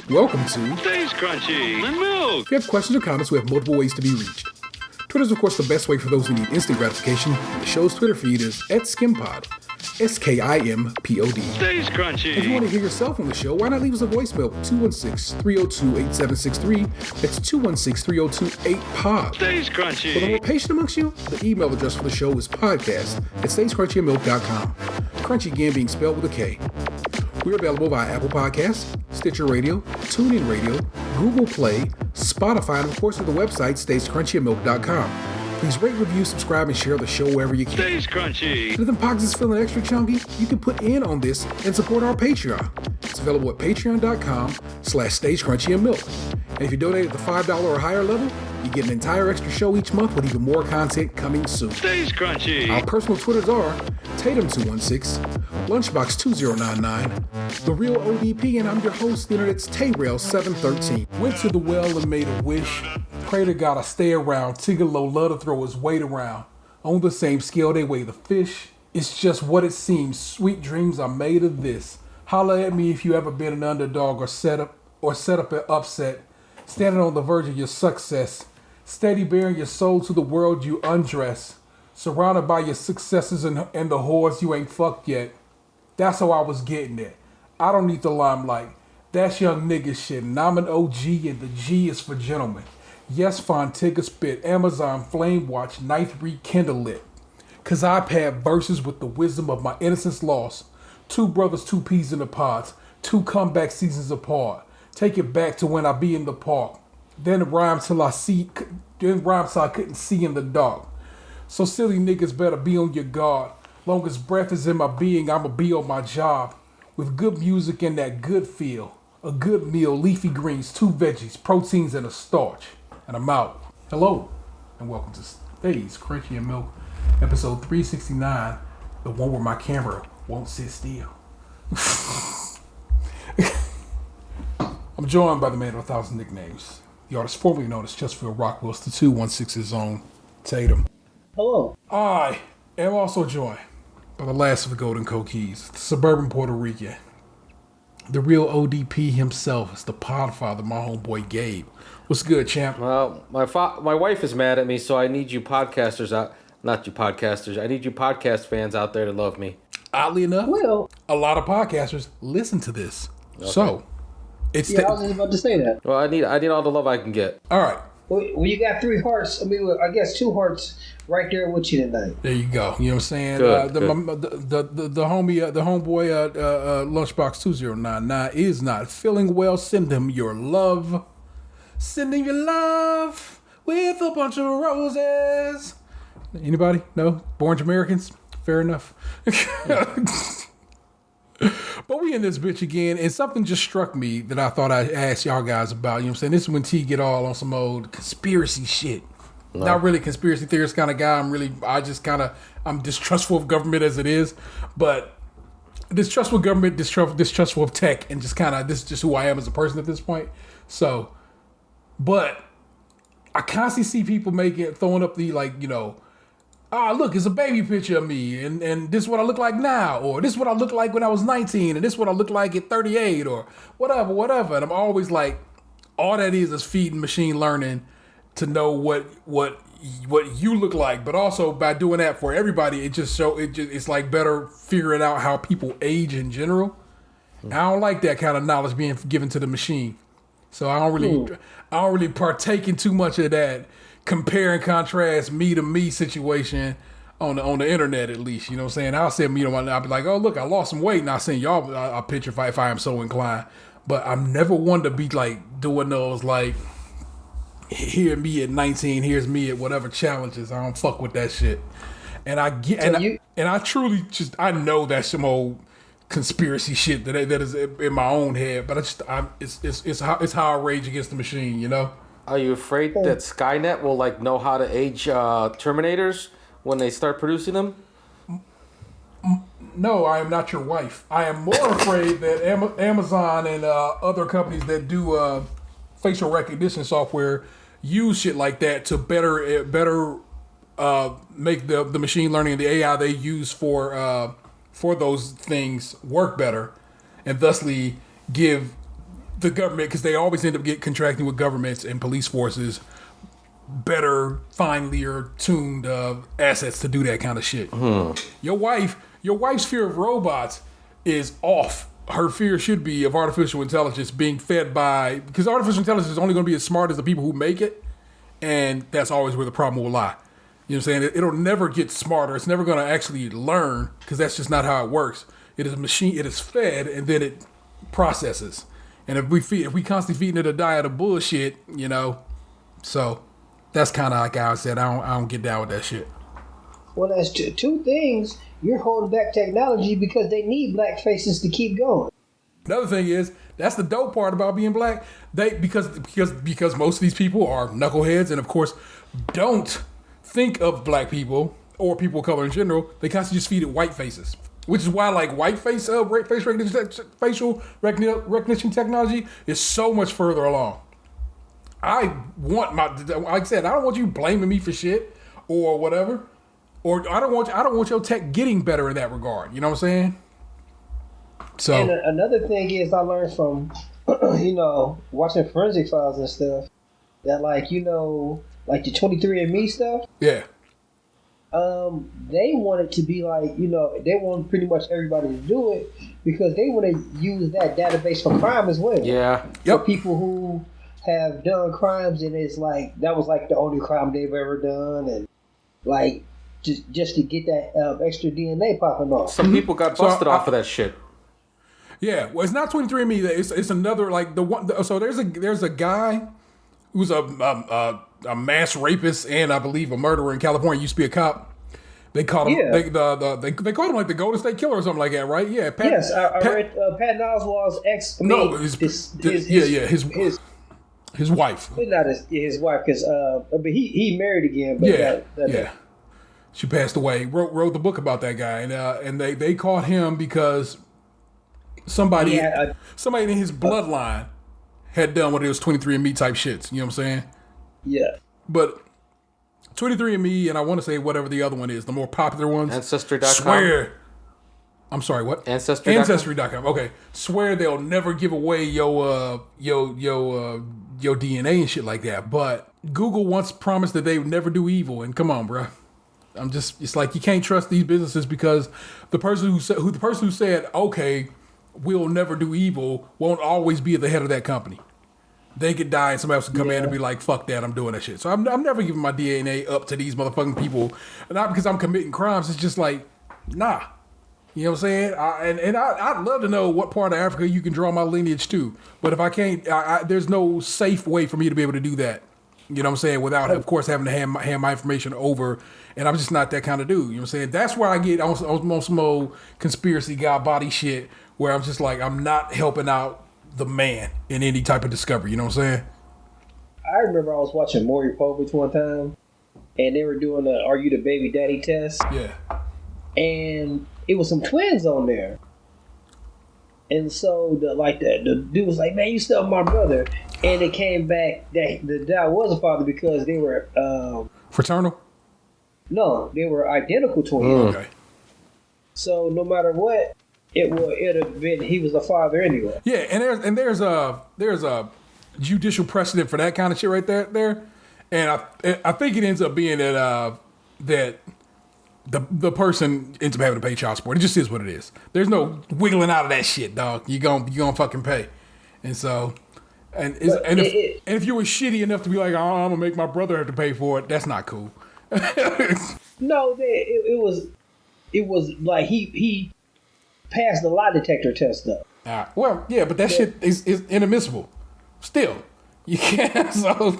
Welcome to Stays Crunchy and Milk. If you have questions or comments, we have multiple ways to be reached. Twitter is, of course, the best way for those who need instant gratification, and the show's Twitter feed is @SkimPod, SKIMPOD. Stays Crunchy. If you want to hear yourself on the show, why not leave us a voicemail? 216-302-8763. That's 216-302-8POD. Stays For the Crunchy. more patient amongst you, the email address for the show is podcast@stayscrunchyandmilk.com. Crunchy again being spelled with a K. We're available via Apple Podcasts, Stitcher Radio, TuneIn Radio, Google Play, Spotify, and of course at the website stayscrunchyandmilk.com. Please rate, review, subscribe, and share the show wherever you can. Stays Crunchy. And if the pockets is feeling extra chunky, you can put in on this and support our Patreon. It's available at patreon.com/stayscrunchyandmilk. And if you donate at the $5 or higher level, you get an entire extra show each month with even more content coming soon. Stays Crunchy. Our personal Twitters are Tatum216, Lunchbox2099, The Real ODP, and I'm your host, the internet's Tayrail713. Went to the well and made a wish. Pray to God I stay around. Tigolo love to throw his weight around. On the same scale they weigh the fish. It's just what it seems. Sweet dreams are made of this. Holla at me if you ever been an underdog or set up an upset. Standing on the verge of your success. Steady bearing your soul to the world you undress. Surrounded by your successes and the whores you ain't fucked yet. That's how I was getting it. I don't need the limelight. That's young nigga shit. And I'm an OG and the G is for gentlemen. Yes, Fontigga spit. Amazon flame watch. Ninth rekindle it. Cause I've had verses with the wisdom of my innocence lost. Two brothers, two peas in the pods. Two comeback seasons apart. Take it back to when I be in the park. Then rhyme till I couldn't see in the dark. So silly niggas better be on your guard. Long as breath is in my being, I'ma be on my job. With good music and that good feel. A good meal, leafy greens, 2 veggies, proteins, and a starch. And I'm out. Hello, and welcome to Stays Crunchy and Milk, episode 369, the one where my camera won't sit still. I'm joined by the man of 1,000 nicknames, the artist formerly known as Chesterfield Rockwell's the 216's own Tatum. Hello. I am also joined by the last of the Golden Coquis, the suburban Puerto Rican, the real ODP himself. It's the podfather, my homeboy Gabe. What's good, champ? Well, my wife is mad at me, so I need you podcasters out. Not you podcasters. I need you podcast fans out there to love me. Oddly enough, Well, a lot of podcasters listen to this. Okay. So, it's yeah, I was just about to say that. Well, I need all the love I can get. all right. Well, you got 3 hearts. I mean, I guess 2 hearts right there with you tonight. There you go. You know what I'm saying? Good, The homeboy Lunchbox 2099 is not feeling well. Send him your love. Send him your love with a bunch of roses. Anybody? No? Born Americans? Fair enough. But we in this bitch again, and something just struck me that I thought I'd ask y'all guys about. You know what I'm saying? This is when T get all on some old conspiracy shit. No. Not really conspiracy theorist kind of guy. I'm distrustful of government as it is, but distrustful of government, distrustful of tech, and this is just who I am as a person at this point. So, but I constantly see people throwing up the look, it's a baby picture of me, and this is what I look like now, or this is what I looked like when I was 19, and this is what I look like at 38, or whatever. And I'm always like, all that is feeding machine learning to know what you look like, but also by doing that for everybody, it's like better figuring out how people age in general. And I don't like that kind of knowledge being given to the machine, so I don't really partake in too much of that compare and contrast me to me situation on the internet, at least. You know what I'm saying? I'll send me I'll be like, oh look, I lost some weight, and I'll send y'all a picture if I am so inclined. But I'm never one to be like doing those like, here me at 19, here's me at whatever challenges. I don't fuck with that shit. And I truly I know that's some old conspiracy shit that is in my own head. But it's how I rage against the machine, you know. Are you afraid that Skynet will know how to age Terminators when they start producing them? No, I am not your wife. I am more afraid that Amazon and other companies that do facial recognition software use shit like that to better make the machine learning and the AI they use for those things work better, and thusly give the government, because they always end up contracting with governments and police forces, better, finelier tuned assets to do that kind of shit. Your wife's fear of robots is off. Her fear should be of artificial intelligence being fed by, because artificial intelligence is only going to be as smart as the people who make it, and that's always where the problem will lie. You know what I'm saying? It'll never get smarter. It's never going to actually learn, because that's just not how it works. It is a machine. It is fed, and then it processes. And if we constantly feeding it a diet of bullshit, you know, so that's kind of like I said. I don't get down with that shit. Well, that's two things. You're holding back technology because they need black faces to keep going. Another thing is, that's the dope part about being black. Because most of these people are knuckleheads, and of course don't think of black people or people of color in general. They constantly just feed it white faces, which is why like white face facial recognition technology is so much further along. Like I said, I don't want you blaming me for shit or whatever, or I don't want your tech getting better in that regard. You know what I'm saying? So, and another thing is, I learned from watching forensic files and stuff that like the 23andMe stuff. Yeah. They want it to be like, they want pretty much everybody to do it because they want to use that database for crime as well. Yeah. For people who have done crimes, and it's like that was like the only crime they've ever done, and like just to get that extra DNA popping off. Some people got busted off of that shit. Yeah, well, it's not 23andMe. It's another like the one. So there's a guy who's a mass rapist and I believe a murderer in California. Used to be a cop. They called him. Yeah. They called him like the Golden State Killer or something like that, right? Yeah. I read Patton Oswalt's ex. His wife. Not his wife, because but he married again. But yeah. She passed away. Wrote the book about that guy, and they caught him because somebody in his bloodline had done what it was 23andMe type shits. You know what I'm saying? Yeah. But 23andMe, and I want to say whatever the other one is, the more popular ones. Ancestry.com. Swear. I'm sorry, what? Ancestry.com. Okay. Swear they'll never give away your DNA and shit like that. But Google once promised that they would never do evil, and come on, bro. It's like you can't trust these businesses because the person who said, okay, we'll never do evil won't always be at the head of that company. They could die and somebody else can come in and be like, fuck that, I'm doing that shit. So I'm never giving my DNA up to these motherfucking people. Not because I'm committing crimes. It's just like, nah. You know what I'm saying? I'd love to know what part of Africa you can draw my lineage to. But if I can't, there's no safe way for me to be able to do that. You know what I'm saying? Without, of course, having to hand my information over. And I'm just not that kind of dude. You know what I'm saying? That's where I get on some old conspiracy guy body shit where I'm just like, I'm not helping out the man in any type of discovery. You know what I'm saying? I remember I was watching Maury Povich one time, and they were doing the "Are You the Baby Daddy" test. Yeah. And it was some twins on there, and so the dude was like, "Man, you still my brother," and it came back that the dad was a father because they were fraternal. No, they were identical twins. Okay. So no matter what, it'd have been he was a father anyway. Yeah, and there's a judicial precedent for that kind of shit right there, and I think it ends up being that the person ends up having to pay child support. It just is what it is. There's no wiggling out of that shit, dog. You gonna fucking pay, and so. If you were shitty enough to be like, oh, I'm gonna make my brother have to pay for it, that's not cool. No, it was like he passed the lie detector test though. Well, yeah, but that shit is inadmissible. Still, you can't. So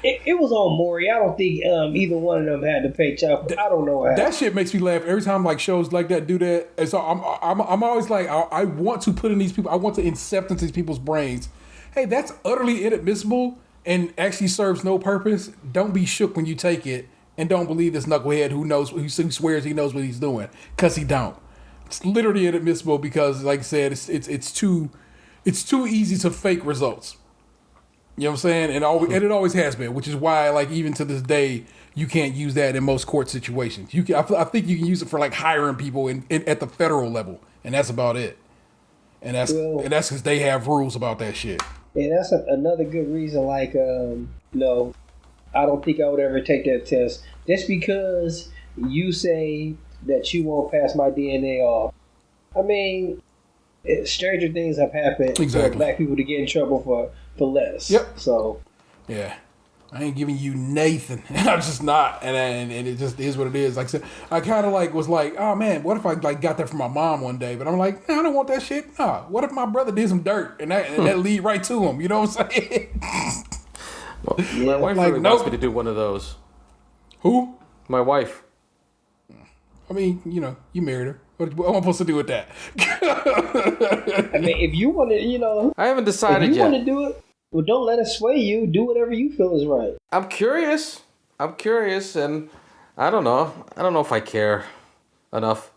it was on Maury. I don't think either one of them had to pay child. I don't know how. That shit makes me laugh every time like shows like that do that. And so I'm always like I want to put in these people. I want to incept into these people's brains. Hey, that's utterly inadmissible and actually serves no purpose. Don't be shook when you take it, and don't believe this knucklehead who swears he knows what he's doing, because he don't. It's literally inadmissible because, like I said, it's too easy to fake results. You know what I'm saying? And it always has been, which is why, like, even to this day, you can't use that in most court situations. I think you can use it for like hiring people at the federal level, and that's about it. And that's because they have rules about that shit. And that's another good reason. Like, I don't think I would ever take that test just because you say that you won't pass my DNA off. I mean, stranger things have happened for black people to get in trouble for less. Yep. So, yeah. I ain't giving you Nathan. I'm just not, and it just is what it is. Like I said, I kind of was like, oh man, what if I got that from my mom one day? But I'm like, nah, I don't want that shit. Nah, what if my brother did some dirt and that lead right to him? You know what I'm saying? Well, my wife really wants me to do one of those. Who? My wife. I mean, you married her. What am I supposed to do with that? I mean, if you want to, I haven't decided yet. If you want to do it, well, don't let it sway you. Do whatever you feel is right. I'm curious, and I don't know. I don't know if I care enough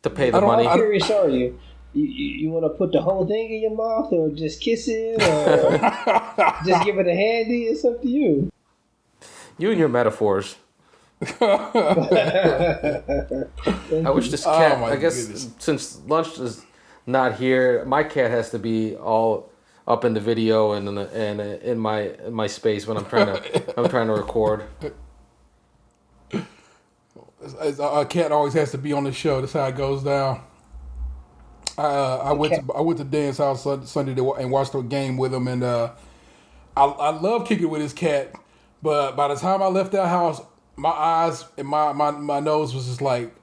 to pay the money. How curious are you? You want to put the whole thing in your mouth, or just kiss it, or just give it a handy? It's up to you. You and your metaphors. I wish this cat. I guess goodness. Since Lunch is not here, my cat has to be all up in the video and in my space when I'm trying to record. A cat always has to be on the show. That's how it goes down. I went to Dan's house Sunday and watched a game with him, and I love kicking with his cat. But by the time I left that house, my eyes and my nose was just like,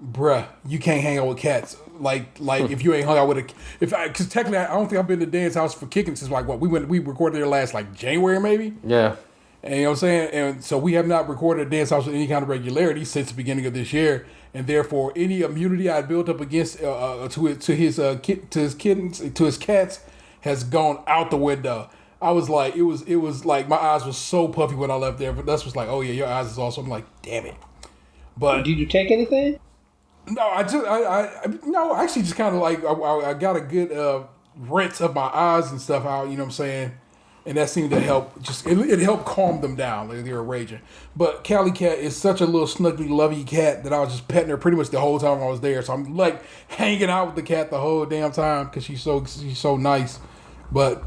bruh, you can't hang out with cats. Like if you ain't hung out with because technically I don't think I've been to Dan's house for kicking since we recorded there last January maybe. Yeah. And you know what I'm saying? And so we have not recorded at Dan's house with any kind of regularity since the beginning of this year. And therefore, any immunity I built up against to his cats has gone out the window. I was like, it was like my eyes were so puffy when I left there. But that's was like, oh yeah, your eyes is also. I'm like, damn it. But did you take anything? No, I actually just kind of I got a good rinse of my eyes and stuff out. You know what I'm saying? And that seemed to help. It helped calm them down. Like they were raging. But Callie cat is such a little snuggly, lovey cat that I was just petting her pretty much the whole time I was there. So I'm like hanging out with the cat the whole damn time because she's so nice. But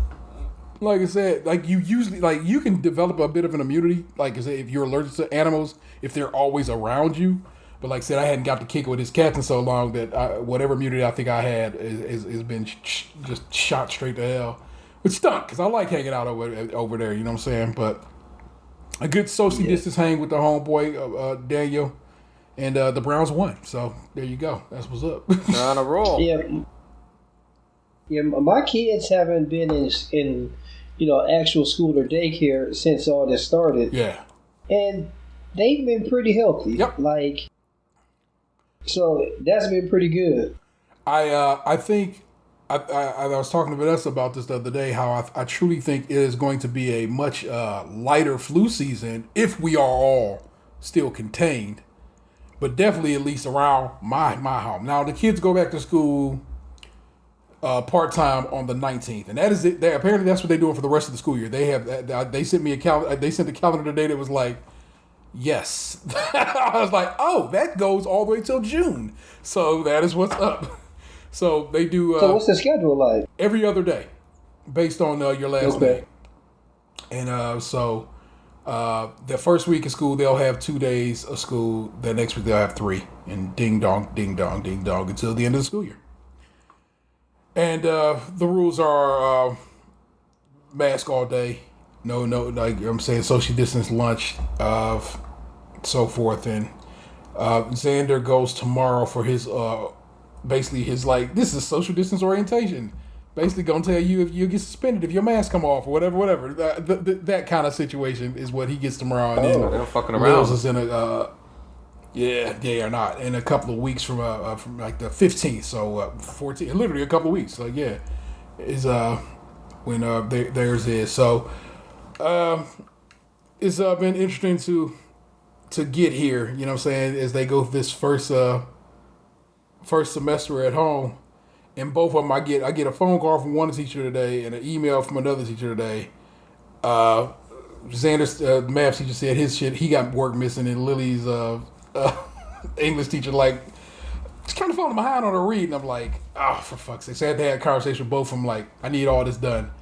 like I said, you usually you can develop a bit of an immunity. Like I said, if you're allergic to animals, if they're always around you. But like I said, I hadn't got to kick it with his cats in so long that whatever immunity I think I had has been just shot straight to hell. Which stunk, because I like hanging out over there, you know what I'm saying? But a good social distance hang with the homeboy, Daniel, and the Browns won. So there you go. That's what's up. On a roll. Yeah, my kids haven't been in actual school or daycare since all this started. Yeah. And they've been pretty healthy. Yep. So that's been pretty good. I think I was talking to Vanessa about this the other day, how I truly think it is going to be a much lighter flu season if we are all still contained, but definitely at least around my home. Now the kids go back to school part-time on the 19th, and that is it. Apparently that's what they're doing for the rest of the school year. They sent me a calendar. They sent a calendar today that was like, yes. I was like, oh, that goes all the way till June. So that is what's up. So they do. So what's the schedule like? Every other day, based on your last day. And so the first week of school they'll have 2 days of school. The next week they'll have 3, and ding dong, ding dong, ding dong until the end of the school year. And the rules are mask all day. No, like I'm saying, social distance lunch, so forth. And Xander goes tomorrow for his. Basically, this is social distance orientation. Basically, gonna tell you if you get suspended if your mask come off or whatever. That kind of situation is what he gets tomorrow. And then they're fucking around. Mills is in they are not in a couple of weeks from like the 15th, so 14, literally a couple of weeks. Like is when theirs is. So it's been interesting to get here. You know what I'm saying, as they go this first semester at home, and both of them I get a phone call from one teacher today and an email from another teacher today. Xander's math teacher said he got work missing, and Lily's English teacher it's kind of falling behind on her reading. I'm like, oh, for fuck's sake. So I had to have a conversation with both of them, I need all this done.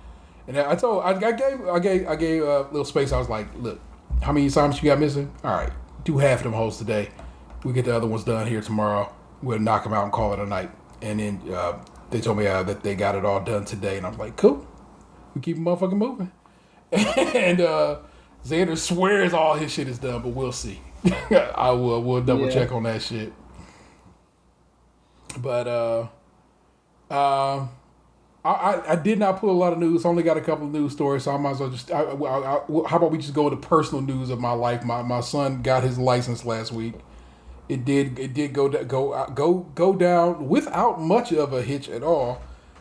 And I gave a little space. I was like, look, how many assignments you got missing? All right, do half of them holes today. We get the other ones done here tomorrow. We'll knock them out and call it a night. And then they told me that they got it all done today, and I was like, cool. We keep motherfucking moving. And Xander swears all his shit is done, but we'll see. We'll double check on that shit. But I did not pull a lot of news. I only got a couple of news stories, so I might as well just. How about we just go into personal news of my life? My son got his license last week. It did go down without much of a hitch at all.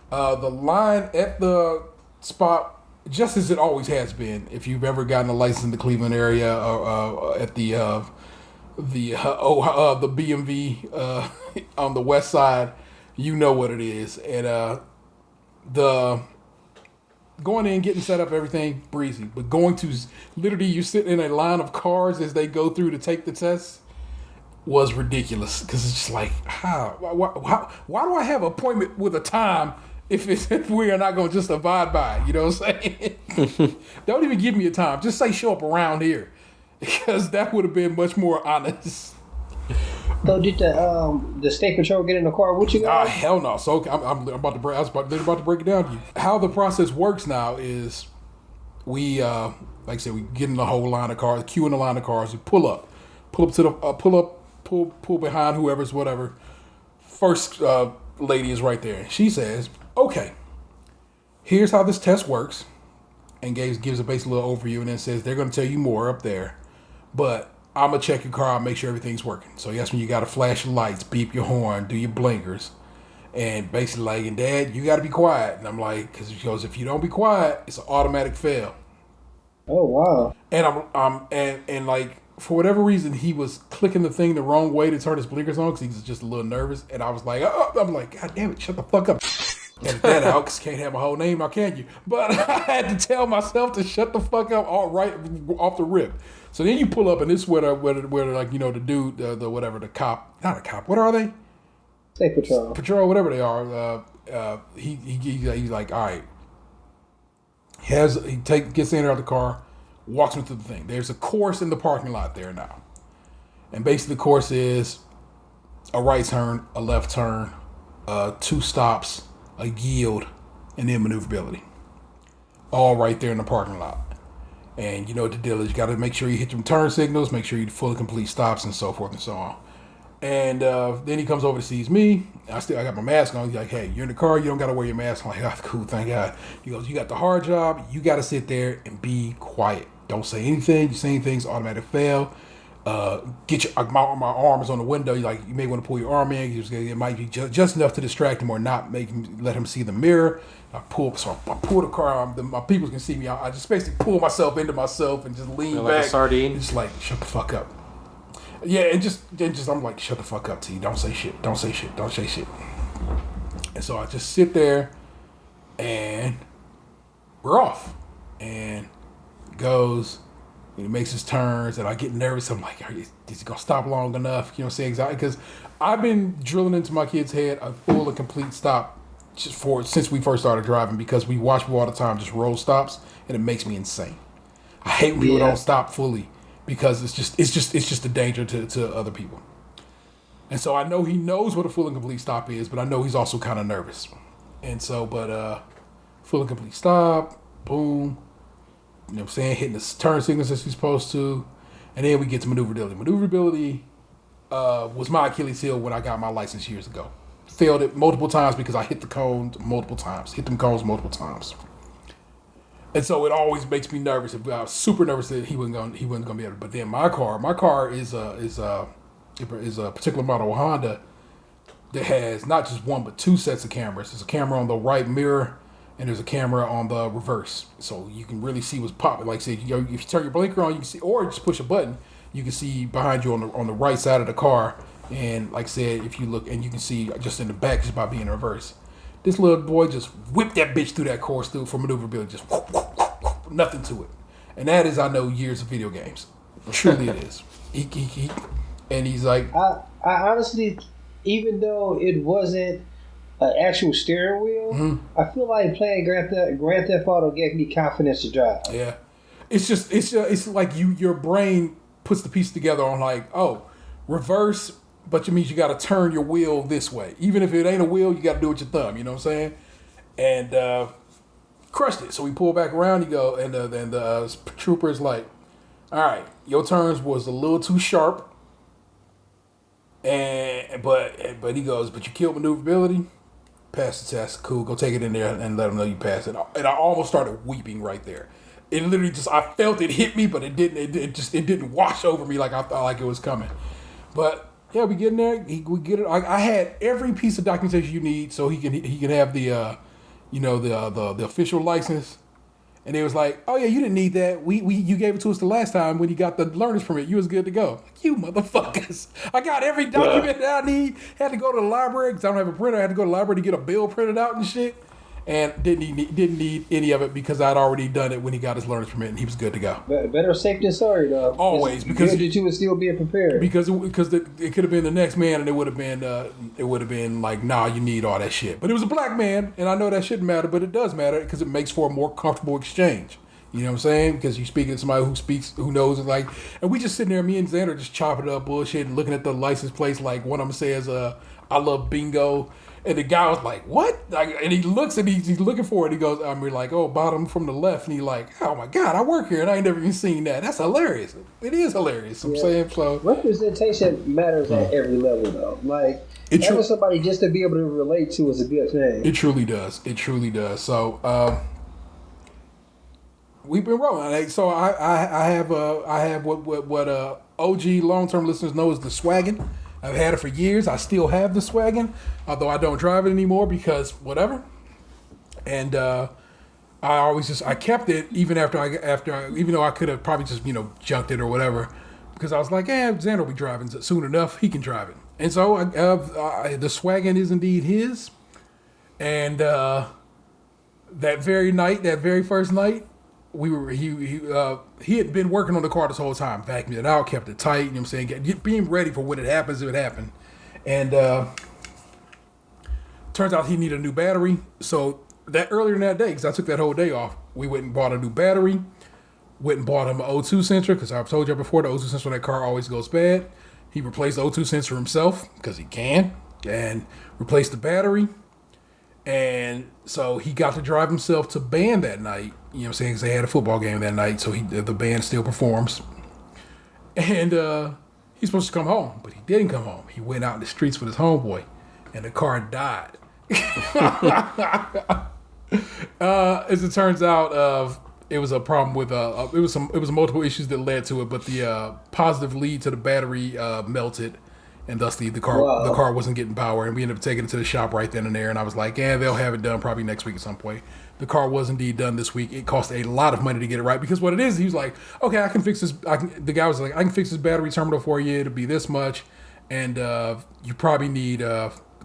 The line at the spot, just as it always has been. If you've ever gotten a license in the Cleveland area, at the BMV on the west side, you know what it is. And the going in, getting set up, everything breezy. But going to literally, you sit in a line of cars as they go through to take the test was ridiculous, because it's just like, why do I have an appointment with a time if we are not going to just abide by it? You know what I'm saying? Don't even give me a time. Just say show up around here, because that would have been much more honest. So did the state patrol get in the car with you guys? Hell no. So I'm about to break. They're about to break it down to you. How the process works now is we, like I said, we get in the whole line of cars, queue in the line of cars. We pull up to the pull behind whoever's whatever. First lady is right there. She says, "Okay, here's how this test works," and gives a basic little overview, and then says they're going to tell you more up there, but I'm going to check your car out, make sure everything's working. So that's when you got to flash your lights, beep your horn, do your blinkers. And basically like, and Dad, you got to be quiet. And I'm like, because she goes, if you don't be quiet, it's an automatic fail. Oh, wow. And and like, for whatever reason, he was clicking the thing the wrong way to turn his blinkers on, because he was just a little nervous. And I was like, I'm like, God damn it, shut the fuck up. Edit that out, because can't have my whole name now, can you? But I had to tell myself to shut the fuck up all right off the rip. So then you pull up, and this is where like, you know, the dude, the whatever, the cop, not a cop, what are they? State patrol. Patrol, whatever they are. He's like, all right. He gets in out of the car, walks him through the thing. There's a course in the parking lot there now. And basically the course is a right turn, a left turn, 2 stops, a yield, and then maneuverability. All right there in the parking lot. And you know what the deal is. You got to make sure you hit them turn signals, make sure you fully complete stops, and so forth and so on. And then he comes over to sees me. I got my mask on. He's like, hey, you're in the car. You don't got to wear your mask. I'm like, oh, cool, thank God. He goes, you got the hard job. You got to sit there and be quiet. Don't say anything. You say anything's automatic fail. Get your my arm is on the window. You may want to pull your arm in. It might be just enough to distract him or not let him see the mirror. I pull the car. My people can see me. I just basically pull myself into myself and just lean like back. a sardine. Just like, shut the fuck up. Yeah, and just I'm like, shut the fuck up, T. Don't say shit. Don't say shit. Don't say shit. And so I just sit there, and we're off. And goes. He makes his turns, and I get nervous. I'm like, is he gonna stop long enough? You know what I'm saying? Exactly, because I've been drilling into my kid's head a full and complete stop since we first started driving, because we watch people all the time just roll stops, and it makes me insane. I hate when people don't stop fully, because it's just a danger to other people. And so I know he knows what a full and complete stop is, but I know he's also kind of nervous. And so, full and complete stop, boom. You know what I'm saying? Hitting the turn signals as he's supposed to. And then we get to maneuverability. Maneuverability was my Achilles heel when I got my license years ago. Failed it multiple times because I hit the cones multiple times. And so it always makes me nervous. I was super nervous that he wasn't going to be able to. But then my car is a particular model of Honda that has not just one but 2 sets of cameras. There's a camera on the right mirror, and there's a camera on the reverse, so you can really see what's popping. Like I said, if you turn your blinker on, you can see, or just push a button, you can see behind you on the right side of the car. And like I said, if you look, and you can see just in the back just by being in reverse. This little boy just whipped that bitch through that course for maneuverability, just whoop, whoop, whoop, whoop, nothing to it. And that is, I know, years of video games. Truly, it is. And he's like, I honestly, even though it wasn't an actual steering wheel, I feel like playing Grand Theft Auto gave me confidence to drive. Yeah, it's like your brain puts the piece together on like, oh, reverse, but it means you got to turn your wheel this way. Even if it ain't a wheel, you got to do it with your thumb. You know what I'm saying? And crushed it. So we pull back around. You go, and the trooper is like, all right, your turns was a little too sharp. But he goes, but you killed maneuverability. Pass the test. Cool. Go take it in there and let them know you passed it. And I almost started weeping right there. It literally just, I felt it hit me, but it didn't. It didn't wash over me like I thought like it was coming. But yeah, we get in there. We get it. I had every piece of documentation you need, so he can have the the official license. And they was like, oh yeah, you didn't need that. You gave it to us the last time when you got the learner's permit. You was good to go. Like, you motherfuckers. I got every document that I need. Had to go to the library because I don't have a printer. I had to go to the library to get a bill printed out and shit. And didn't need any of it because I'd already done it when he got his learner's permit and he was good to go. Better safe than sorry, though. Always, because you would still be prepared. Because it could have been the next man, and it would have been like, nah, you need all that shit. But it was a black man, and I know that shouldn't matter, but it does matter because it makes for a more comfortable exchange. You know what I'm saying? Because you're speaking to somebody who knows it, like, and we just sitting there, me and Xander just chopping it up bullshit and looking at the license plates. Like one of them says, "I love bingo." And the guy was like, what? Like, and he looks and he's looking for it. He goes, we're like, oh, bottom from the left. And he's like, oh my God, I work here and I ain't never even seen that. That's hilarious. It is hilarious. I'm saying, so. Representation matters at every level, though. Like, having somebody just to be able to relate to is a good thing. It truly does. It truly does. So, we've been rolling. So I have what OG long-term listeners know as the swaggin'. I've had it for years. I still have the swaggin', although I don't drive it anymore because whatever. And I kept it even even though I could have probably just junked it or whatever, because I was like, Xander will be driving soon enough. He can drive it. And so the swaggin' is indeed his. And that very first night, he had been working on the car this whole time, vacuumed it out, kept it tight, you know what I'm saying, being ready for when it happens, if it happened. And turns out he needed a new battery. So that earlier in that day, because I took that whole day off, we went and bought a new battery, went and bought him an O2 sensor, because I've told you before, the O2 sensor on that car always goes bad. He replaced the O2 sensor himself, because he can, and replaced the battery. And so he got to drive himself to band that night, you know what I'm saying, because they had a football game that night, so the band still performs. And he's supposed to come home, but he didn't come home. He went out in the streets with his homeboy, and the car died. As it turns out, it was a problem with it was multiple issues that led to it, but the positive lead to the battery melted. And thusly, the car wasn't getting power, and we ended up taking it to the shop right then and there. And I was like, they'll have it done probably next week at some point. The car was indeed done this week. It cost a lot of money to get it right, because what it is, he was like, okay, I can fix this. The guy was like, I can fix this battery terminal for you. It'll be this much, and you probably need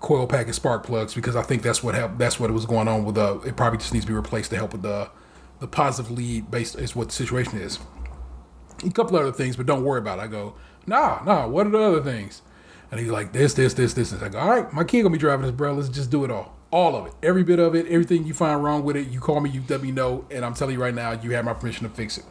coil packet spark plugs, because I think that's what was going on with it probably just needs to be replaced to help with the positive lead based is what the situation is. A couple other things, but don't worry about it. I go, nah, what are the other things? And he's like, this. And I go, all right, my kid gonna be driving this, bro. Let's just do it all of it, every bit of it, everything you find wrong with it. You call me, you let me know, and I'm telling you right now, you have my permission to fix it.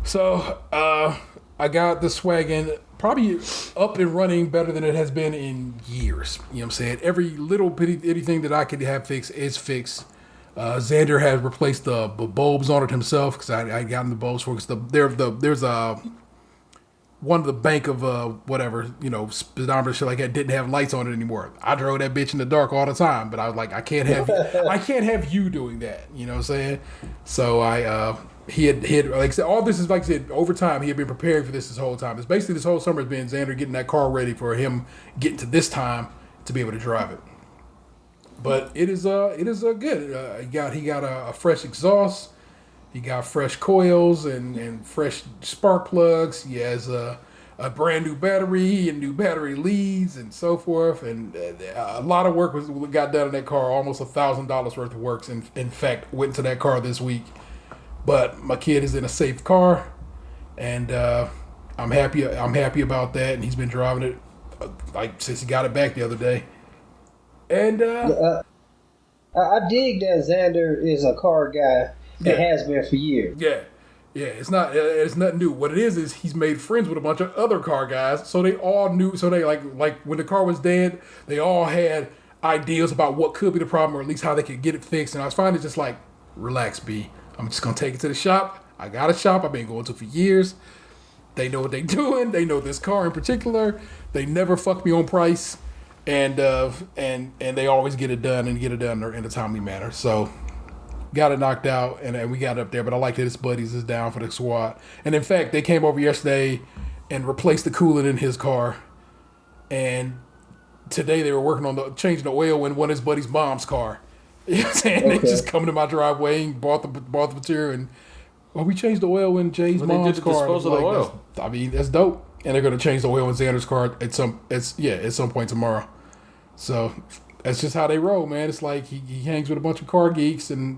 So I got the swaggin' probably up and running better than it has been in years. You know what I'm saying? Every little bitty thing that I could have fixed is fixed. Xander has replaced the bulbs on it himself, because I got him the bulbs for it. There's a one of the bank of whatever, speedometer shit like that didn't have lights on it anymore. I drove that bitch in the dark all the time, but I was like, I can't have you doing that. You know what I'm saying? So he had like I said, all this is, like I said, over time he had been preparing for this whole time. It's basically this whole summer has been Xander getting that car ready for him getting to this time to be able to drive it. But it is good. He got a fresh exhaust. He got fresh coils and fresh spark plugs. He has a brand new battery and new battery leads and so forth. And a lot of work got done in that car. Almost $1,000 worth of work. In fact, went into that car this week. But my kid is in a safe car, and I'm happy about that. And he's been driving it since he got it back the other day. And I dig that Xander is a car guy and Yeah. has been for years. yeah, it's nothing new. What it is he's made friends with a bunch of other car guys, so they all knew. So they like when the car was dead, they all had ideas about what could be the problem, or at least how they could get it fixed. And I was finding just like, relax, B. I'm just gonna take it to the shop. I got a shop I've been going to for years. They know what they're doing. They know this car in particular. They never fuck me on price, and they always get it done and get it done in a timely manner. So got it knocked out, and we got it up there. But I like that his buddies is down for the squad. And in fact, they came over yesterday and replaced the coolant in his car. And today they were working on changing the oil in one of his buddy's mom's car. You know what I'm saying? Okay. They just come to my driveway and bought the material and. Well, we changed the oil in Jay's mom's car. Dispose of the oil. That's dope. And they're gonna change the oil in Xander's car at some point tomorrow. So that's just how they roll, man. It's like he hangs with a bunch of car geeks, and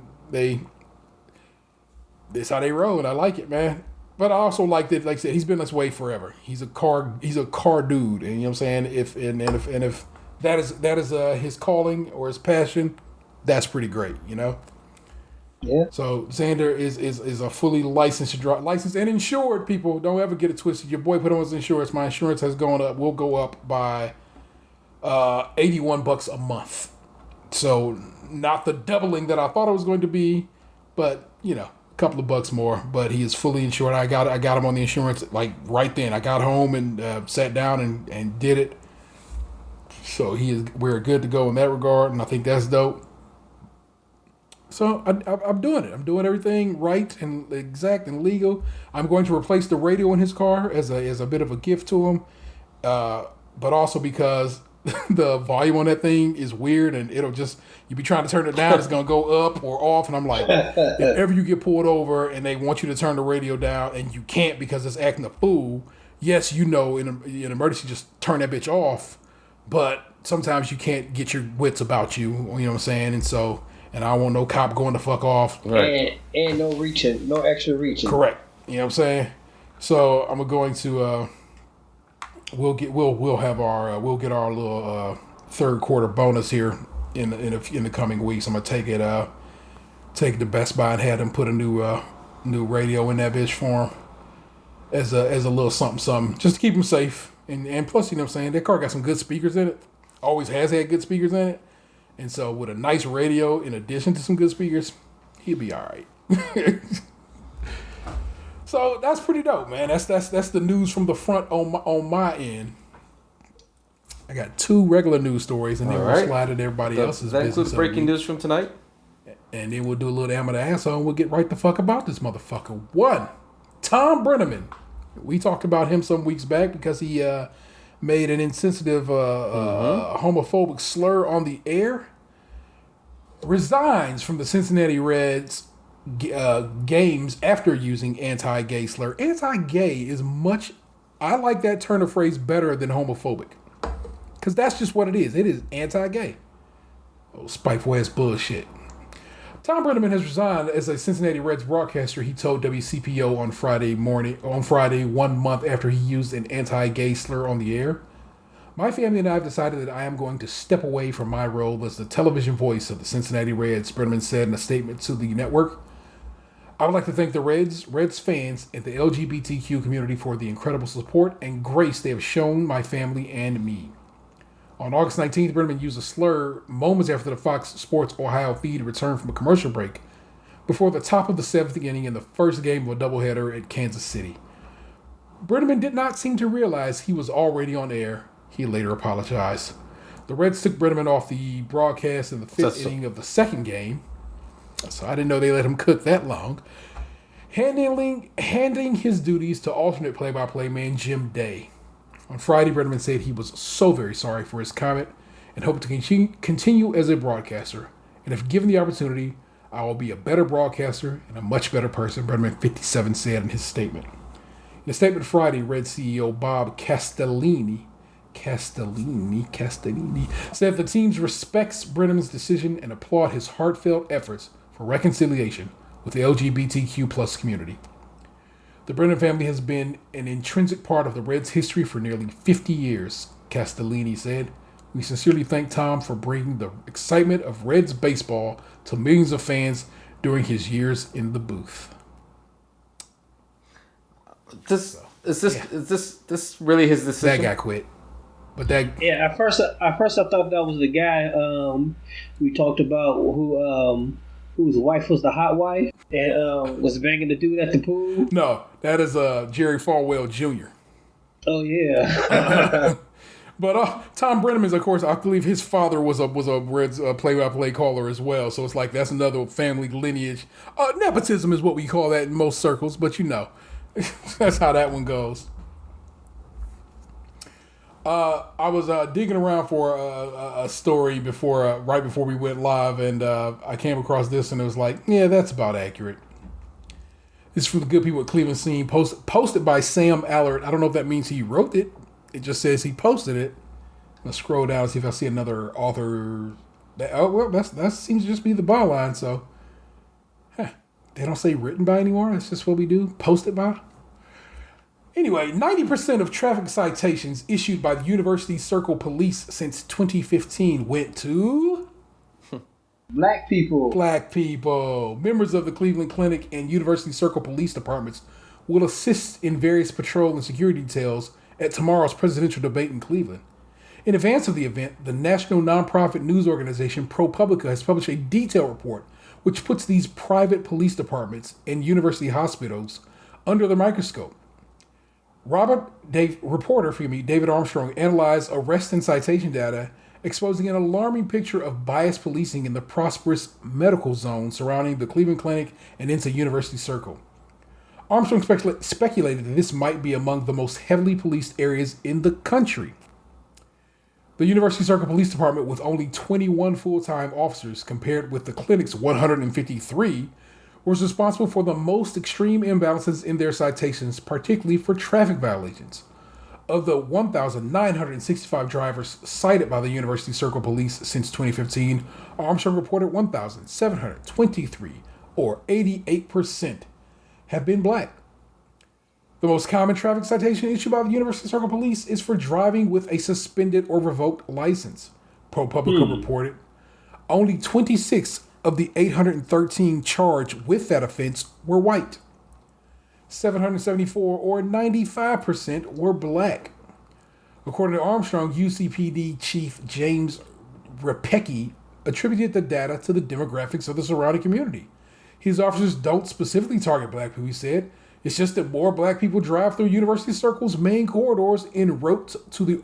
that's how they roll, and I like it, man. But I also like that, like I said, he's been this way forever. He's a car dude, and you know what I'm saying. If that is his calling or his passion, that's pretty great, you know. Yeah. So Xander is a fully licensed and insured. People, don't ever get it twisted. Your boy put on his insurance. My insurance has gone up. Will go up by $81 a month. So not the doubling that I thought it was going to be, but you know, a couple of bucks more. But he is fully insured. I got him on the insurance like right then. I got home and sat down and did it. So we're good to go in that regard, and I think that's dope. So I'm doing it. I'm doing everything right and exact and legal. I'm going to replace the radio in his car as a bit of a gift to him, but also because the volume on that thing is weird, and it'll just, you be trying to turn it down, it's gonna go up or off, and I'm like, if ever you get pulled over and they want you to turn the radio down and you can't because it's acting a fool, yes, you know, in an emergency, just turn that bitch off. But sometimes you can't get your wits about you. You know what I'm saying? And I don't want no cop going the fuck off. Right. And no reaching, no extra reaching. Correct. You know what I'm saying? So I'm going to we'll get our little third quarter bonus here in the coming weeks. I'm gonna take it to Best Buy and have them put a new radio in that bitch for him as a little something just to keep him safe. And plus, you know what I'm saying, that car got some good speakers in it. Always has had good speakers in it. And so with a nice radio in addition to some good speakers, he'll be all right. So that's pretty dope, man. That's the news from the front on my end. I got 2 regular news stories, and then we'll slide into everybody else's that business. That includes breaking news from tonight? And then we'll do a little Am of the Asshole, and we'll get right the fuck about this motherfucker. 1, Tom Brenneman. We talked about him some weeks back because he made an insensitive homophobic slur on the air. Resigns from the Cincinnati Reds games after using anti-gay slur. Anti-gay is much... I like that turn of phrase better than homophobic. Because that's just what it is. It is anti-gay. Oh, spiteful ass bullshit. Tom Brenneman has resigned as a Cincinnati Reds broadcaster. He told WCPO on Friday, 1 month after he used an anti-gay slur on the air. My family and I have decided that I am going to step away from my role as the television voice of the Cincinnati Reds, Brenneman said in a statement to the network. I would like to thank the Reds fans, and the LGBTQ community for the incredible support and grace they have shown my family and me. On August 19th, Brenneman used a slur moments after the Fox Sports Ohio feed returned from a commercial break before the top of the 7th inning in the first game of a doubleheader at Kansas City. Brenneman did not seem to realize he was already on air. He later apologized. The Reds took Brenneman off the broadcast in the 5th inning of the second game. So I didn't know they let him cook that long. Handing his duties to alternate play-by-play man Jim Day. On Friday, Brenneman said he was so very sorry for his comment and hoped to continue as a broadcaster. And if given the opportunity, I will be a better broadcaster and a much better person, Brenneman, 57, said in his statement. In a statement Friday, Red CEO Bob Castellini said the team respects Brenneman's decision and applaud his heartfelt efforts for reconciliation with the LGBTQ plus community. The Brenneman family has been an intrinsic part of the Reds' history for nearly 50 years, Castellini said. We sincerely thank Tom for bringing the excitement of Reds baseball to millions of fans during his years in the booth. Is this really his decision? That guy quit. But that at first I thought that was the guy we talked about whose wife was the hot wife and was banging the dude at the pool. No, that is Jerry Falwell Jr. Oh yeah. But Tom Brenneman, of course, I believe his father was a Reds play-by-play caller as well. So it's like that's another family lineage. Nepotism is what we call that in most circles, but that's how that one goes. I was digging around for a story right before we went live, and I came across this, and it was like, yeah, that's about accurate. This is from the good people at Cleveland Scene, posted by Sam Allard. I don't know if that means he wrote it. It just says he posted it. I'm gonna scroll down and see if I see another author. That seems to just be the byline. So, they don't say written by anymore. That's just what we do. Posted by. Anyway, 90% of traffic citations issued by the University Circle Police since 2015 went to Black people. Black people. Members of the Cleveland Clinic and University Circle Police Departments will assist in various patrol and security details at tomorrow's presidential debate in Cleveland. In advance of the event, the national nonprofit news organization ProPublica has published a detailed report which puts these private police departments and university hospitals under the microscope. David Armstrong analyzed arrest and citation data, exposing an alarming picture of biased policing in the prosperous medical zone surrounding the Cleveland Clinic and into University Circle. Armstrong speculated that this might be among the most heavily policed areas in the country. The University Circle Police Department, with only 21 full-time officers compared with the clinic's 153, was responsible for the most extreme imbalances in their citations, particularly for traffic violations. Of the 1,965 drivers cited by the University Circle Police since 2015, Armstrong reported 1,723, or 88%, have been black. The most common traffic citation issued by the University Circle Police is for driving with a suspended or revoked license. ProPublica reported only 26 of the 813 charged with that offense were white. 774, or 95%, were black. According to Armstrong, UCPD Chief James Rapecki attributed the data to the demographics of the surrounding community. His officers don't specifically target black people, he said. It's just that more black people drive through University Circle's main corridors en route to the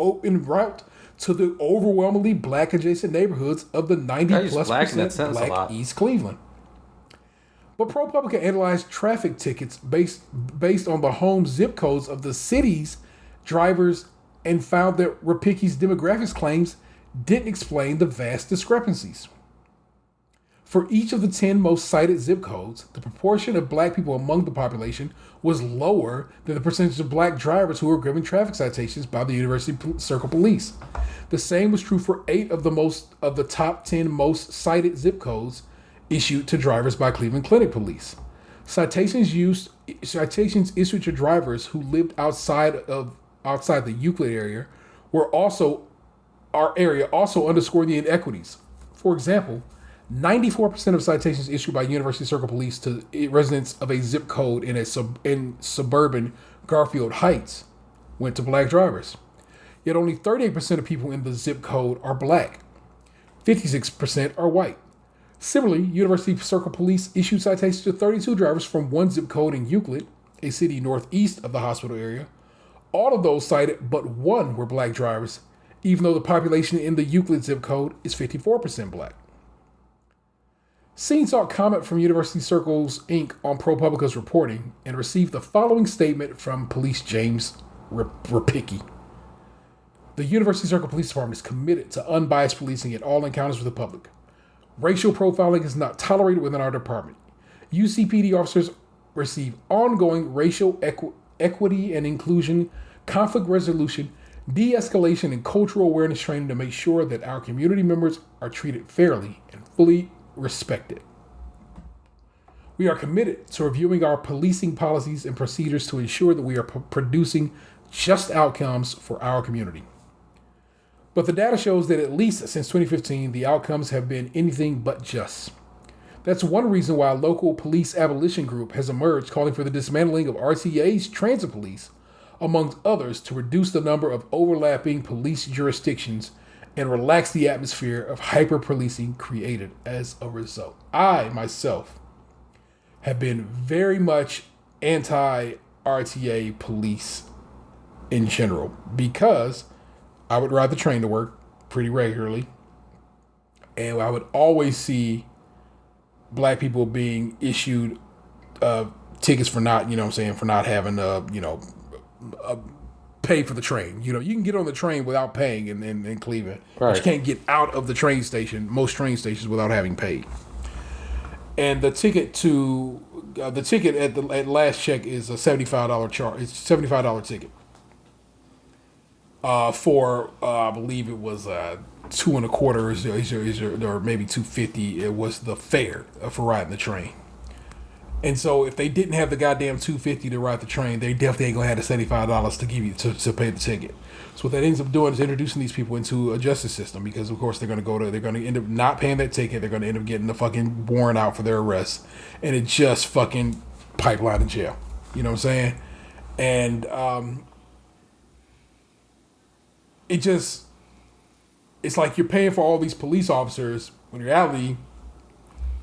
overwhelmingly black adjacent neighborhoods of the 90+% black East Cleveland. But ProPublica analyzed traffic tickets based on the home zip codes of the city's drivers and found that Rapicki's demographics claims didn't explain the vast discrepancies. For each of the 10 most cited zip codes, the proportion of black people among the population was lower than the percentage of black drivers who were given traffic citations by the University Circle Police. The same was true for 8 of the top 10 most cited zip codes issued to drivers by Cleveland Clinic Police. Citations issued to drivers who lived outside the Euclid area also underscore the inequities. For example, 94% of citations issued by University Circle Police to residents of a zip code in suburban Garfield Heights went to black drivers. Yet only 38% of people in the zip code are black. 56% are white. Similarly, University Circle Police issued citations to 32 drivers from one zip code in Euclid, a city northeast of the hospital area. All of those cited but one were black drivers, even though the population in the Euclid zip code is 54% black. Scene sought comment from University Circles, Inc. on ProPublica's reporting and received the following statement from Police James Rapicki. The University Circle Police Department is committed to unbiased policing at all encounters with the public. Racial profiling is not tolerated within our department. UCPD officers receive ongoing racial equity and inclusion, conflict resolution, de-escalation, and cultural awareness training to make sure that our community members are treated fairly and fully respected. We are committed to reviewing our policing policies and procedures to ensure that we are producing just outcomes for our community. But the data shows that at least since 2015, the outcomes have been anything but just. That's one reason why a local police abolition group has emerged calling for the dismantling of RTA's transit police, amongst others, to reduce the number of overlapping police jurisdictions and relax the atmosphere of hyper-policing created as a result. I, myself, have been very much anti-RTA police in general because I would ride the train to work pretty regularly, and I would always see black people being issued tickets for not, for not having, pay for the train. You can get on the train without paying in Cleveland. Right. But you can't get out of the train station, most train stations, without having paid. And the ticket at last check is a $75 charge. It's a $75 ticket. For I believe it was $2.25 or maybe $2.50. It was the fare for riding the train. And so if they didn't have the goddamn $2.50 to ride the train, they definitely ain't gonna have the $75 to give you to pay the ticket. So what that ends up doing is introducing these people into a justice system because of course they're gonna end up not paying that ticket. They're gonna end up getting the fucking warrant out for their arrest, and it just fucking pipeline in jail. You know what I'm saying? And it's like you're paying for all these police officers when in reality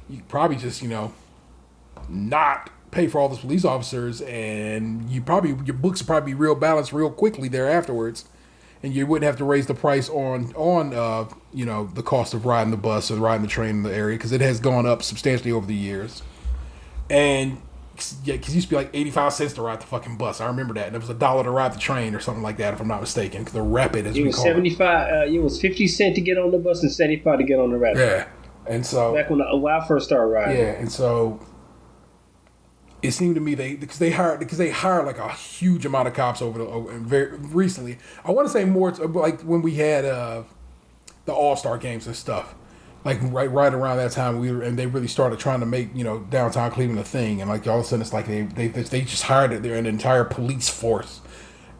you probably just not pay for all those police officers, and your books would probably be real balanced real quickly there afterwards, and you wouldn't have to raise the price on the cost of riding the bus or riding the train in the area because it has gone up substantially over the years. And yeah, because it used to be like 85 cents to ride the fucking bus. I remember that, and it was $1 to ride the train or something like that, if I'm not mistaken. Because the Rapid, as we call it, 75. It was 50 cents to get on the bus and 75 to get on the Rapid. Yeah, and so back when I first started riding. Yeah, and so it seemed to me they hired like a huge amount of cops over very recently. I want to say more like when we had the All-Star games and stuff. Like right around that time, they really started trying to make downtown Cleveland a thing, and like all of a sudden it's like they just hired an entire police force,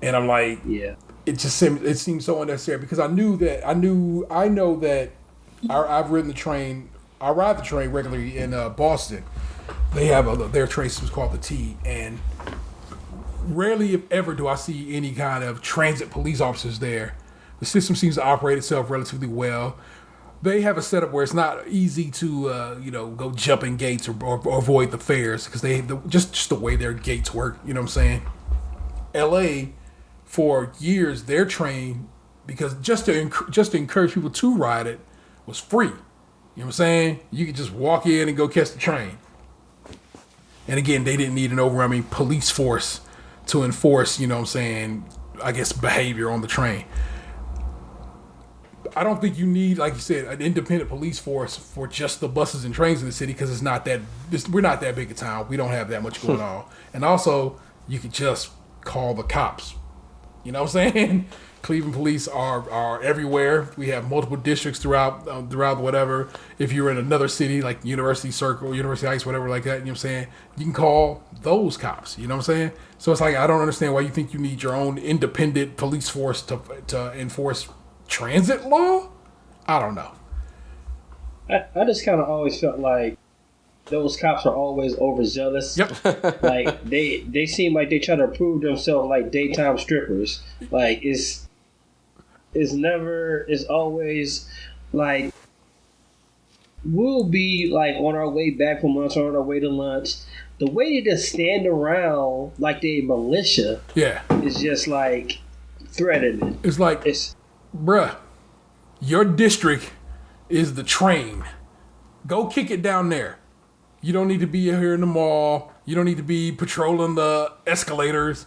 and I'm like, yeah, it seemed so unnecessary because I know that I've ridden the train. I ride the train regularly in Boston. They have their train system is called the T, and rarely, if ever, do I see any kind of transit police officers there. The system seems to operate itself relatively well. They have a setup where it's not easy to, go jumping gates or avoid the fares because just the way their gates work. You know what I'm saying? L.A. for years their train, because just to encourage people to ride it, was free. You know what I'm saying? You could just walk in and go catch the train. And again, they didn't need an overwhelming police force to enforce, I guess behavior on the train. I don't think you need, like you said, an independent police force for just the buses and trains in the city because we're not that big a town. We don't have that much going on. And also, you could just call the cops. You know what I'm saying? Cleveland police are everywhere. We have multiple districts throughout whatever. If you're in another city, like University Circle, University Heights, whatever like that, you know what I'm saying? You can call those cops. You know what I'm saying? So it's like, I don't understand why you think you need your own independent police force to enforce transit law? I don't know. I just kind of always felt like those cops are always overzealous. Yep. Like they seem like they try to prove themselves like daytime strippers. Like it's always like we'll be like on our way back from lunch or on our way to lunch. The way they just stand around like they militia, is just like threatening. It's like bruh, your district is the train. Go kick it down there. You don't need to be here in the mall. You don't need to be patrolling the escalators.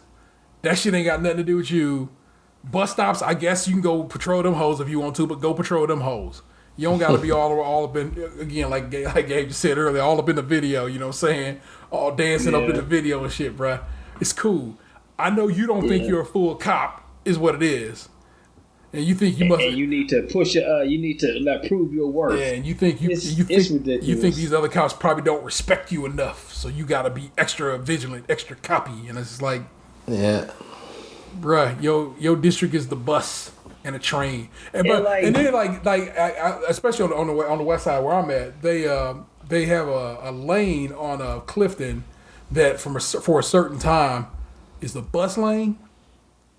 That shit ain't got nothing to do with you. Bus stops, I guess you can go patrol them hoes if you want to, but go patrol them hoes. You don't got to be all up in, again, like Gabe just said earlier, all up in the video, you know what I'm saying? All dancing up in the video and shit, bruh. It's cool. I know you don't think you're a full cop, is what it is. And you think you must. And you need to push. You need to prove your worth. Yeah, and you think it's ridiculous. You think these other cops probably don't respect you enough, so you got to be extra vigilant, extra copy, and it's just like, yeah, bruh, your district is the bus. and a train. And Then especially on the west side where I'm at, they have a lane on Clifton that for a certain time is the bus lane.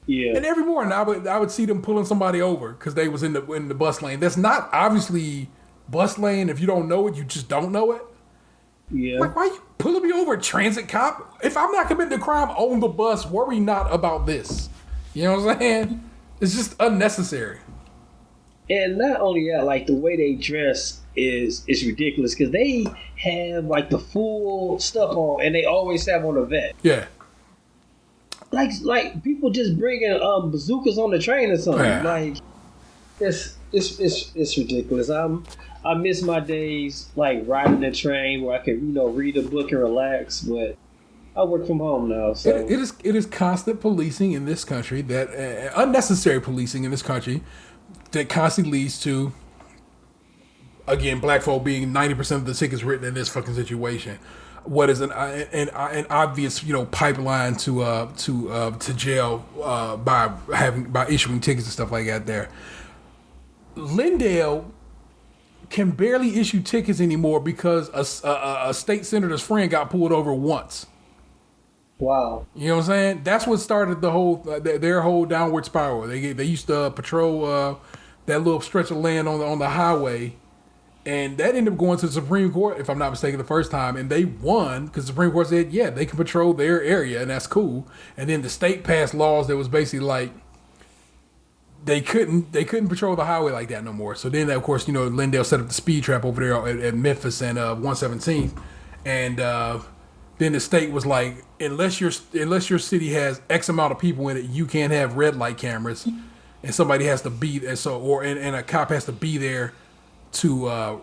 Yeah. And every morning I would see them pulling somebody over because they was in the bus lane. That's not obviously bus lane. If you don't know it, you just don't know it. Yeah. Like, why are you pulling me over, transit cop? If I'm not committing a crime on the bus, worry not about this. You know what I'm saying? It's just unnecessary. And not only that, like the way they dress is ridiculous because they have like the full stuff on, and they always have on a vet. Yeah. Like people just bringing bazookas on the train or something. Yeah. Like it's ridiculous. I miss my days like riding the train where I could read a book and relax, but I work from home now. So it is constant policing in this country that unnecessary policing in this country that constantly leads to, again, black folk being 90% of the tickets written in this fucking situation. What is an obvious pipeline to jail by issuing tickets and stuff like that. There, Lindale can barely issue tickets anymore because a state senator's friend got pulled over once. Wow. You know what I'm saying? That's what started the whole their whole downward spiral. They used to patrol that little stretch of land on the highway. And that ended up going to the Supreme Court, if I'm not mistaken, the first time. And they won because the Supreme Court said, yeah, they can patrol their area, and that's cool. And then the state passed laws that was basically like they couldn't patrol the highway like that no more. So then, of course, Lindale set up the speed trap over there at Memphis and 117th. And then the state was like, unless your city has X amount of people in it, you can't have red light cameras. And somebody has to be there, and a cop has to be there to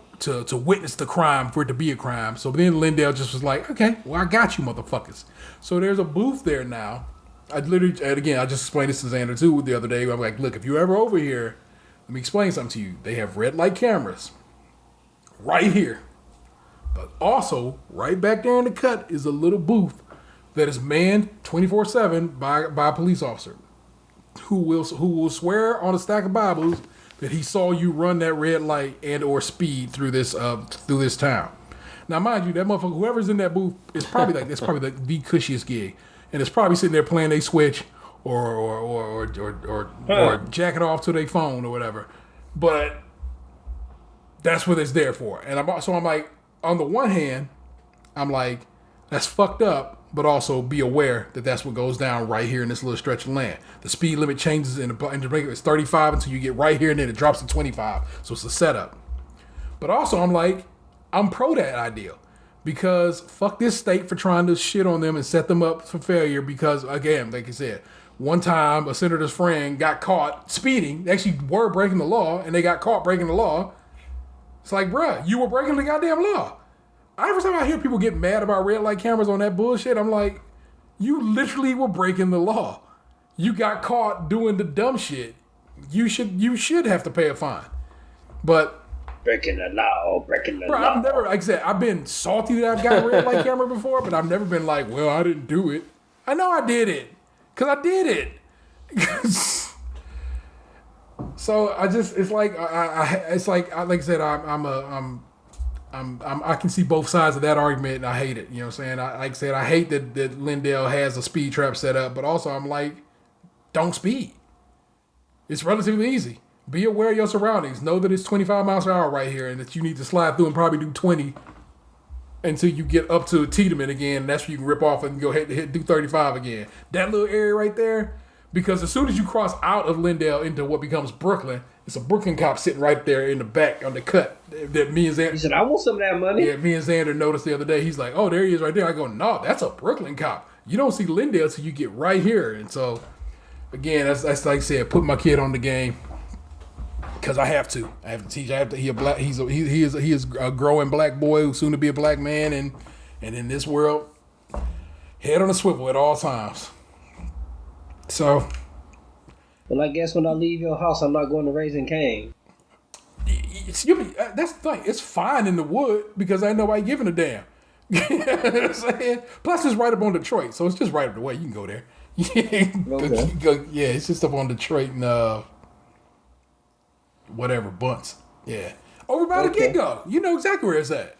witness the crime for it to be a crime. So then Lindale just was like, okay, well, I got you motherfuckers. So there's a booth there now. I just explained this to Xander too the other day. I'm like, look, if you're ever over here, let me explain something to you. They have red light cameras right here. But also, right back there in the cut is a little booth that is manned 24/7 by a police officer who will swear on a stack of Bibles that he saw you run that red light and or speed through this town. Now, mind you, that motherfucker, whoever's in that booth, is probably the cushiest gig, and it's probably sitting there playing they Switch or jacking off to their phone or whatever. But that's what it's there for. And I'm like, on the one hand, I'm like, that's fucked up. But also be aware that that's what goes down right here in this little stretch of land. The speed limit changes in Jamaica. It's 35 until you get right here, and then it drops to 25. So it's a setup. But also, I'm like, I'm pro that idea. Because fuck this state for trying to shit on them and set them up for failure. Because, again, like I said, one time a senator's friend got caught speeding. They actually were breaking the law, and they got caught breaking the law. It's like, bruh, you were breaking the goddamn law. Every time I hear people get mad about red light cameras on that bullshit, I'm like, you literally were breaking the law. You got caught doing the dumb shit. You should have to pay a fine. But breaking the law. I've never, like I said, I've been salty that I've got a red light camera before, but I've never been like, well, I didn't do it. I know I did it, cause I did it. So I just, it's like I said, I can see both sides of that argument, and I hate it. You know what I'm saying? Like I said, I hate that Lindale has a speed trap set up, but also I'm like, don't speed. It's relatively easy. Be aware of your surroundings. Know that it's 25 miles per hour right here, and that you need to slide through and probably do 20 until you get up to Tatum again. And that's where you can rip off and go do 35 again. That little area right there, because as soon as you cross out of Lindale into what becomes Brooklyn, it's a Brooklyn cop sitting right there in the back on the cut. That me and Xander. He said, I want some of that money. Yeah, me and Xander noticed the other day. He's like, oh, there he is right there. I go, no, that's a Brooklyn cop. You don't see Lindale till you get right here. And so, again, that's like I said, put my kid on the game because I have to. I have to teach. He is a growing black boy who's soon to be a black man, and in this world, head on a swivel at all times. So. Well, I guess when I leave your house, I'm not going to Raising Cane. That's the thing. It's fine in the wood because ain't nobody giving a damn. You know what I'm saying? Plus, it's right up on Detroit, so it's just right up the way. You can go there. Okay. Yeah, it's just up on Detroit and whatever Bunts. Yeah, over by the Get Go. You know exactly where it's at.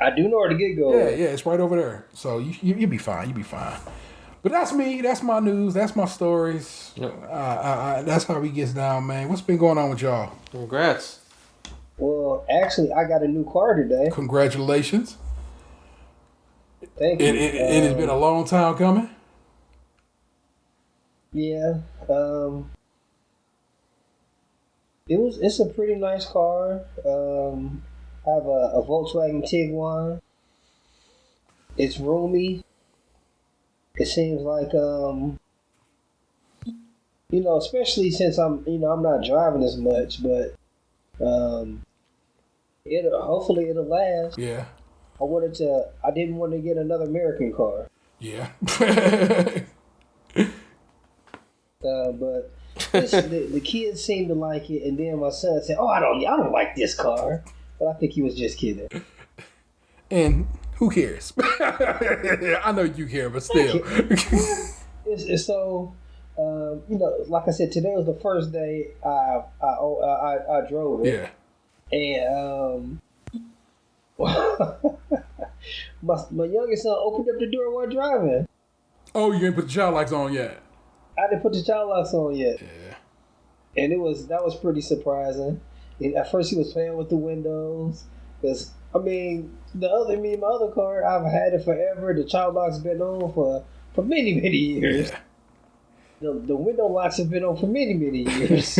I do know where the Get Go. Yeah, it's right over there. So you'll be fine. You'll be fine. But that's me. That's my news. That's my stories. Yep. That's how he gets down, man. What's been going on with y'all? Congrats. Well, actually, I got a new car today. Congratulations. Thank you. It has been a long time coming. Yeah. It's a pretty nice car. I have a Volkswagen Tiguan. It's roomy. It seems like especially since I'm not driving as much, but hopefully it'll last. Yeah. I didn't want to get another American car. Yeah. But the kids seem to like it, and then my son said, "Oh, I don't like this car," but I think he was just kidding. And who cares? I know you care, but still. It's so, like I said, today was the first day I drove it. Yeah. And my youngest son opened up the door while driving. Oh, you didn't put the child locks on yet? I didn't put the child locks on yet. Yeah. And that was pretty surprising. And at first he was playing with the windows. Because, me and my other car, I've had it forever. The child lock's been on for many, many years. Yeah. The window locks have been on for many, many years.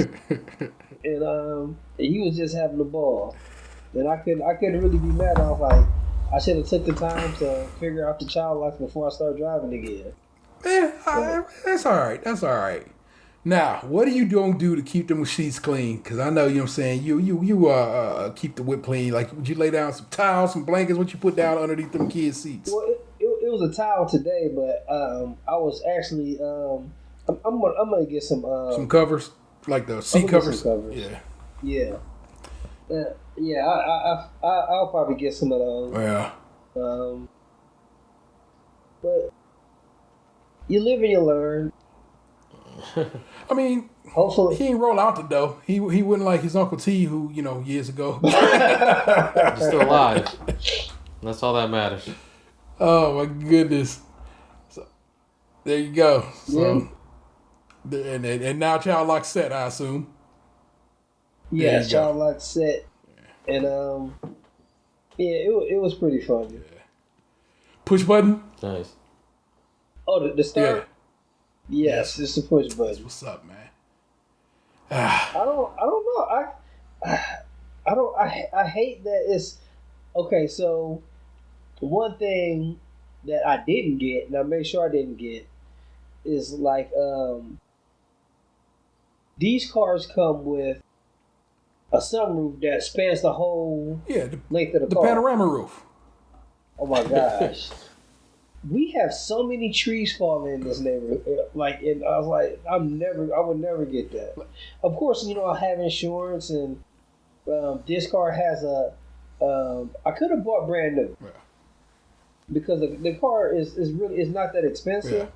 And he was just having a ball. And I couldn't really be mad. I was like, I should have took the time to figure out the child locks before I started driving again. Yeah, that's all right. That's all right. Now, what are you going to do to keep them sheets clean? Because I know, you know what I'm saying, you keep the whip clean. Like, would you lay down some towels, some blankets, what you put down underneath them kids' seats? Well, it was a towel today, but I was actually, I'm gonna get some covers, like the seat covers? Covers. Yeah. Yeah, I'll probably get some of those. Yeah. But you live and you learn. I mean, hopefully he ain't roll out the dough. He wouldn't like his Uncle T, who years ago. He's still alive. That's all that matters. Oh my goodness! So there you go. So and now child lock set, I assume. Yeah, child lock set, and it was pretty fun. Yeah. Push button. Nice. Oh, the start. Yeah. Yes, it's the push button. What's up, man? I don't know. I hate that it's okay. So one thing that I didn't get, and I made sure I didn't get, is like these cars come with a sunroof that spans the whole length of the car. The panorama roof. Oh my gosh. We have so many trees falling in this neighborhood. And I was like, I would never get that. Of course, I have insurance, and this car has I could have bought brand new because the car is not that expensive,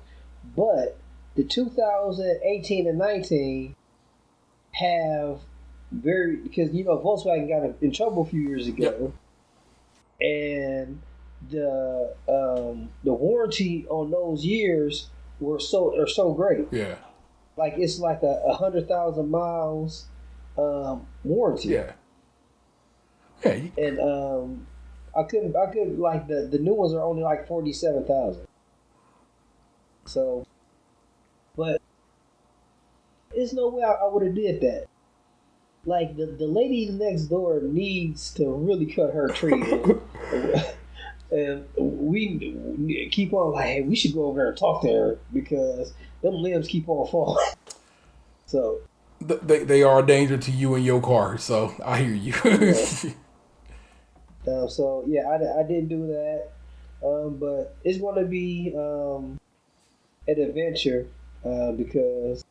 but the 2018 and 19 have because Volkswagen got in trouble a few years ago, and the warranty on those years are so great. Yeah, like it's like 100,000 miles warranty. Yeah. And I couldn't like the new ones are only like 47,000. So, but there's no way I would have did that. Like the lady next door needs to really cut her tree. And we keep on like, hey, we should go over there and talk to her because them limbs keep on falling. So they are a danger to you and your car. So I hear you. So yeah, I didn't do that, but it's going to be an adventure because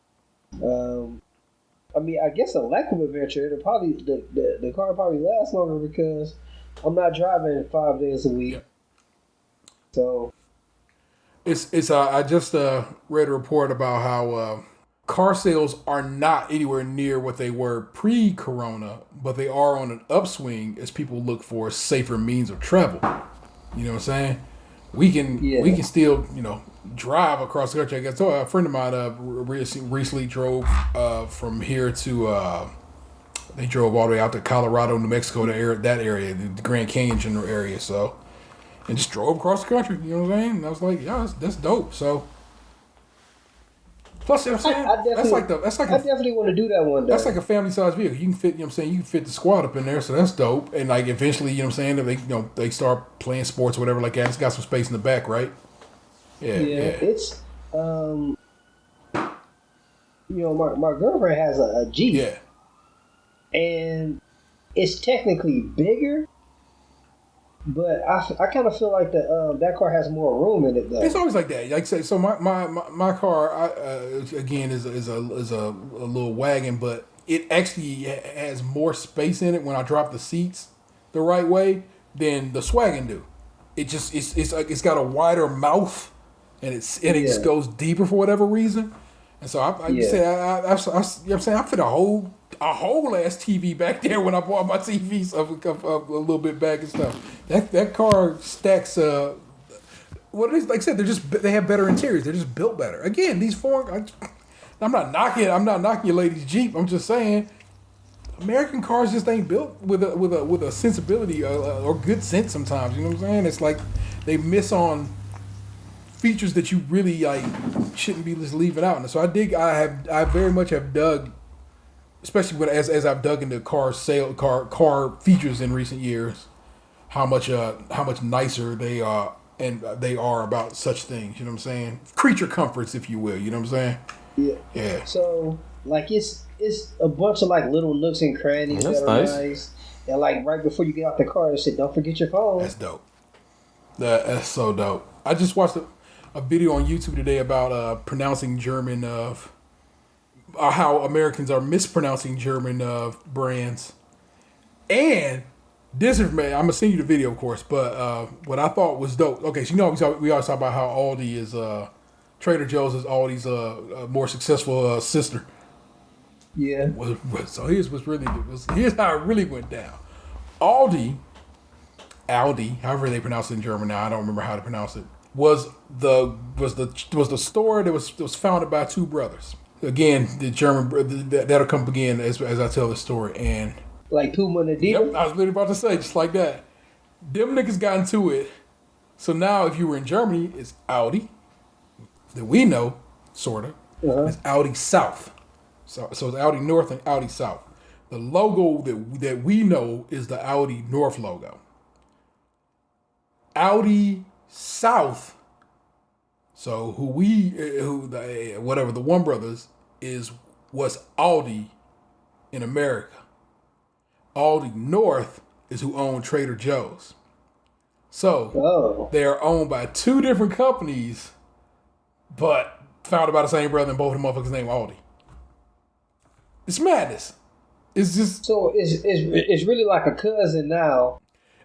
I guess a lack of adventure. It'll probably the car will probably last longer because I'm not driving 5 days a week. Yep. So it's I just read a report about how car sales are not anywhere near what they were pre-corona, but they are on an upswing as people look for safer means of travel. You know what I'm saying? We can still, drive across the country. I guess a friend of mine recently drove from here to they drove all the way out to Colorado, New Mexico, that area, the Grand Canyon general area. So, and just drove across the country. You know what I'm saying? And I was like, yeah, that's dope. So. Plus, you know what I'm saying? I definitely want to do that one day. That's like a family-sized vehicle. You can fit, you can fit the squad up in there, so that's dope. And like eventually, if they start playing sports or whatever like that, it's got some space in the back, right? Yeah. It's my girlfriend has a Jeep. Yeah. And it's technically bigger, but I kind of feel like that car has more room in it though. It's always like that. Like I say, so my car again is a little wagon, but it actually has more space in it when I drop the seats the right way than the Swagon do. It's got a wider mouth and it just goes deeper for whatever reason. And so I fit a whole ass TV back there when I bought my TVs a little bit back and stuff. That car stacks. What it is, like I said, they have better interiors. They're just built better. Again, these foreign. I'm not knocking your lady's Jeep. I'm just saying, American cars just ain't built with a sensibility or good sense sometimes. You know what I'm saying? It's like they miss on features that you really shouldn't be just leaving out. And so I very much have dug, especially as I've dug into car features in recent years, how much nicer they are about such things. You know what I'm saying? Creature comforts, if you will. You know what I'm saying? Yeah. So it's a bunch of little nooks and crannies that are nice. And right before you get out the car, it said, "Don't forget your phone." That's dope. That's so dope. I just watched a video on YouTube today about pronouncing German of how Americans are mispronouncing German brands. And this information, I'm gonna send you the video, of course. But what I thought was dope. Okay, so we always talk about how Aldi is Trader Joe's is Aldi's more successful sister. Yeah. So here's how it really went down. Aldi, however they pronounce it in German now, I don't remember how to pronounce it. Was the store that was founded by two brothers. Again, the German that'll come again as I tell the story. And like Puma and Adidas. Yep, I was literally about to say just like that. Them niggas got into it. So now, if you were in Germany, it's Audi that we know, sorta. It's Audi South. So it's Audi North and Audi South. The logo that we know is the Audi North logo. Audi South. So the One Brothers was Aldi in America. Aldi North is who owned Trader Joe's. So they are owned by two different companies, but founded by the same brother, and both of the motherfuckers named Aldi. It's madness. It's just it's really like a cousin now.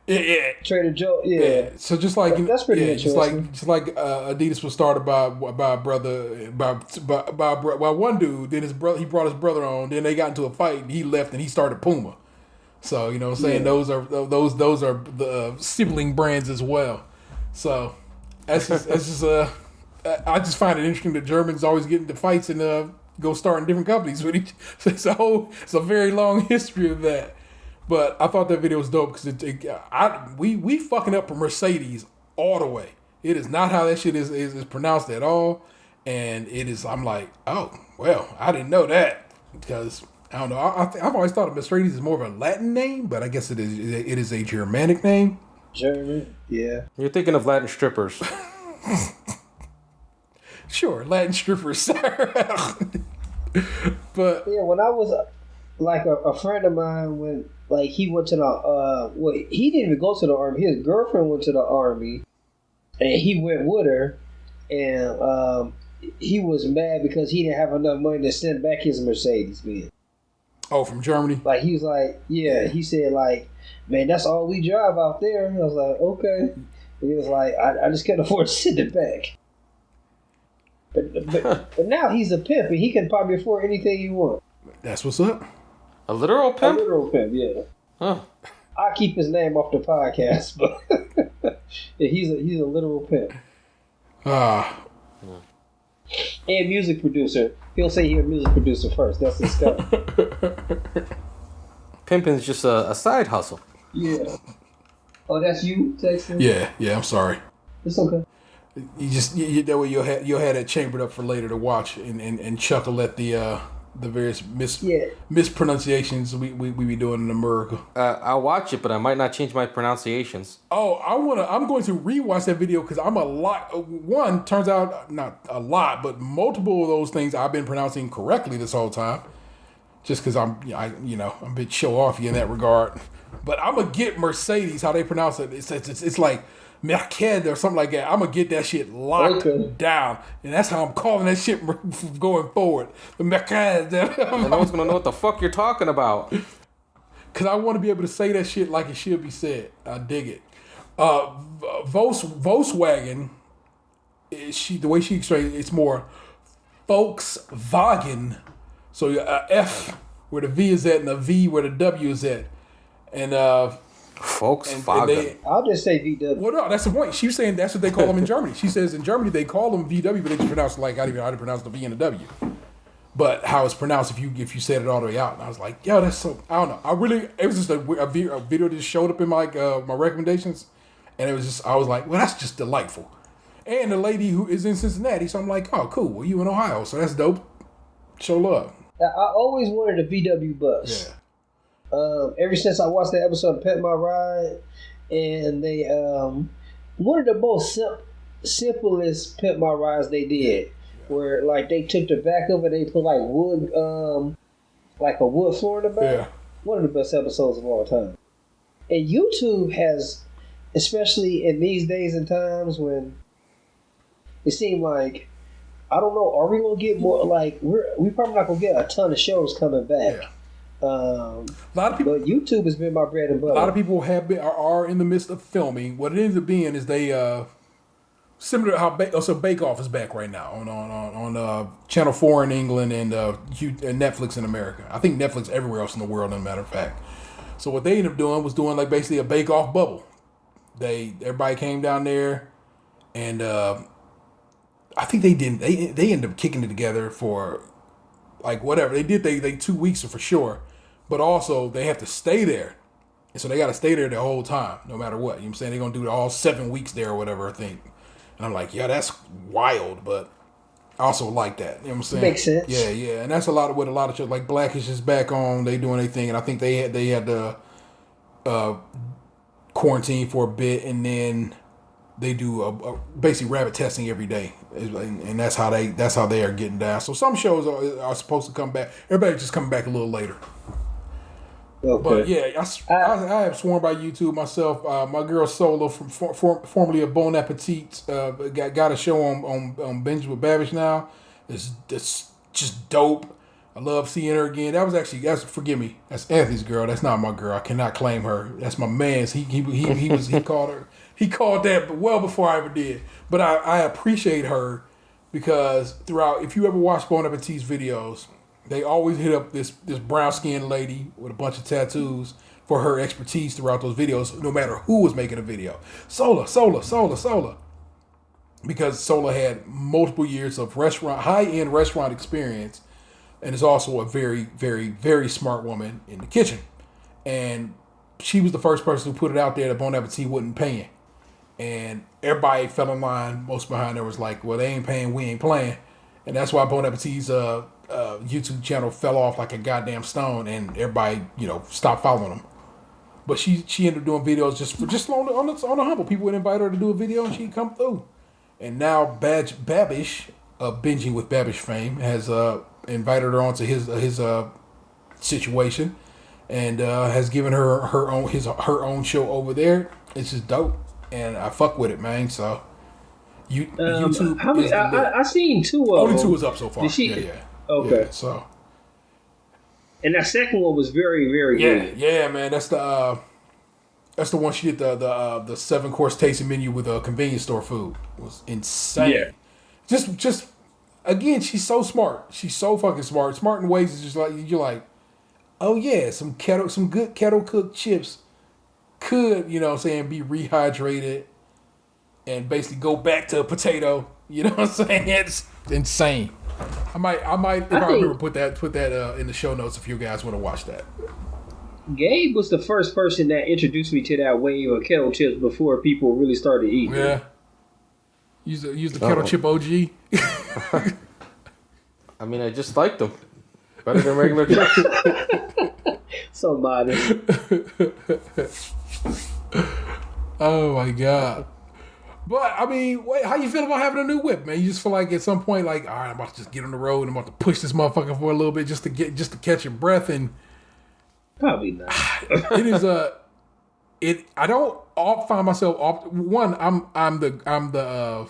Yeah. Trader Joe. Yeah. So just like that's pretty interesting. Just like Adidas was started by a brother by one dude. Then he brought his brother on. Then they got into a fight. And he left and he started Puma. So you know what I'm saying. Yeah. Those are the sibling brands as well. So that's just I just find it interesting that Germans always get into fights and go start in different companies with each. It's a very long history of that. But I thought that video was dope because we fucking up for Mercedes all the way. It is not how that shit is pronounced at all, and it is. I'm like, oh well, I didn't know that because I don't know. I've always thought of Mercedes as more of a Latin name, but I guess it is a Germanic name. German, yeah. You're thinking of Latin strippers. Sure, Latin strippers, sir. But yeah, when I was a friend of mine he went to the he didn't even go to the army. His girlfriend went to the army, and he went with her, and he was mad because he didn't have enough money to send back his Mercedes Benz. Oh, from Germany? He was like, yeah. He said man, that's all we drive out there. I was like, okay. And he was like, I just can't afford to send it back. But now he's a pimp and he can probably afford anything you want. That's what's up. A literal A pimp? literal pimp, yeah. Huh. I keep his name off the podcast, but yeah, he's a literal pimp. And music producer. He'll say he's a music producer first. That's his stuff. Pimping is just a side hustle. Yeah. Oh, that's you texting? Yeah, I'm sorry. It's okay. You that way you'll have that chambered up for later to watch and chuckle at the various mispronunciations we be doing in America. I'll watch it, but I might not change my pronunciations. Oh, I'm going to rewatch that video because I'm a lot. One, turns out not a lot, but multiple of those things I've been pronouncing correctly this whole time. Just because I'm a bit show offy in that regard. But I'm gonna get Mercedes how they pronounce it. It's like Merced or something like that. I'm gonna get that shit locked down, and that's how I'm calling that shit going forward. The Merced. And no one's gonna know what the fuck you're talking about. Cause I want to be able to say that shit like it should be said. I dig it. Volkswagen. The way she explains it's more Volkswagen. So a F where the V is at and a V where the W is at. And Volkswagen. I'll just say VW. Well, no, that's the point. She was saying that's what they call them in Germany. She says in Germany they call them VW, but they just pronounce it like I don't even know how to pronounce the V and the W. But how it's pronounced if you said it all the way out. And I was like, yo, that's so, I don't know. It was just a video that just showed up in my my recommendations. And it was just, I was like, well, that's just delightful. And the lady who is in Cincinnati, so I'm like, oh, cool. Well, you in Ohio, so that's dope. Show love. I always wanted a VW bus. Yeah. Ever since I watched the episode of Pet My Ride, and they one of the most simplest Pet My Rides they did, where like they took the back of it, they put like wood, like a wood floor in the back. Yeah. One of the best episodes of all time. And YouTube has, especially in these days and times when it seemed like, I don't know, are we gonna get more? Like we probably not gonna get a ton of shows coming back. Yeah. A lot of people, but YouTube has been my bread and butter. A lot of people are in the midst of filming. What it ends up being is they similar to how Bake Off is back right now on Channel 4 in England and Netflix in America. I think Netflix everywhere else in the world, as a matter of fact. So what they ended up doing was doing like basically a Bake Off bubble. Everybody came down there, and I think they didn't. They ended up kicking it together for like whatever they did. They 2 weeks for sure, but also they have to stay there, and so they got to stay there the whole time, no matter what. You know what I'm saying? They're gonna do all 7 weeks there or whatever. I think, and I'm like, yeah, that's wild, but I also like that. You know what I'm saying? Makes sense. Yeah, and that's a lot of what a lot of shows like Blackish is back on. They doing their thing, and I think they had to quarantine for a bit, and then they do basically rabbit testing every day, and that's how they are getting down. So some shows are supposed to come back. Everybody's just coming back a little later. Okay. But yeah, I have sworn by YouTube myself. My girl Sola, formerly of Bon Appetit, got a show on Binge with Babish now. It's just dope. I love seeing her again. Forgive me, that's Anthony's girl. That's not my girl. I cannot claim her. That's my man's. He called her. He called that well before I ever did. But I appreciate her because throughout, if you ever watch Bon Appetit's videos, they always hit up this brown skinned lady with a bunch of tattoos for her expertise throughout those videos, no matter who was making a video. Sola. Because Sola had multiple years of high-end restaurant experience and is also a very, very, very smart woman in the kitchen. And she was the first person who put it out there that Bon Appetit wasn't paying. And everybody fell in line. Most behind there was like, well, they ain't paying, we ain't playing. And that's why Bon Appetit's YouTube channel fell off like a goddamn stone, and everybody, stopped following them. But she ended up doing videos just on the humble. People would invite her to do a video, and she'd come through. And now Babish, Binging with Babish fame, has invited her onto his situation, and has given her own show over there. It's just dope. And I fuck with it, man. So, YouTube. How many? I seen 2 of them. Only 2 is up so far. Did she? Yeah. Okay. Yeah, so. And that second one was very, very good. Yeah, man. That's the one she did the 7-course tasting menu with convenience store food. It was insane. Yeah. Just again, she's so smart. She's so fucking smart. Smart in ways it's just like you're like, oh yeah, some good kettle cooked chips could, you know what I'm saying, be rehydrated and basically go back to a potato. You know what I'm saying? It's insane. I might if I remember put that in the show notes if you guys want to watch that. Gabe was the first person that introduced me to that wave of kettle chips before people really started eating. Yeah. Use the kettle chip OG. I mean, I just liked them better than regular chips. So modest. Oh my god. But I mean, wait, how you feel about having a new whip, man? You just feel like at some point, like, all right, I'm about to just get on the road and I'm about to push this motherfucker for a little bit just to catch your breath and. Probably not. It is I don't find myself one. I'm the.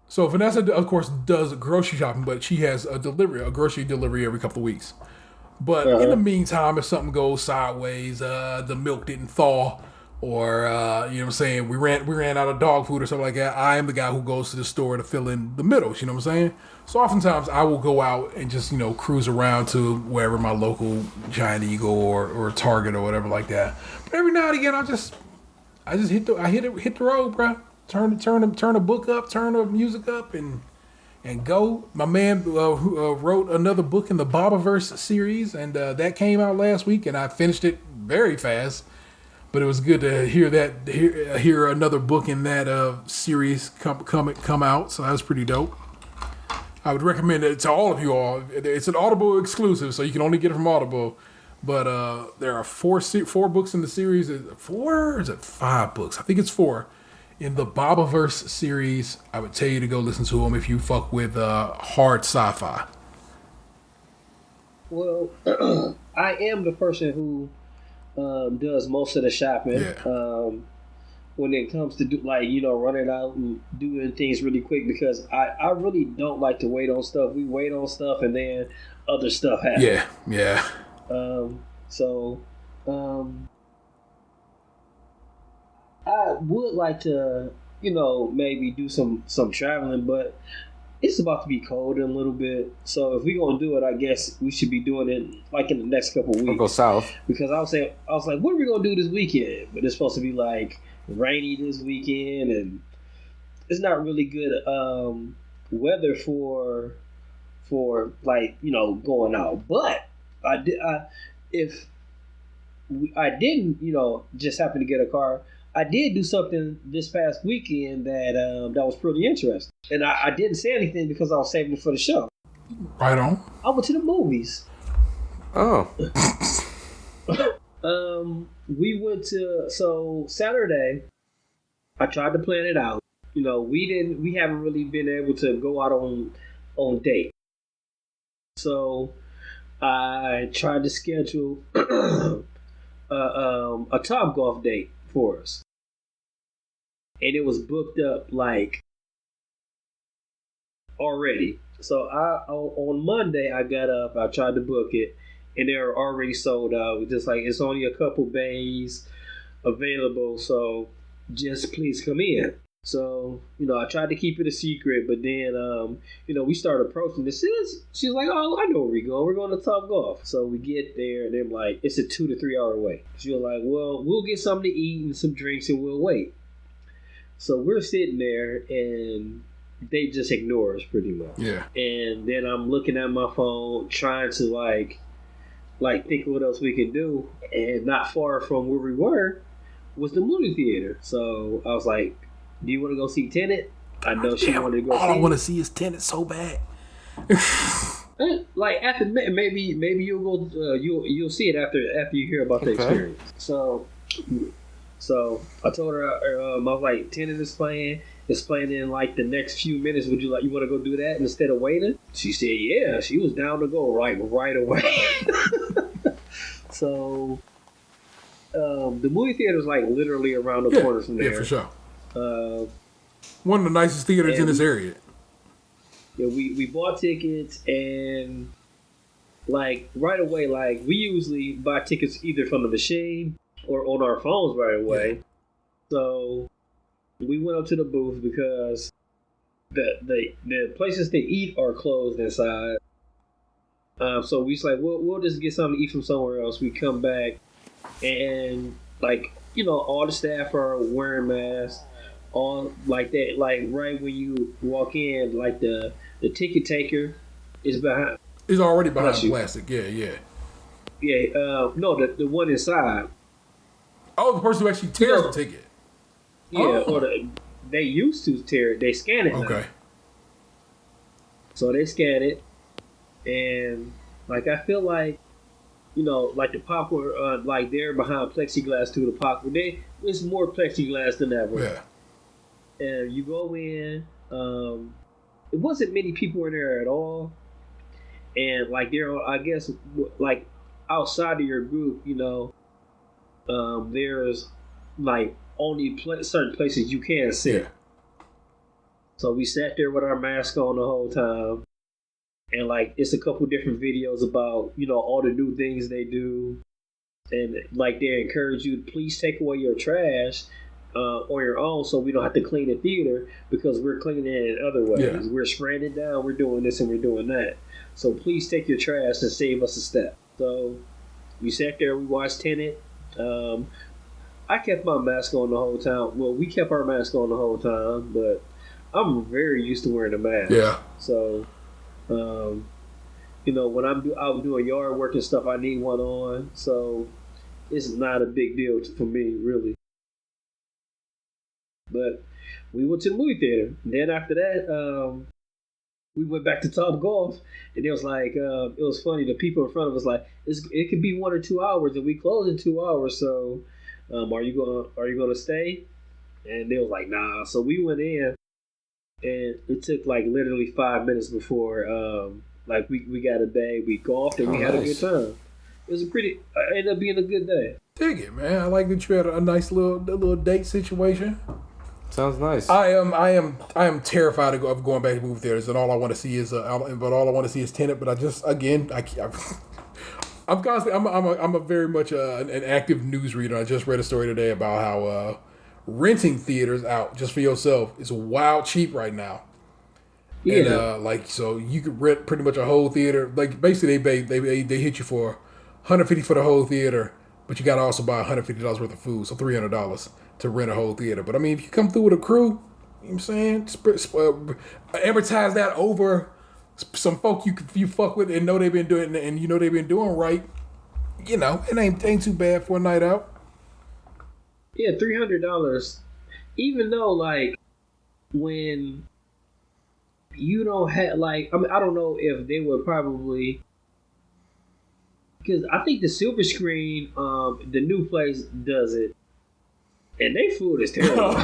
So Vanessa, of course, does grocery shopping, but she has a grocery delivery every couple of weeks. But in the meantime, if something goes sideways, the milk didn't thaw, or you know what I'm saying, we ran out of dog food or something like that, I am the guy who goes to the store to fill in the middles. You know what I'm saying? So oftentimes I will go out and just, you know, cruise around to wherever my local Giant Eagle or Target or whatever like that. But every now and again, I just hit the road, bro. Turn the book up, turn the music up, and go. My man wrote another book in the Bobaverse series, and that came out last week, and I finished it very fast. But it was good to hear another book in that series come out. So that was pretty dope. I would recommend it to all of you all. It's an Audible exclusive, so you can only get it from Audible. But there are four books in the series. 4 or is it 5 books? I think it's 4 in the Bobaverse series. I would tell you to go listen to them if you fuck with hard sci-fi. Well, I am the person who does most of the shopping. Yeah. When it comes to running out and doing things really quick, because I really don't like to wait on stuff. We wait on stuff and then other stuff happens. Yeah. I would like to, maybe do some traveling, but it's about to be cold in a little bit. So if we're gonna do it, I guess we should be doing it like in the next couple of weeks. We'll go south. Because I was like, what are we gonna do this weekend? But it's supposed to be like rainy this weekend, and it's not really good weather for like going out. But if I didn't just happen to get a car, I did do something this past weekend that was pretty interesting, and I didn't say anything because I was saving it for the show. Right on. I went to the movies. Oh. We went to Saturday. I tried to plan it out. We haven't really been able to go out on date. So I tried to schedule a Topgolf date for us, and it was booked up like already. So on Monday I got up, I tried to book it, and they were already sold out. Just like, it's only a couple bays available, so just please come in. So, I tried to keep it a secret, but then, we started approaching this. She's like, oh, I know where we're going. We're going to Topgolf. So we get there, and they're like, it's a 2 to 3 hour wait. She was like, well, we'll get something to eat and some drinks, and we'll wait. So we're sitting there, and they just ignore us pretty much. Yeah. And then I'm looking at my phone, trying to like think of what else we can do, and not far from where we were was the movie theater. So I was like, do you want to go see Tenet? I know she wanted to go see it. All I want to see is Tenet so bad. Like, after maybe you'll go you'll see it after you hear about the experience. So I told her I was like, Tenet is playing. It's playing in like the next few minutes. Would you want to go do that instead of waiting? She said, yeah. She was down to go right away. So the movie theater is like literally around the corner from there. Yeah, for sure. One of the nicest theaters in this area. Yeah, we bought tickets, and like right away, like we usually buy tickets either from the machine or on our phones right away. Yeah. So we went up to the booth because the places to eat are closed inside. So we just like we'll just get something to eat from somewhere else. We come back and like all the staff are wearing masks, all like that. Like right when you walk in, like the ticket taker is behind. It's already behind plastic. Yeah. No, the one inside. Oh, the person who actually tears the ticket. Yeah, or they used to tear it. They scan it. Okay. Now. So they scan it, and like I feel like, like the popcorn, like they're behind plexiglass too. The popcorn, it's more plexiglass than ever. Yeah. And you go in. It wasn't many people in there at all, and like there, I guess, like outside of your group, there's like only certain places you can sit. Yeah. So we sat there with our mask on the whole time, and like it's a couple different videos about all the new things they do, and like they encourage you to please take away your trash on your own, so we don't have to clean the theater because we're cleaning it in other ways. Yeah. We're spraying it down, we're doing this and we're doing that. So please take your trash and save us a step. So we sat there, we watched Tenet. I kept my mask on the whole time. Well, we kept our mask on the whole time, but I'm very used to wearing a mask. Yeah. So, when I'm out doing yard work and stuff, I need one on. So it's not a big deal for me, really. But we went to the movie theater. Then after that, we went back to Top Golf, and it was like it was funny. The people in front of us like it could be 1 or 2 hours, and we close in 2 hours. So, are you gonna stay? And they was like, nah. So we went in, and it took like literally 5 minutes before like we got a bag. We golfed and we had a good time. It was it ended up being a good day. Dig it, man. I like that you had a nice little date situation. Sounds nice. I am terrified of going back to movie theaters, and all I want to see is Tenet. But I'm constantly I'm a very much an active news reader. I just read a story today about how renting theaters out just for yourself is wild cheap right now. Yeah. And so you could rent pretty much a whole theater. Like basically they hit you for $150 for the whole theater, but you got to also buy $150 worth of food, so $300 to rent a whole theater. But I mean, if you come through with a crew, you know what I'm saying, advertise that over some folk you fuck with and know they've been doing right. It ain't too bad for a night out. Yeah, $300. Even though like when you don't have I don't know if they would probably, because I think the Silver Screen, the new place does it, and their food is terrible.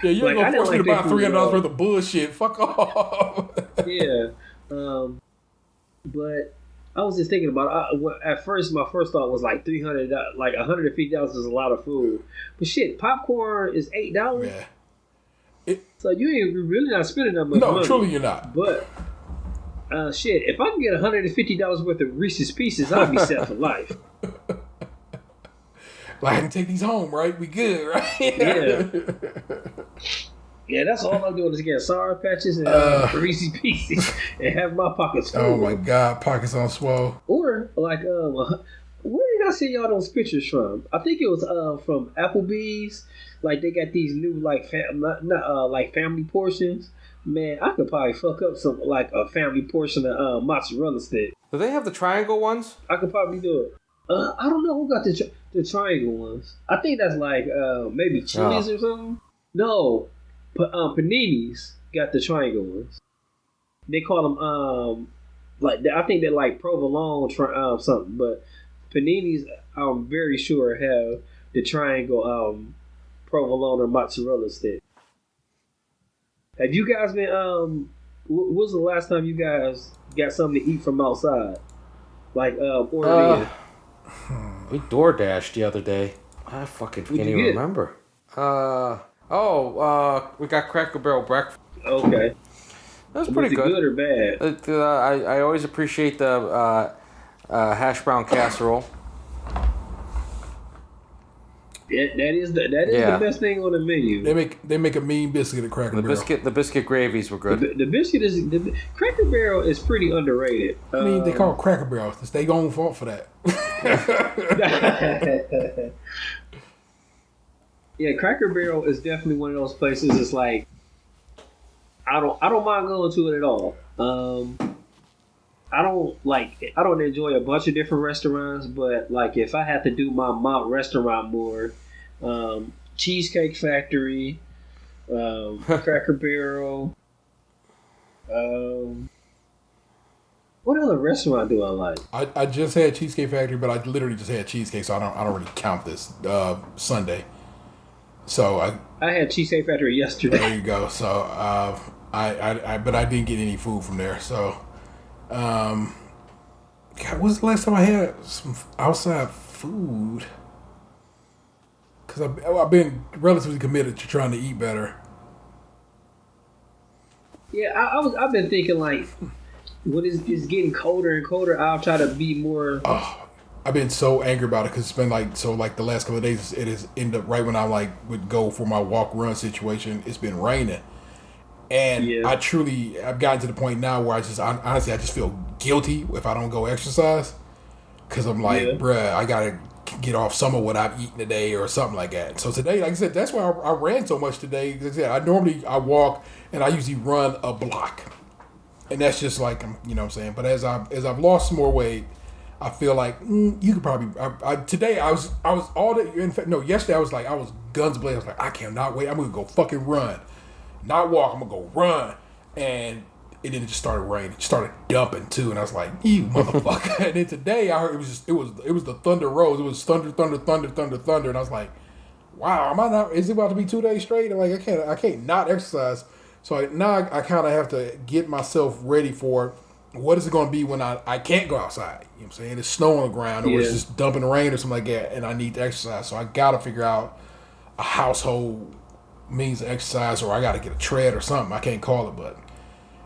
Yeah, you ain't gonna force me to buy $300 worth of bullshit. Fuck off. Yeah, but I was just thinking about at first. My first thought was like $300, like $150 is a lot of food. But shit, popcorn is $8. Yeah. So you ain't really not spending that much money. No, truly you're not. But shit, if I can get $150 worth of Reese's Pieces, I'll be set for life. Like I can take these home, right? We good, right? Yeah. Yeah, that's all I'm doing is get Sour Patches and Reese's Pieces and have my pockets full. Oh my God, pockets on swole. Or like, where did I see y'all those pictures from? I think it was from Applebee's. Like they got these new like like family portions. Man, I could probably fuck up some like a family portion of mozzarella stick. Do they have the triangle ones? I could probably do it. I don't know who got the triangle ones. I think that's like maybe Chili's or something. No. Panini's got the triangle ones. They call them I think they're like provolone something, but Panini's I'm very sure have the triangle provolone or mozzarella stick. Have you guys been when was the last time you guys got something to eat from outside? Like ordered in? We DoorDashed the other day. I fucking can't even remember. We got Cracker Barrel breakfast. Okay. That was pretty good. Good or bad? I always appreciate the hash brown casserole. That is the best thing on the menu. They make a mean biscuit at Cracker Barrel. The biscuit gravies were good. The biscuit is Cracker Barrel is pretty underrated. I mean, they call it Cracker Barrel. It's their own fault for that. Yeah, Cracker Barrel is definitely one of those places. It's like I don't mind going to it at all. I don't enjoy a bunch of different restaurants, but like if I had to do my restaurant more, Cheesecake Factory, Cracker Barrel. What other restaurant do I like? I just had Cheesecake Factory, but I literally just had cheesecake, so I don't really count this Sunday. So I had Cheesecake Factory yesterday. There you go. So but I didn't get any food from there. So God, when's the last time I had some outside food? Because I've been relatively committed to trying to eat better. Yeah, I've been thinking like, when it's getting colder and colder, I'll try to be more. I've been so angry about it because it's been like the last couple of days it has ended up right when I would go for my walk run situation. It's been raining. And I've gotten to the point now where I just feel guilty if I don't go exercise. Because I'm like, bruh, I got to get off some of what I've eaten today or something like that. So today, like I said, that's why I ran so much today. Because I walk and I usually run a block. And that's just like, you know what I'm saying? But as I've lost some more weight, I feel like you could probably. Today I was all day. In fact, no, yesterday I was guns blazing. I was like, I cannot wait. I'm gonna go fucking run. Not walk, I'm gonna go run. And it just started raining. It started dumping too. And I was like, you motherfucker. And then today I heard it was the thunder rose. It was thunder. And I was like, wow, is it about to be 2 days straight? And like I can't not exercise. So now I kind of have to get myself ready for what is it going to be when I can't go outside. You know what I'm saying? It's snow on the ground or it's just dumping rain or something like that. And I need to exercise. So I got to figure out a household means of exercise, or I got to get a tread or something. I can't call it, but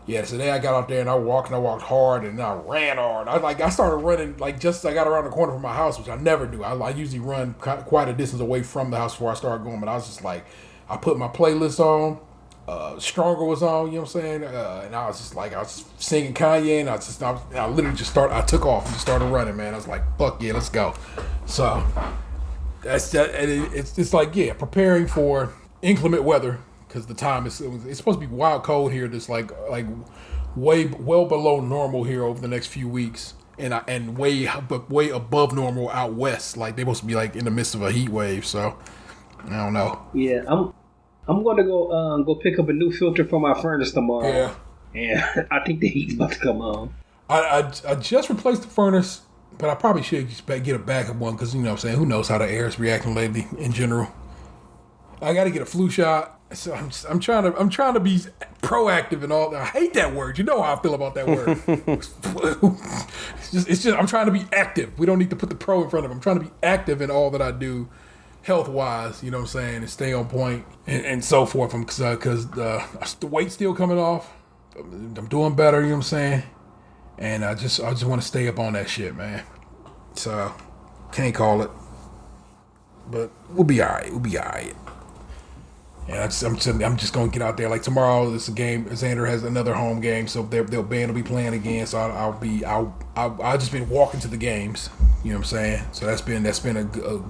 yeah. Today I got out there and I walked hard and I ran hard. I started running just as I got around the corner from my house, which I never do. I usually run quite a distance away from the house before I start going, but I was just like, I put my playlist on. Stronger was on, you know what I'm saying? And I was singing Kanye, and I literally I took off and just started running, man. I was like, fuck yeah, let's go. So that's that. And it's like, yeah, preparing for inclement weather because the time it's supposed to be wild cold here. That's like well below normal here over the next few weeks, and way above normal out west. Like they're supposed to be like in the midst of a heat wave. So I don't know. Yeah, I'm going to go pick up a new filter for my furnace tomorrow. Yeah. And I think the heat's about to come on. I just replaced the furnace, but I probably should get a backup one because, you know what I'm saying, who knows how the air is reacting lately in general. I got to get a flu shot. So I'm trying to be proactive and all that. I hate that word. You know how I feel about that word. it's just I'm trying to be active. We don't need to put the pro in front of it. I'm trying to be active in all that I do. Health-wise, you know what I'm saying, and stay on point and so forth. Because the weight's still coming off. I'm doing better, you know what I'm saying? And I just want to stay up on that shit, man. So, can't call it. But we'll be all right. And I'm just going to get out there. Like tomorrow, it's a game. Xander has another home game, so their band will be playing again. So I'll just been walking to the games. You know what I'm saying? So that's been a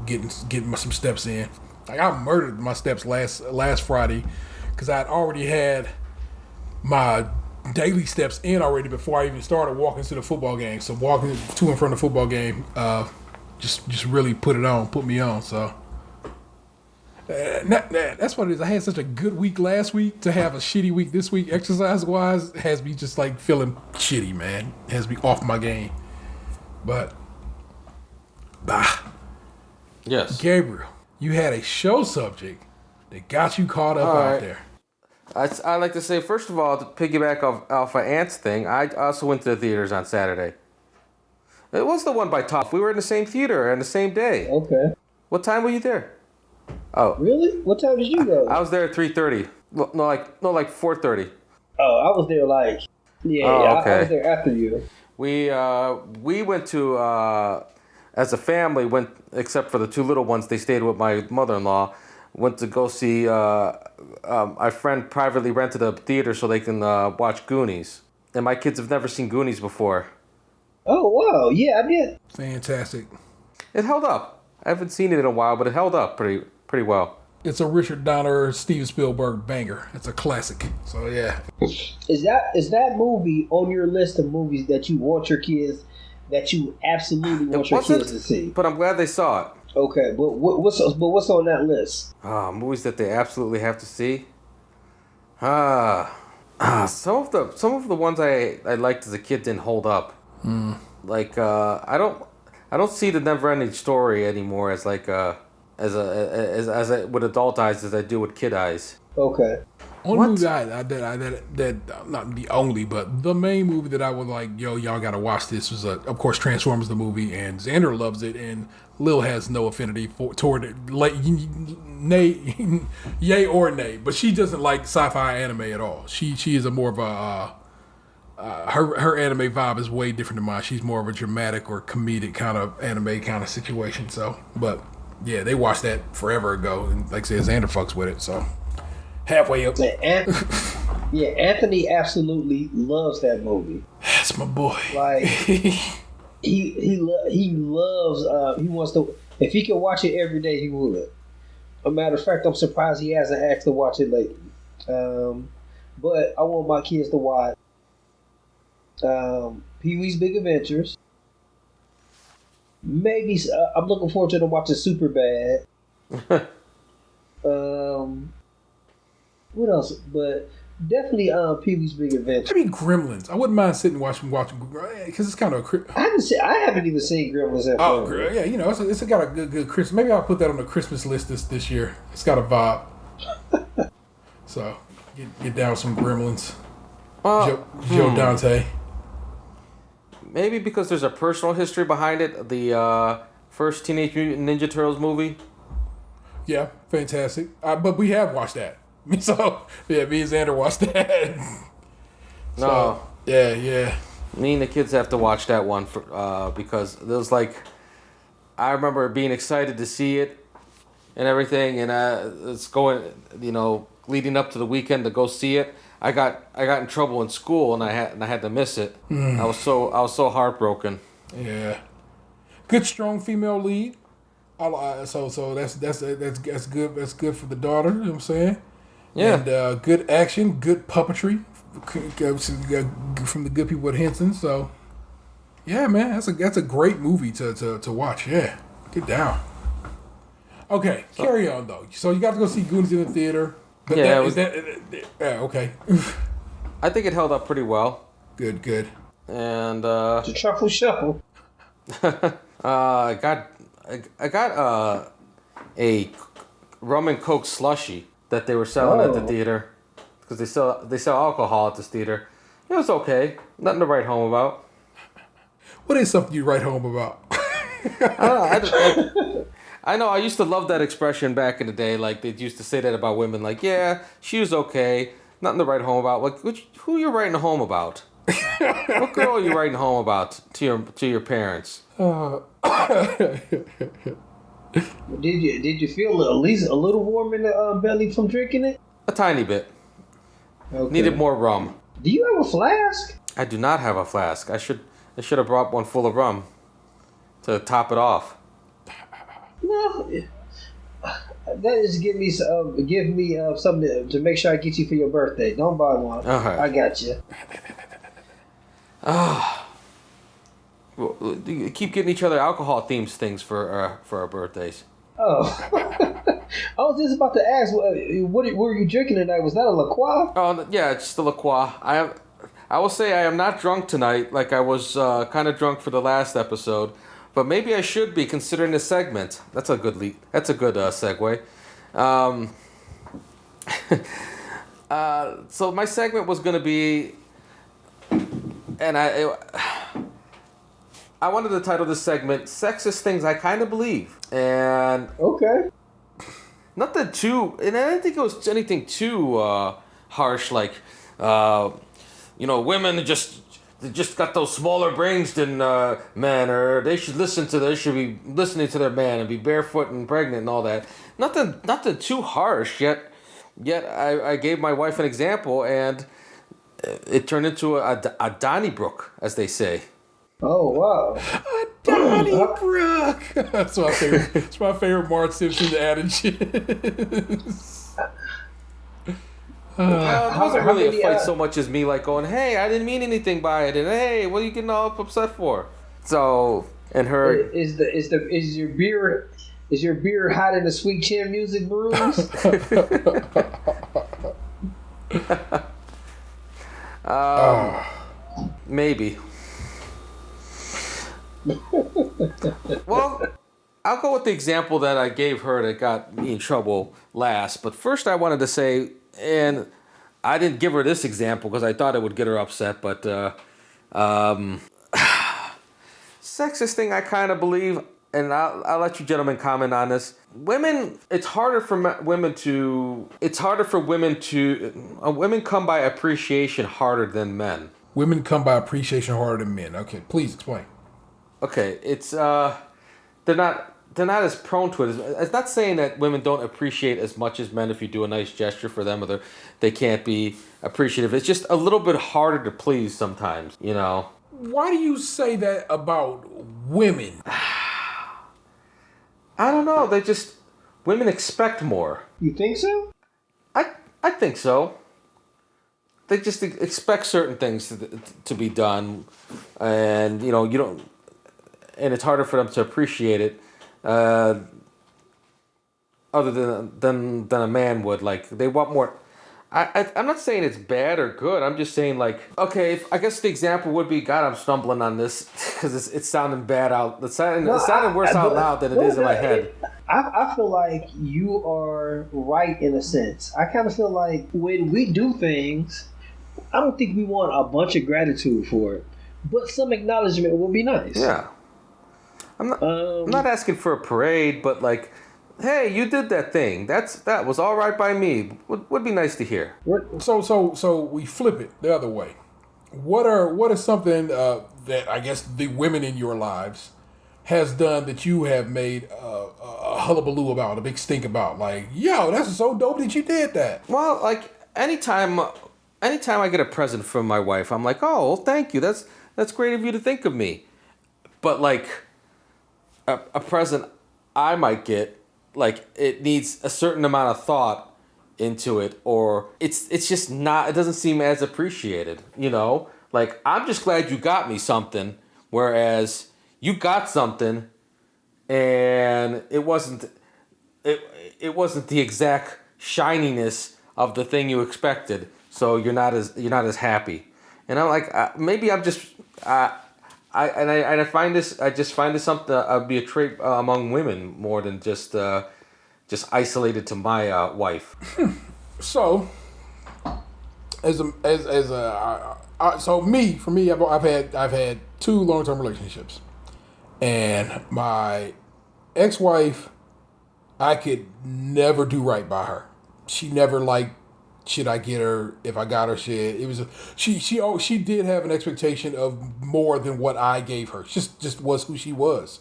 getting some steps in. Like I murdered my steps last Friday because I had already had my daily steps in already before I even started walking to the football game. So walking to and from the football game, just really put me on. So that's what it is. I had such a good week last week to have a shitty week this week exercise wise has me just like feeling shitty, man. It has me off my game, but. Yes. Gabriel, you had a show subject that got you caught up out there. I'd like to say, first of all, to piggyback off Alpha Ant's thing, I also went to the theaters on Saturday. It was the one by Top. We were in the same theater on the same day. Okay. What time were you there? Oh. Really? What time did you go? I was there at 3:30. No, like 4:30. Oh, I was there like... Yeah, okay. I was there after you. We went to... as a family, went, except for the two little ones, they stayed with my mother-in-law, went to go see, my friend privately rented a theater so they can watch Goonies. And my kids have never seen Goonies before. Oh, wow. Yeah, I did. Fantastic. It held up. I haven't seen it in a while, but it held up pretty well. It's a Richard Donner, Steven Spielberg banger. It's a classic. So yeah. Is that movie on your list of movies that you want your kids, that you absolutely want your kids to see? But I'm glad they saw it. Okay, but what's on that list? Movies that they absolutely have to see. Some of the ones I liked as a kid didn't hold up. Like I don't see the Never-Ending Story anymore as like as with adult eyes as I do with kid eyes. Okay. Only movie that not the only, but the main movie that I was like, yo, y'all gotta watch this was of course Transformers the movie, and Xander loves it, and Lil has no affinity toward it, like nay, yay or nay, but she doesn't like sci-fi anime at all. She is a more of a her anime vibe is way different than mine. She's more of a dramatic or comedic kind of anime kind of situation. So, but yeah, they watched that forever ago, and like I said, Xander fucks with it, so halfway up. Yeah, Anthony absolutely loves that movie. That's my boy. Like he loves. He wants to. If he could watch it every day, he would. A matter of fact, I'm surprised he hasn't asked to watch it lately. But I want my kids to watch Pee-wee's Big Adventures. Maybe I'm looking forward to them watching Superbad. What else? But definitely Pee-wee's Big Adventure. Maybe Gremlins. I wouldn't mind sitting and watching because it's kind of I haven't even seen Gremlins. Yeah, you know, it's got a good Christmas. Maybe I'll put that on the Christmas list this year. It's got a vibe. So get down with some Gremlins. Joe Dante. Maybe because there's a personal history behind it. The first Teenage Mutant Ninja Turtles movie. Yeah, fantastic. But we have watched that. So, yeah, me and Xander watched that. No. Yeah. Me and the kids have to watch that one because it was like, I remember being excited to see it and everything, and it's going, leading up to the weekend to go see it. I got in trouble in school, and I had to miss it. I was so heartbroken. Yeah, good strong female lead. So that's good. That's good for the daughter. You know what I'm saying? Yeah. And good action, good puppetry from the good people at Henson. So yeah, man, that's a great movie to watch. Yeah, get down. Okay, carry on though. So you got to go see Goonies in the theater. But okay. I think it held up pretty well. Good. And the truffle shuffle. I got a rum and coke slushy that they were selling at the theater because they sell alcohol at this theater. It was okay. Nothing to write home about. What is something you write home about? I know. I used to love that expression back in the day. Like, they used to say that about women. Like, yeah, she was okay. Nothing to write home about. Like, who you writing home about? What girl are you writing home about to your parents? Did you feel at least a little warm in the belly from drinking it? A tiny bit. Okay. Needed more rum. Do you have a flask? I do not have a flask. I should have brought one full of rum to top it off. No, that is give me something to make sure I get you for your birthday. Don't buy one. Okay. I got you. Well, keep getting each other alcohol themed things for our birthdays. Oh, I was just about to ask, what were you drinking tonight? Was that a La Croix? Oh yeah, it's just a La Croix. I will say I am not drunk tonight, like I was kind of drunk for the last episode. But maybe I should be considering this segment. That's a good That's a good segue. So my segment was going to be, and I wanted to title this segment "Sexist Things I Kind of Believe." And okay, nothing too, and I didn't think it was anything too harsh, like women they just got those smaller brains than men, or they should be listening to their man and be barefoot and pregnant and all that. Nothing too harsh. Yet I gave my wife an example, and it turned into a Donnybrook, as they say. Oh wow. Donnybrook. That's my favorite. It's my favorite Marge Simpson adage. It wasn't really a fight so much as me like going, hey, I didn't mean anything by it, and hey, what are you getting all upset for? So, and her is your beard hot in the sweet chin music brews? Maybe. Well, I'll go with the example that I gave her that got me in trouble last. But first, I wanted to say, and I didn't give her this example because I thought it would get her upset, but sexist thing I kind of believe, and I'll let you gentlemen comment on this. Women, women come by appreciation harder than men. Women come by appreciation harder than men. Okay, please explain. Okay, it's they're not as prone to it. It's not saying that women don't appreciate as much as men if you do a nice gesture for them, or they can't be appreciative. It's just a little bit harder to please sometimes, you know. Why do you say that about women? I don't know. Women expect more. You think so? I think so. They just expect certain things to be done, and you know you don't, and it's harder for them to appreciate it, other than a man would. Like they want more. I'm not saying it's bad or good. I'm just saying like, okay, I guess the example would be, God, I'm stumbling on this because it's sounding bad out. It's sounding worse out loud than it is in my head. I feel like you are right in a sense. I kind of feel like when we do things, I don't think we want a bunch of gratitude for it, but some acknowledgement would be nice. Yeah. I'm not asking for a parade, but like, hey, you did that thing. That was all right by me. Would be nice to hear. So we flip it the other way. What is something that I guess the women in your lives has done that you have made a hullabaloo about, a big stink about? Like, yo, that's so dope that you did that. Well, like anytime I get a present from my wife, I'm like, oh, well, thank you. That's great of you to think of me. But like a present I might get, like it needs a certain amount of thought into it, or it's just not. It doesn't seem as appreciated. You know, like I'm just glad you got me something, whereas you got something, and it wasn't the exact shininess of the thing you expected. So you're not as happy. And I'm like, maybe I'm just I find this something be a trait among women more than just isolated to my wife. So for me, I've had 2 long-term relationships, and my ex-wife, I could never do right by her. She never liked shit I get her. If I got her shit, it was she did have an expectation of more than what I gave her. Just was who she was.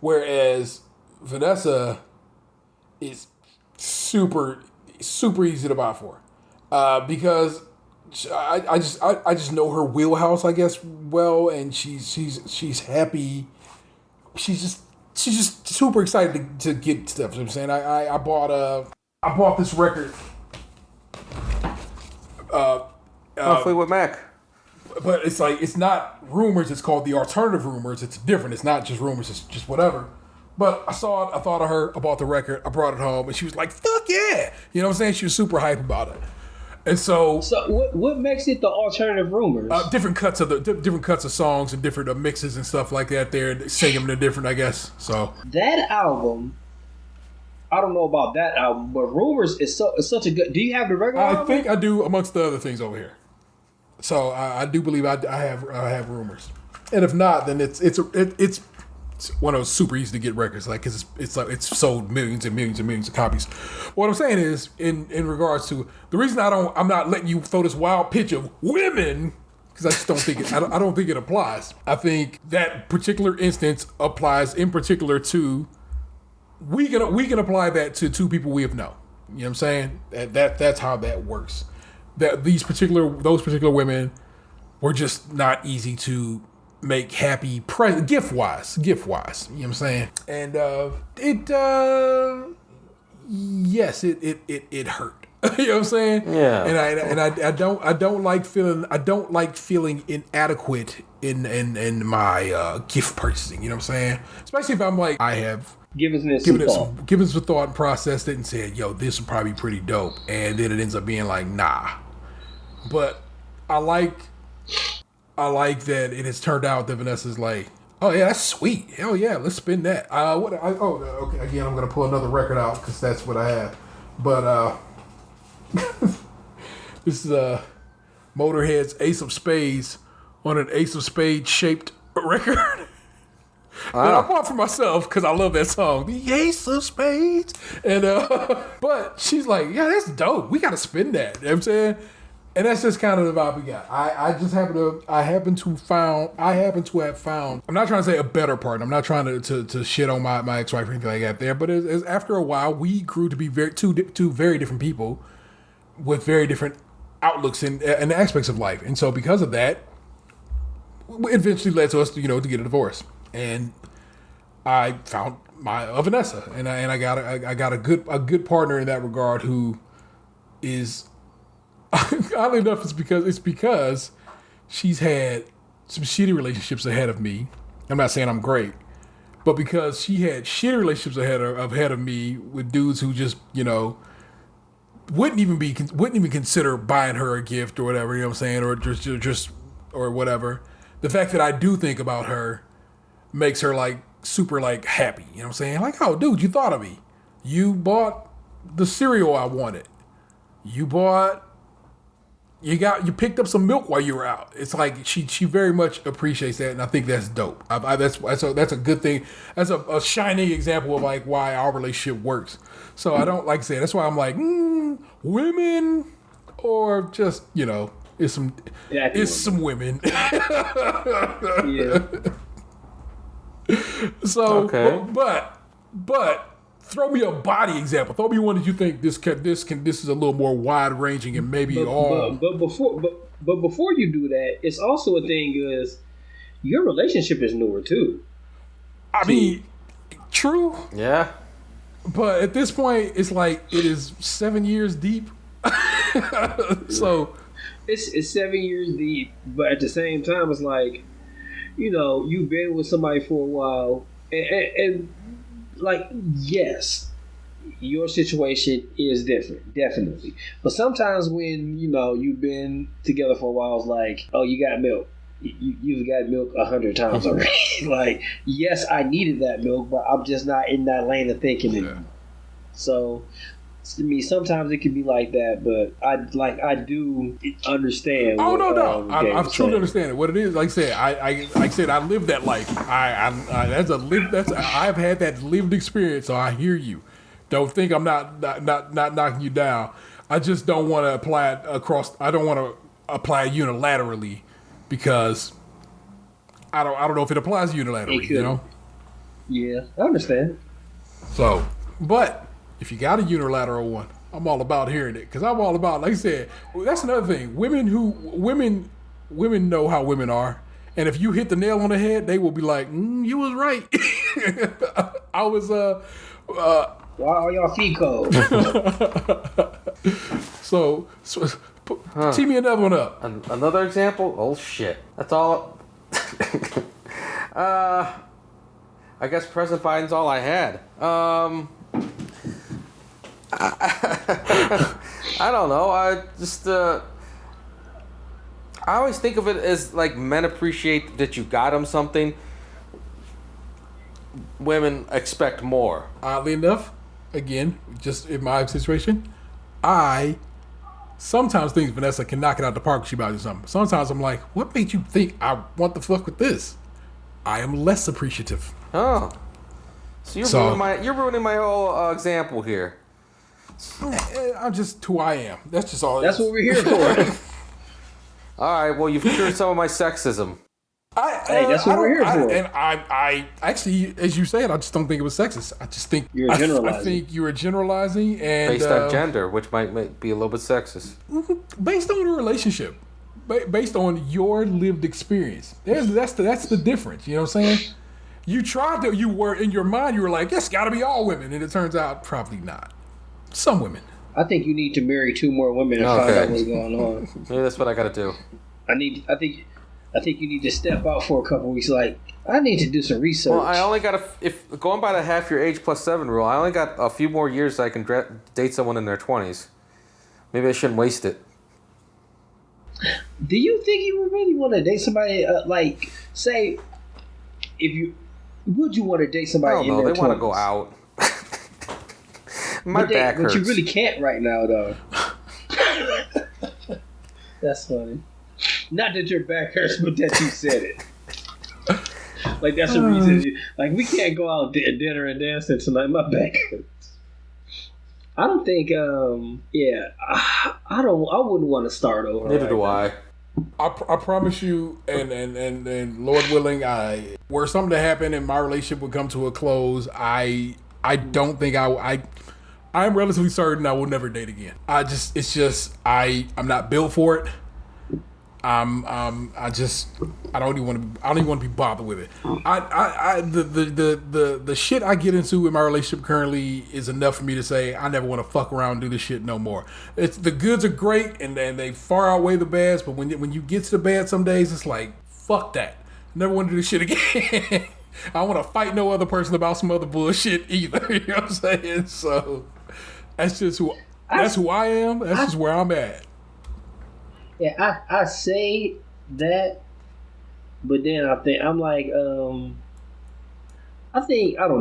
Whereas Vanessa is super easy to buy for, because I just know her wheelhouse, I guess, well, and she's happy. She's just super excited to get stuff. You know what I'm saying? I bought this record. Fleetwood Mac. But it's like, it's not Rumors. It's called the Alternative Rumors. It's different. It's not just Rumors. It's just whatever. But I saw it. I thought of her. I bought the record. I brought it home, and she was like, "Fuck yeah!" You know what I'm saying? She was super hype about it. And so what makes it the Alternative Rumors? Different cuts of songs and different mixes and stuff like that. There, sing them. They're different, I guess. So that album, I don't know about that album, but Rumors is such a good. Do you have the regular album? I think I do, amongst the other things over here. So I do believe I have Rumors, and if not, then it's one of those super easy to get records, like, cause it's sold millions and millions and millions of copies. What I'm saying is, in regards to the reason I'm not letting you throw this wild pitch of women, because I just don't think it. I don't think it applies. I think that particular instance applies in particular to. We can apply that to two people we have known. You know what I'm saying? That's how that works. That those particular women were just not easy to make happy gift wise. You know what I'm saying? And yes, it hurt. You know what I'm saying? Yeah. And I don't like feeling inadequate in my gift purchasing. You know what I'm saying? Especially if I'm like I have given it some thought and processed it and said, yo, this would probably be pretty dope, and then it ends up being like, nah. But I like that it has turned out that Vanessa's like, oh yeah, that's sweet. Hell yeah, let's spin that. Okay. Again, I'm gonna pull another record out because that's what I have. But this is Motorhead's Ace of Spades on an Ace of Spades shaped record. That I bought for myself because I love that song, the Ace of Spades. And but she's like, yeah, that's dope. We gotta spin that. You know what I'm saying? And that's just kind of the vibe we got. I happen to have found. I'm not trying to say a better partner. I'm not trying to shit on my ex-wife or anything like that there. But it's after a while, we grew to be two very different people with very different outlooks and aspects of life. And so because of that, it eventually led to us to get a divorce. And I found my Vanessa, and I got a good partner in that regard who is. Oddly enough, it's because she's had some shitty relationships ahead of me. I'm not saying I'm great, but because she had shitty relationships ahead of me with dudes who just wouldn't even consider buying her a gift or whatever. You know what I'm saying, or just or whatever. The fact that I do think about her makes her like super like happy. You know what I'm saying? Like, oh, dude, you thought of me. You bought the cereal I wanted. You picked up some milk while you were out. It's like she very much appreciates that, and I think that's dope. That's a good thing. That's a shining example of like why our relationship works. So I don't like say that's why I'm like women or just it's some women. Yeah. So okay. but. Throw me a body example. Throw me one that you think this is a little more wide ranging and maybe all. But before you do that, it's also a thing is your relationship is newer too. I mean, true. Yeah. But at this point, it's like it is 7 years deep. So it's 7 years deep, but at the same time, it's like you've been with somebody for a while, and like, yes, your situation is different, definitely. But sometimes when, you've been together for a while, it's like, oh, you got milk. You've got milk 100 times already. Like, yes, I needed that milk, but I'm just not in that lane of thinking anymore. So, to me, sometimes it can be like that, but I do understand. Oh no, I truly understand it. What it is, like I said, I lived that life. I've had that lived experience. So I hear you. Don't think I'm not knocking you down. I just don't want to apply it across. I don't want to apply it unilaterally because I don't know if it applies unilaterally. Yeah, I understand. So, but. If you got a unilateral one, I'm all about hearing it because I'm all about, like I said, that's another thing. Women know how women are, and if you hit the nail on the head, they will be like, "You was right." I was why are y'all feet cold? So tee me another one up. Another example? Oh shit! That's all. I guess present Biden's all I had. I don't know. I just I always think of it as like men appreciate that you got them something. Women expect more. Oddly enough, again, just in my situation, I sometimes think Vanessa can knock it out the park when she buys you something. Sometimes I'm like, what made you think I want the fuck with this? I am less appreciative. Oh, so you're ruining my whole example here. I'm just who I am. That's just all. That's what we're here for. All right. Well, you've cured some of my sexism. Hey, that's what we're here for. And I actually, as you said, I just don't think it was sexist. I just think You're generalizing. I think you were generalizing and Based on gender, which might be a little bit sexist. based on a relationship, based on your lived experience. That's the difference. You know what I'm saying? You were in your mind, you were like, it's got to be all women, and it turns out probably not. Some women. I think you need to marry 2 more women and find out what's going on. Maybe that's what I got to do. I think you need to step out for a couple weeks. Like, I need to do some research. Well, I only got if going by the half your age plus 7 rule, I only got a few more years so I can date someone in their 20s. Maybe I shouldn't waste it. Do you think you would really want to date somebody? Like, say, would you want to date somebody? I don't know. They want to go out. My back hurts. But you really can't right now, though. That's funny. Not that your back hurts, but that you said it. Like, that's the reason. Like, we can't go out dinner and dancing tonight. My back hurts. I don't think. Yeah, I wouldn't want to start over. Neither do I. I promise you, and Lord willing, were something to happen and my relationship would come to a close, I don't think I'm relatively certain I will never date again. I'm not built for it. I don't even want to be bothered with it. The shit I get into in my relationship currently is enough for me to say I never want to fuck around and do this shit no more. The goods are great and they far outweigh the bads, but when you get to the bad some days, it's like fuck that. Never want to do this shit again. I don't want to fight no other person about some other bullshit either. You know what I'm saying? So that's just who I am. That's just where I'm at. Yeah, I say that, but then I don't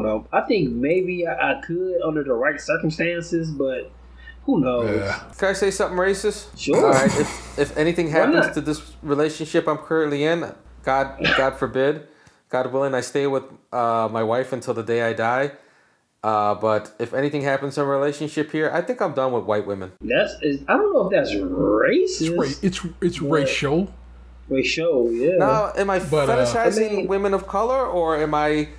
know. I think maybe I could under the right circumstances, but who knows? Yeah. Can I say something racist? Sure. All right. If anything happens to this relationship I'm currently in, God forbid, God willing, I stay with my wife until the day I die. But if anything happens in a relationship here, I think I'm done with white women. I don't know if that's racist. It's racial. Racial, yeah. Now, am I fetishizing women of color, or am I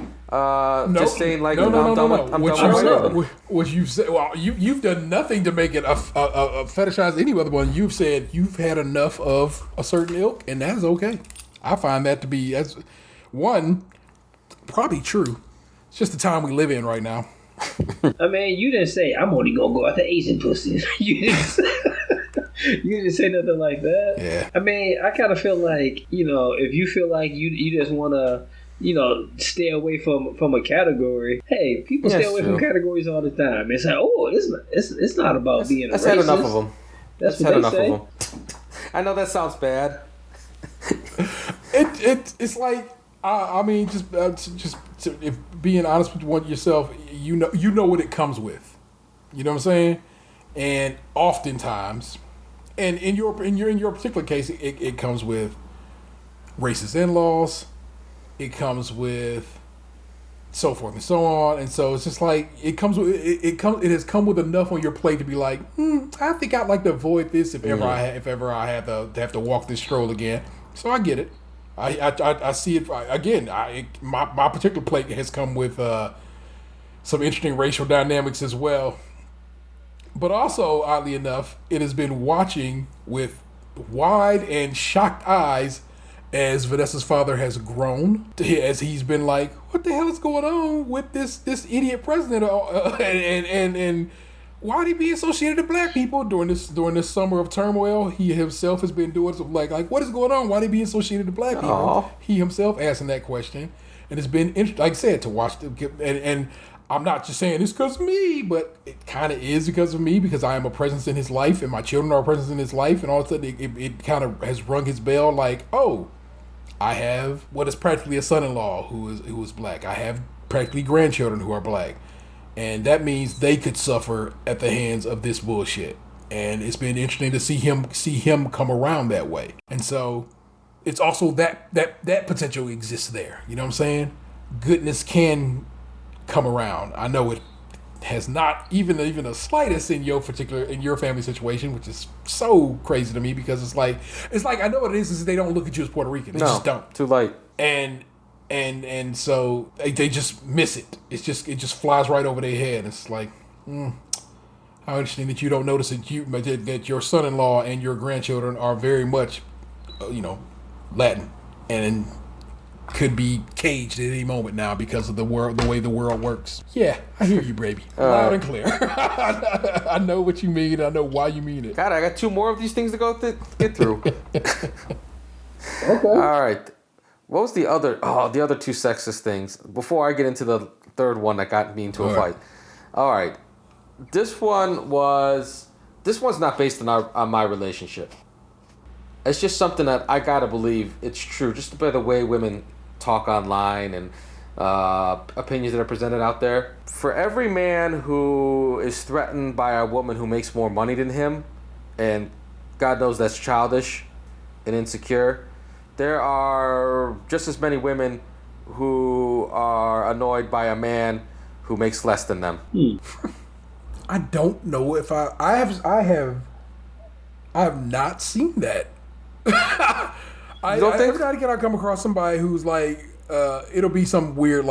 just saying like I'm done with white women? What you've said, well, you've done nothing to make it a fetishize any other one. You've said you've had enough of a certain ilk, and that's okay. I find that to be probably true. It's just the time we live in right now. I mean, you didn't say I'm only gonna go after Asian pussies. You didn't say nothing like that. Yeah. I mean, I kind of feel like, if you feel like you just want to, stay away from a category. Hey, people stay away from categories all the time. It's like, it's not about being a racist. Had enough of them. That's what they say. Of them. I know that sounds bad. It's like I mean, just if being honest with yourself, you know what it comes with. You know what I'm saying? And oftentimes, and in your particular case, it comes with racist in-laws. It comes with so forth and so on. And so it's just like it has come with enough on your plate to be like, I think I'd like to avoid this if ever I had to have to walk this stroll again. So I get it. I see it again. My particular plate has come with some interesting racial dynamics as well. But also, oddly enough, it has been watching with wide and shocked eyes as Vanessa's father has grown, as he's been like, "What the hell is going on with this idiot president?" And why did he be associated with black people during this summer of turmoil? He himself has been doing some like what is going on? Why did he be associated with black people? Aww. He himself asking that question, and it's been interesting, like I said, to watch and I'm not just saying this because of me, but it kind of is because of me, because I am a presence in his life and my children are a presence in his life, and all of a sudden it kind of has rung his bell like, oh, I have what is practically a son-in-law who is black. I have practically grandchildren who are black. And that means they could suffer at the hands of this bullshit. And it's been interesting to see him come around that way. And so it's also that potential exists there. You know what I'm saying? Goodness can come around. I know it has not even the slightest in your family situation, which is so crazy to me because it's like I know what it is they don't look at you as Puerto Rican. They just don't. Too late. And so they just miss it. It just flies right over their head. It's like, how interesting that you don't notice that your son-in-law and your grandchildren are very much, Latin and could be caged at any moment now because of the way the world works. Yeah, I hear you, baby. Loud and clear. I know what you mean. I know why you mean it. God, I got 2 more of these things to get through. Okay. All right. What was the other 2 sexist things? Before I get into the third one that got me into a fight. All right. This one's not based on my relationship. It's just something that I gotta believe it's true, just by the way women talk online and opinions that are presented out there. For every man who is threatened by a woman who makes more money than him, and God knows that's childish and insecure, there are just as many women who are annoyed by a man who makes less than them. I don't know if I have not seen that. Every now and again I come across somebody who's like, it'll be some weird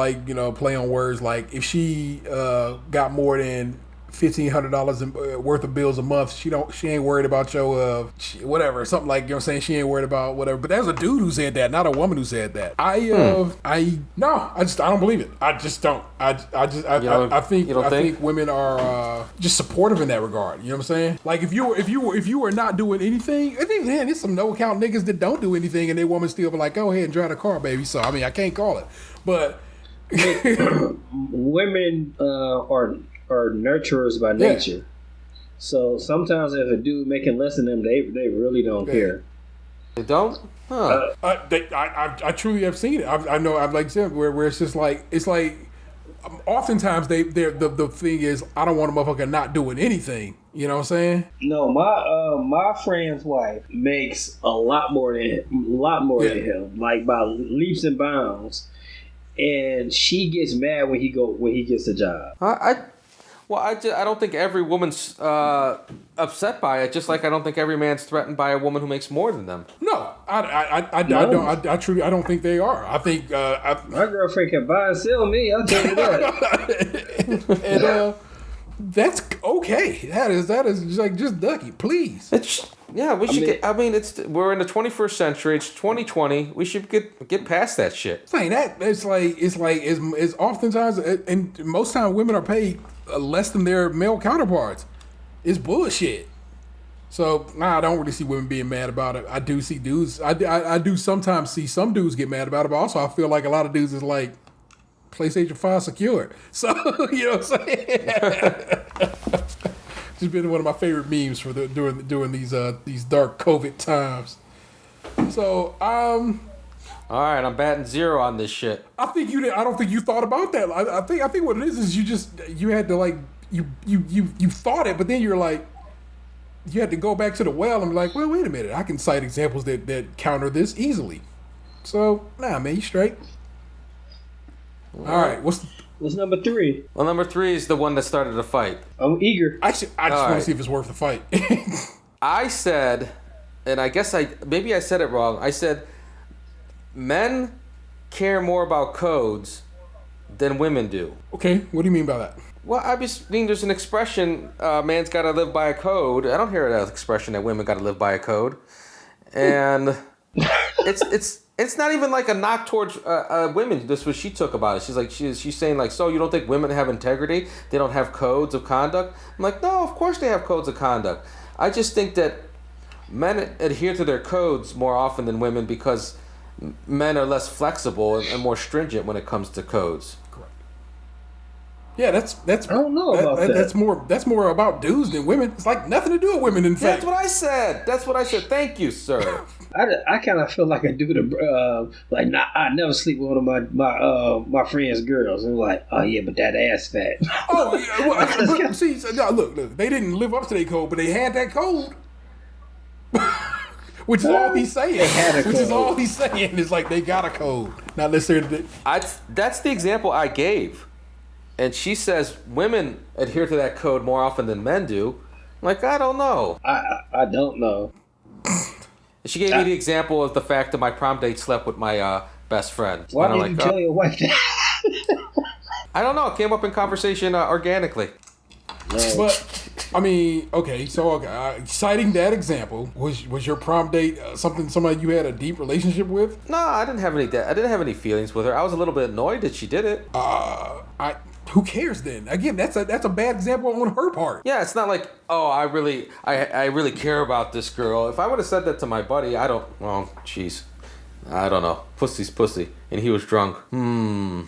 play on words, like if she got more than $1,500 worth of bills a month, she ain't worried about your whatever, something like, saying, she ain't worried about whatever. But there's a dude who said that, not a woman who said that. I don't believe it. I just don't. I think women are just supportive in that regard. You know what I'm saying? Like if you were not doing anything, I think there's some no account niggas that don't do anything and their woman still be like, go ahead and drive the car, baby. So I mean, I can't call it, but women are nurturers by nature. So sometimes if a dude making less than them, they really don't care. They don't? Huh. I truly have seen it. I know I've like said where it's just like oftentimes the thing is I don't want a motherfucker not doing anything. You know what I'm saying? No, my friend's wife makes a lot more than him, like by leaps and bounds, and she gets mad when he gets a job. I don't think every woman's upset by it. Just like I don't think every man's threatened by a woman who makes more than them. No, I don't think they are. I think my girlfriend can buy and sell me. I'll tell you that. And that's okay. That is just ducky, please. We're in the 21st century. It's 2020. We should get past that shit. Saying that it's oftentimes and most time women are paid less than their male counterparts. It's bullshit. So I don't really see women being mad about it. I do see dudes. I do sometimes see some dudes get mad about it, but also I feel like a lot of dudes is like PlayStation 5 secured. So you know what I'm saying? It's been one of my favorite memes for during these dark COVID times. So all right, I'm batting 0 on this shit. I don't think you thought about that. I think what it is you had to like you thought it, but then you're like you had to go back to the well and be like, well, wait a minute, I can cite examples that counter this easily. So nah, man, you straight. All right, what's number 3? Well, number 3 is the one that started the fight. I'm eager. I just want to see if it's worth the fight. I said, and I guess maybe I said it wrong. I said men care more about codes than women do. Okay, what do you mean by that? Well, I just mean there's an expression, man's got to live by a code. I don't hear that expression that women got to live by a code. And it's not even like a knock towards women. This is what she took about it. She's like, she's saying like, so you don't think women have integrity? They don't have codes of conduct? I'm like, no, of course they have codes of conduct. I just think that men adhere to their codes more often than women because men are less flexible and more stringent when it comes to codes. Correct. Yeah, that's. I don't know about that. That's more about dudes than women. It's like nothing to do with women. In fact, That's what I said. Thank you, sir. I kind of feel like a dude. I never sleep with one of my friend's girls. And like, oh yeah, but that ass fat. Oh yeah. Well, see, look, they didn't live up to their code, but they had that code. Which is all he's saying. Is all he's saying is like they got a code. Not necessarily. That's the example I gave. and she says women adhere to that code more often than men do. I'm like, I don't know. I don't know. She gave me the example of the fact that my prom date slept with my best friend. Why And I'm did you like, tell your wife that? I don't know. It came up in conversation organically. But I mean, okay, so citing that example, was your prom date somebody you had a deep relationship with? No, I didn't have any feelings with her. I was a little bit annoyed that she did it. Who cares then? Again, that's a bad example on her part. Yeah, it's not like, oh, I really care about this girl. If I would have said that to my buddy, I don't know. Pussy's pussy, and he was drunk. I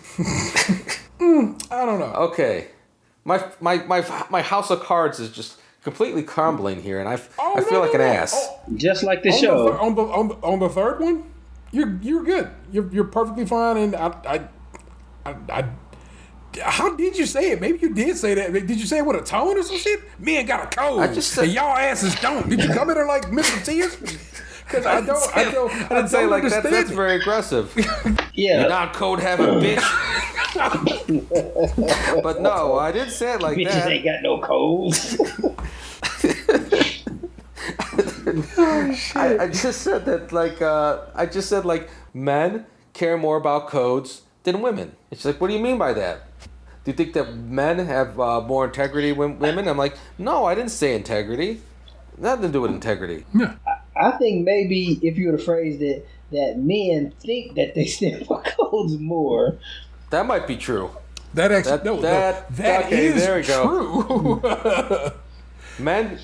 don't know. Okay, my house of cards is just completely crumbling here, and I feel like an ass. Just like the show. On the third one, you're good. You're perfectly fine, and I how did you say it? Maybe you did say that. Did you say it with a tone or some shit? Men got a code. I just said, and y'all asses don't. Did you come in there like Mr. Tears? Because I don't say like understand that. That's it. very aggressive. Yeah. You're not code having bitch. But no, I didn't say it like Bitches that. ain't got no codes. Oh, shit. I just said that like men care more about codes than women. It's like, what do you mean by that? Do you think that men have more integrity than women? I'm like, no, I didn't say integrity. Nothing to do with integrity. Yeah. I think maybe if you would have phrased it, that men think that they stand for codes more. That might be true. That actually that okay, is there we go. true. Men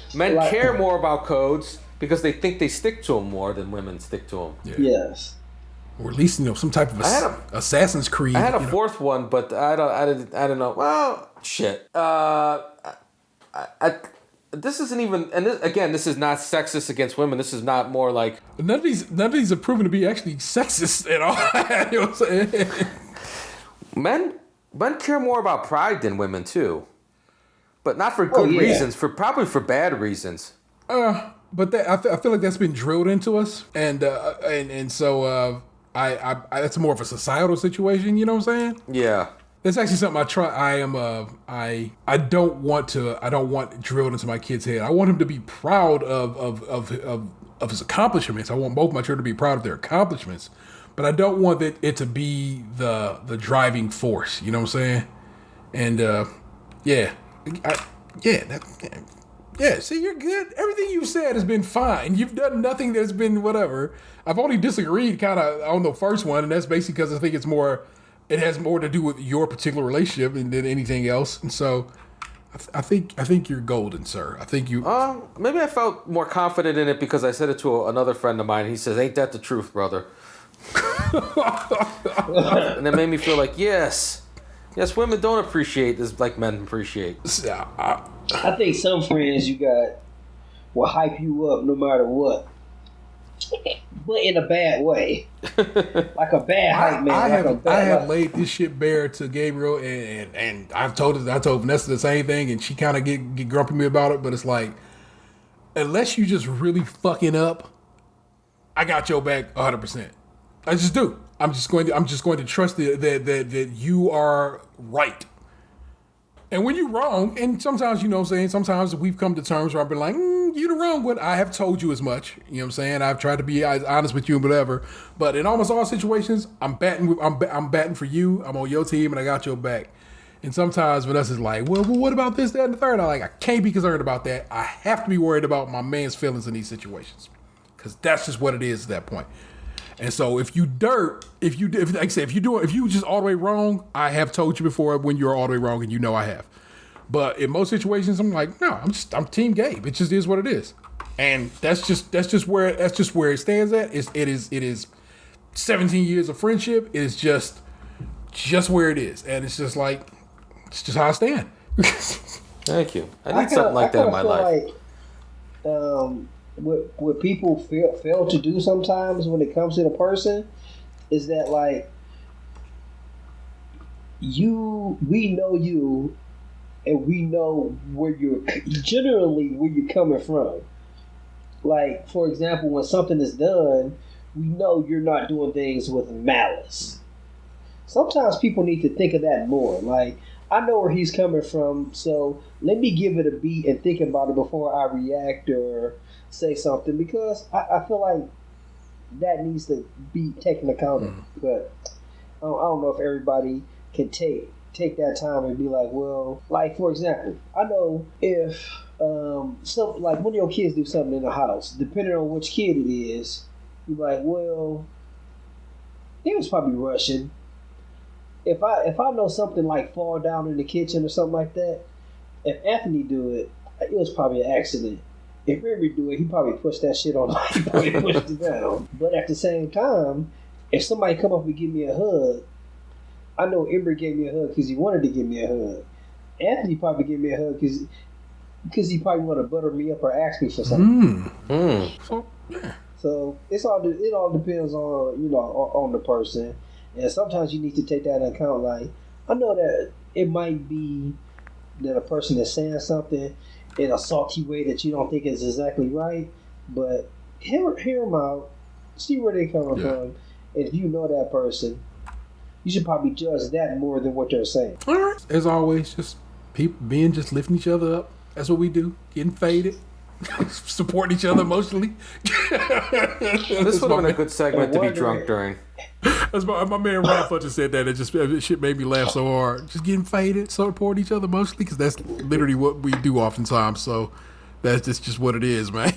care more about codes because they think they stick to them more than women stick to them. Yeah. Yes. Or at least some type of Assassin's Creed. I had a fourth one, but I don't know. Well, shit. This isn't even, and this is not sexist against women. This is not more like None of these are proven to be actually sexist at all. You know what I'm saying? Men care more about pride than women too, but not for good reasons. Probably for bad reasons. But I feel like that's been drilled into us, and so that's more of a societal situation. You know what I'm saying? Yeah. That's actually something I try. I don't want drilled into my kid's head. I want him to be proud of his accomplishments. I want both my children to be proud of their accomplishments, but I don't want it to be the driving force. You know what I'm saying? And yeah. See, you're good. Everything you've said has been fine. You've done nothing that's been whatever. I've only disagreed kind of on the first one, and that's basically because I think it has more to do with your particular relationship than anything else. And so I think you're golden, sir. I think you... Maybe I felt more confident in it because I said it to another friend of mine. And he says, "Ain't that the truth, brother?" And it made me feel like, yes, women don't appreciate this like men appreciate. I think some friends you got will hype you up no matter what. But in a bad way. Like a bad hype man. I have laid this shit bare to Gabriel, and I told Vanessa the same thing, and she kind of get grumpy me about it, but it's like, unless you just really fucking up, I got your back 100%. I just do. I'm just going to trust that you are right. And when you're wrong, and sometimes, you know what I'm saying, sometimes we've come to terms where I've been like, you're the wrong one. I have told you as much. You know what I'm saying? I've tried to be as honest with you and whatever. But in almost all situations, I'm batting for you. I'm on your team and I got your back. And sometimes Vanessa's like, well, what about this, that, and the third? I'm like, I can't be concerned about that. I have to be worried about my man's feelings in these situations. Because that's just what it is at that point. And so if you just all the way wrong, I have told you before when you're all the way wrong, and you know I have. But in most situations, I'm like, no, I'm Team Gabe. It just is what it is, and that's just where it stands at. It is 17 years of friendship. It is just where it is, and it's just how I stand. Thank you. I need something like that in my life. What people fail to do sometimes when it comes to the person is that, like, we know you, and we know where you're coming from. Like, for example, when something is done, we know you're not doing things with malice. Sometimes people need to think of that more. Like, I know where he's coming from, so let me give it a beat and think about it before I react or say something because I feel like that needs to be taken account of. But I don't know if everybody can take that time and be like, well, like for example, I know if some like when your kids do something in the house, depending on which kid it is, you're like, well, he was probably rushing. If I know something like fall down in the kitchen or something like that, if Anthony do it, it was probably an accident. If Henry do it, he probably pushed that shit on. He probably pushed it down. But at the same time, if somebody come up and give me a hug, I know Ember gave me a hug because he wanted to give me a hug. Anthony probably gave me a hug because he probably want to butter me up or ask me for something. So it all depends on on the person, and sometimes you need to take that into account. Like I know that it might be that a person is saying something in a salty way that you don't think is exactly right, but hear them out, see where they're coming from, and if you know that person, you should probably judge that more than what they're saying. All right. As always, just people just lifting each other up. That's what we do. Getting faded. Supporting each other emotionally. This would have been a good segment to be drunk during. That's my man Rafa just said that. It shit made me laugh so hard. Just getting faded, supporting each other emotionally, because that's literally what we do oftentimes. So that's just what it is, man.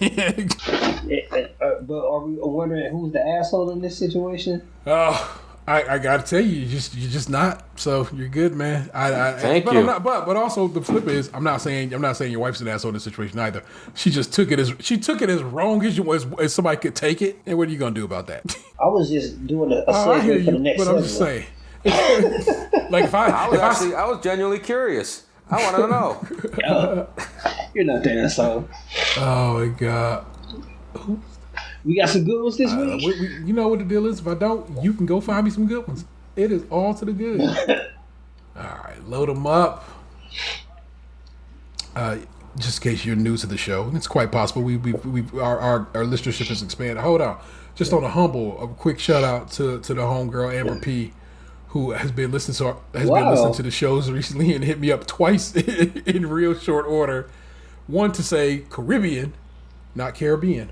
But are we wondering who's the asshole in this situation? I gotta tell you, you're just not. So you're good, man. Thank you. I'm not, but also the flip is, I'm not saying your wife's an asshole in this situation either. She just took it as wrong as somebody could take it. And what are you gonna do about that? I was just doing a segment for the next segment. I'm just saying. Like if I was genuinely curious. I wanted to know. You're not the asshole. Oh my god. We got some good ones this week. You know what the deal is? If I don't, you can go find me some good ones. It is all to the good. All right, load them up. Just in case you're new to the show, it's quite possible our listenership has expanded. Hold on, just on a quick shout out to the homegirl Amber P, who has been listening to the shows recently and hit me up twice in real short order. One to say Caribbean, not Caribbean.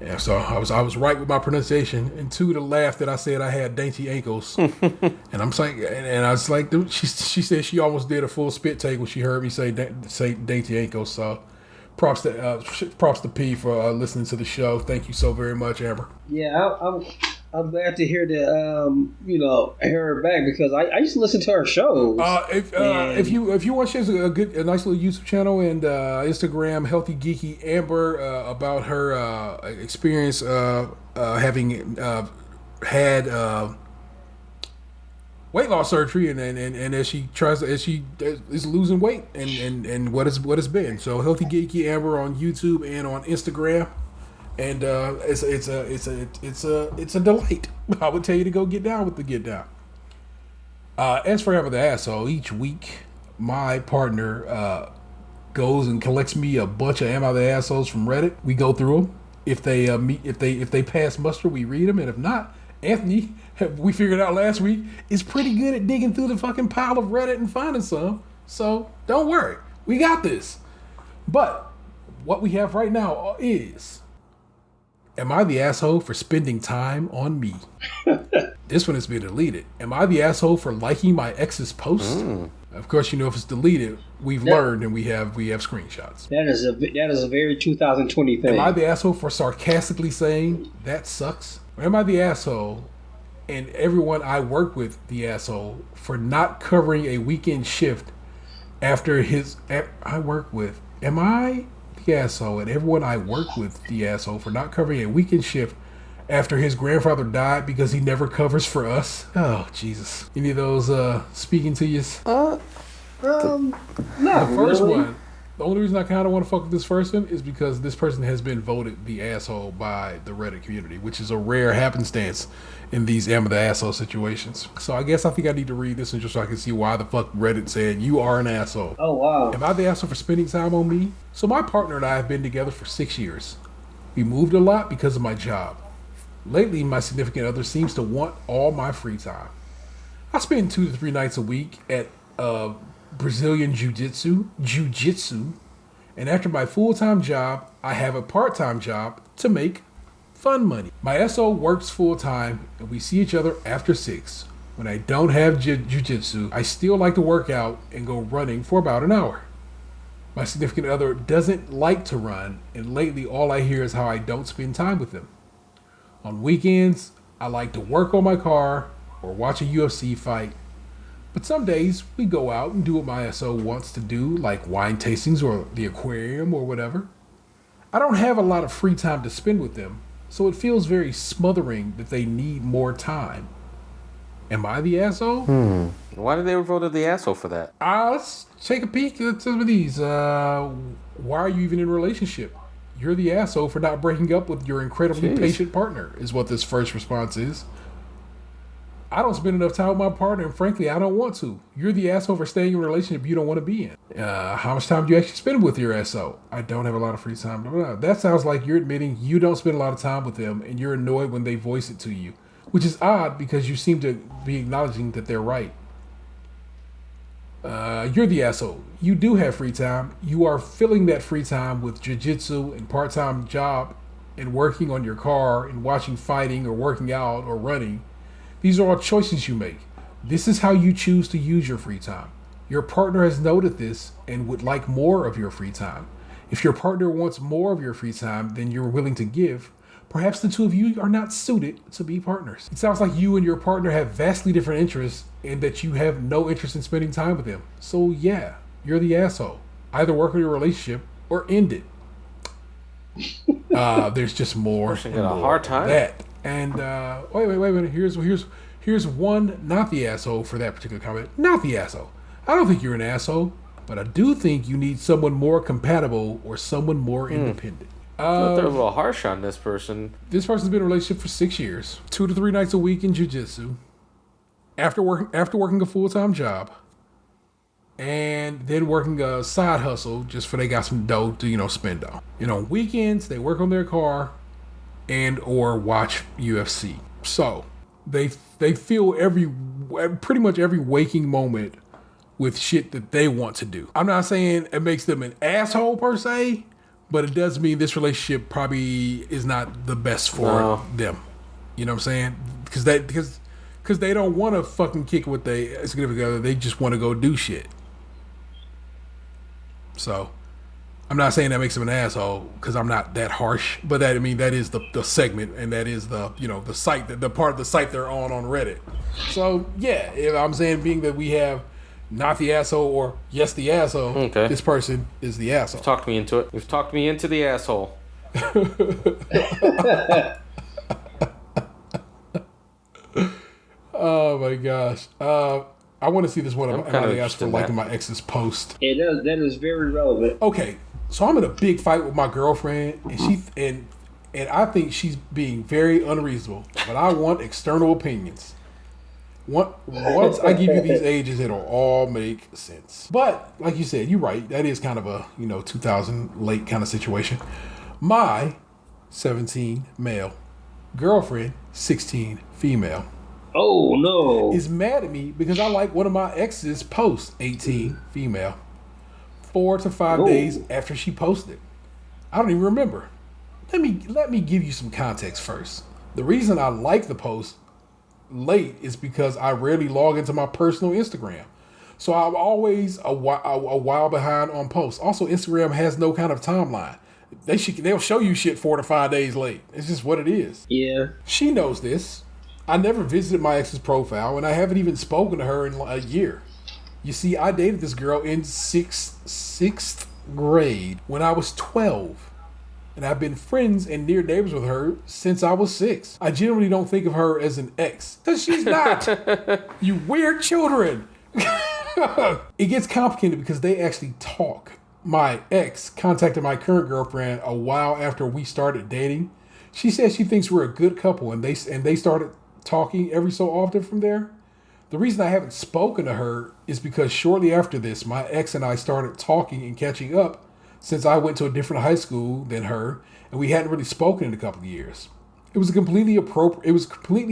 Yeah, so I was right with my pronunciation, and two, to laugh that I said I had dainty ankles, and I was like, dude, she said she almost did a full spit take when she heard me say dainty ankles. So, props to P for listening to the show. Thank you so very much, Amber. Yeah, I'm glad to hear that. Hear her back because I used to listen to her shows. If you watch, she has a nice little YouTube channel and Instagram, Healthy Geeky Amber, about her experience having had weight loss surgery and as she is losing weight and what it's been. So Healthy Geeky Amber on YouTube and on Instagram. And it's a delight. I would tell you to go get down with the get down. As for Amber the Asshole, each week my partner goes and collects me a bunch of Am I the Assholes from Reddit. We go through them. If they pass muster, we read them, and if not, Anthony, we figured out last week, is pretty good at digging through the fucking pile of Reddit and finding some. So don't worry, we got this. But what we have right now is, am I the asshole for spending time on me? This one has been deleted. Am I the asshole for liking my ex's post? Of course, if it's deleted, we've learned and we have screenshots. That is a very 2020 thing. Am I the asshole for sarcastically saying that sucks? Or am I the asshole and everyone I work with the asshole for not covering a weekend shift after I work with? Am I the asshole and everyone I work with the asshole for not covering a weekend shift after his grandfather died because he never covers for us? Oh, Jesus. Any of those speaking to you? Not The first really. one, the only reason I kind of want to fuck with this first one is because this person has been voted the asshole by the Reddit community, which is a rare happenstance in these Am I the Asshole situations. So I think I need to read this one just so I can see why the fuck Reddit said you are an asshole. Oh, wow. Am I the asshole for spending time on me? So my partner and I have been together for 6 years. We moved a lot because of my job. Lately, my significant other seems to want all my free time. I spend 2 to 3 nights a week at Brazilian Jiu-Jitsu, and after my full-time job, I have a part-time job to make fun money. My SO works full-time, and we see each other after 6. When I don't have jiu-jitsu, I still like to work out and go running for about an hour. My significant other doesn't like to run, and lately all I hear is how I don't spend time with them. On weekends, I like to work on my car or watch a UFC fight. But some days we go out and do what my SO wants to do, like wine tastings or the aquarium or whatever. I don't have a lot of free time to spend with them, so it feels very smothering that they need more time. Am I the asshole? Why did they vote the asshole for that? Let's take a peek at some of these. Why are you even in a relationship? You're the asshole for not breaking up with your incredibly patient partner, is what this first response is. I don't spend enough time with my partner, and frankly, I don't want to. You're the asshole for staying in a relationship you don't want to be in. How much time do you actually spend with your SO? I don't have a lot of free time. That sounds like you're admitting you don't spend a lot of time with them, and you're annoyed when they voice it to you. Which is odd because you seem to be acknowledging that they're right. You're the asshole. You do have free time. You are filling that free time with jiu-jitsu and part-time job and working on your car and watching fighting or working out or running. These are all choices you make. This is how you choose to use your free time. Your partner has noted this and would like more of your free time. If your partner wants more of your free time than you're willing to give, perhaps the two of you are not suited to be partners. It sounds like you and your partner have vastly different interests and that you have no interest in spending time with them. So yeah, you're the asshole. Either work on your relationship or end it. There's just more. Got a hard time. That. And wait a minute. Here's one not the asshole for that particular comment. Not the asshole. I don't think you're an asshole, but I do think you need someone more compatible or someone more independent. They're a little harsh on this person. This person's been in a relationship for 6 years, 2 to 3 nights a week in jiu-jitsu, after working a full-time job, and then working a side hustle just for they got some dough to spend on. On weekends they work on their car and or watch UFC. So they fill pretty much every waking moment with shit that they want to do. I'm not saying it makes them an asshole per se, but it does mean this relationship probably is not the best for them. You know what I'm saying? Because they don't want to fucking kick with their significant other. They just want to go do shit. So I'm not saying that makes them an asshole because I'm not that harsh. But that is the segment, and that is the the site, the part of the site they're on Reddit. So yeah, if I'm saying being that we have not the asshole or yes the asshole, okay, this person is the asshole. You've talked me into it. You've talked me into the asshole. Oh my gosh. I want to see this one. I'm kind of asked for liking my ex's post. Yeah, that is very relevant. Okay, so I'm in a big fight with my girlfriend, and she and I think she's being very unreasonable. But I want external opinions. Once I give you these ages, it'll all make sense. But like you said, you're right. That is kind of a 2000 late kind of situation. My 17 male girlfriend, 16 female. Oh no! Is mad at me because I like one of my ex's posts, 18 female, 4 to 5 days after she posted. I don't even remember. Let me give you some context first. The reason I like the post late is because I rarely log into my personal Instagram, so I'm always a while behind on posts. Also, Instagram has no kind of timeline. They'll show you shit 4 to 5 days late. It's just what it is. Yeah. She knows this. I never visited my ex's profile, and I haven't even spoken to her in a year. You see, I dated this girl in sixth grade when I was 12. And I've been friends and near neighbors with her since I was 6. I generally don't think of her as an ex. Because she's not. You weird children. It gets complicated because they actually talk. My ex contacted my current girlfriend a while after we started dating. She says she thinks we're a good couple, and they started talking every so often from there. The reason I haven't spoken to her is because shortly after this, my ex and I started talking and catching up since I went to a different high school than her, and we hadn't really spoken in a couple of years. It was completely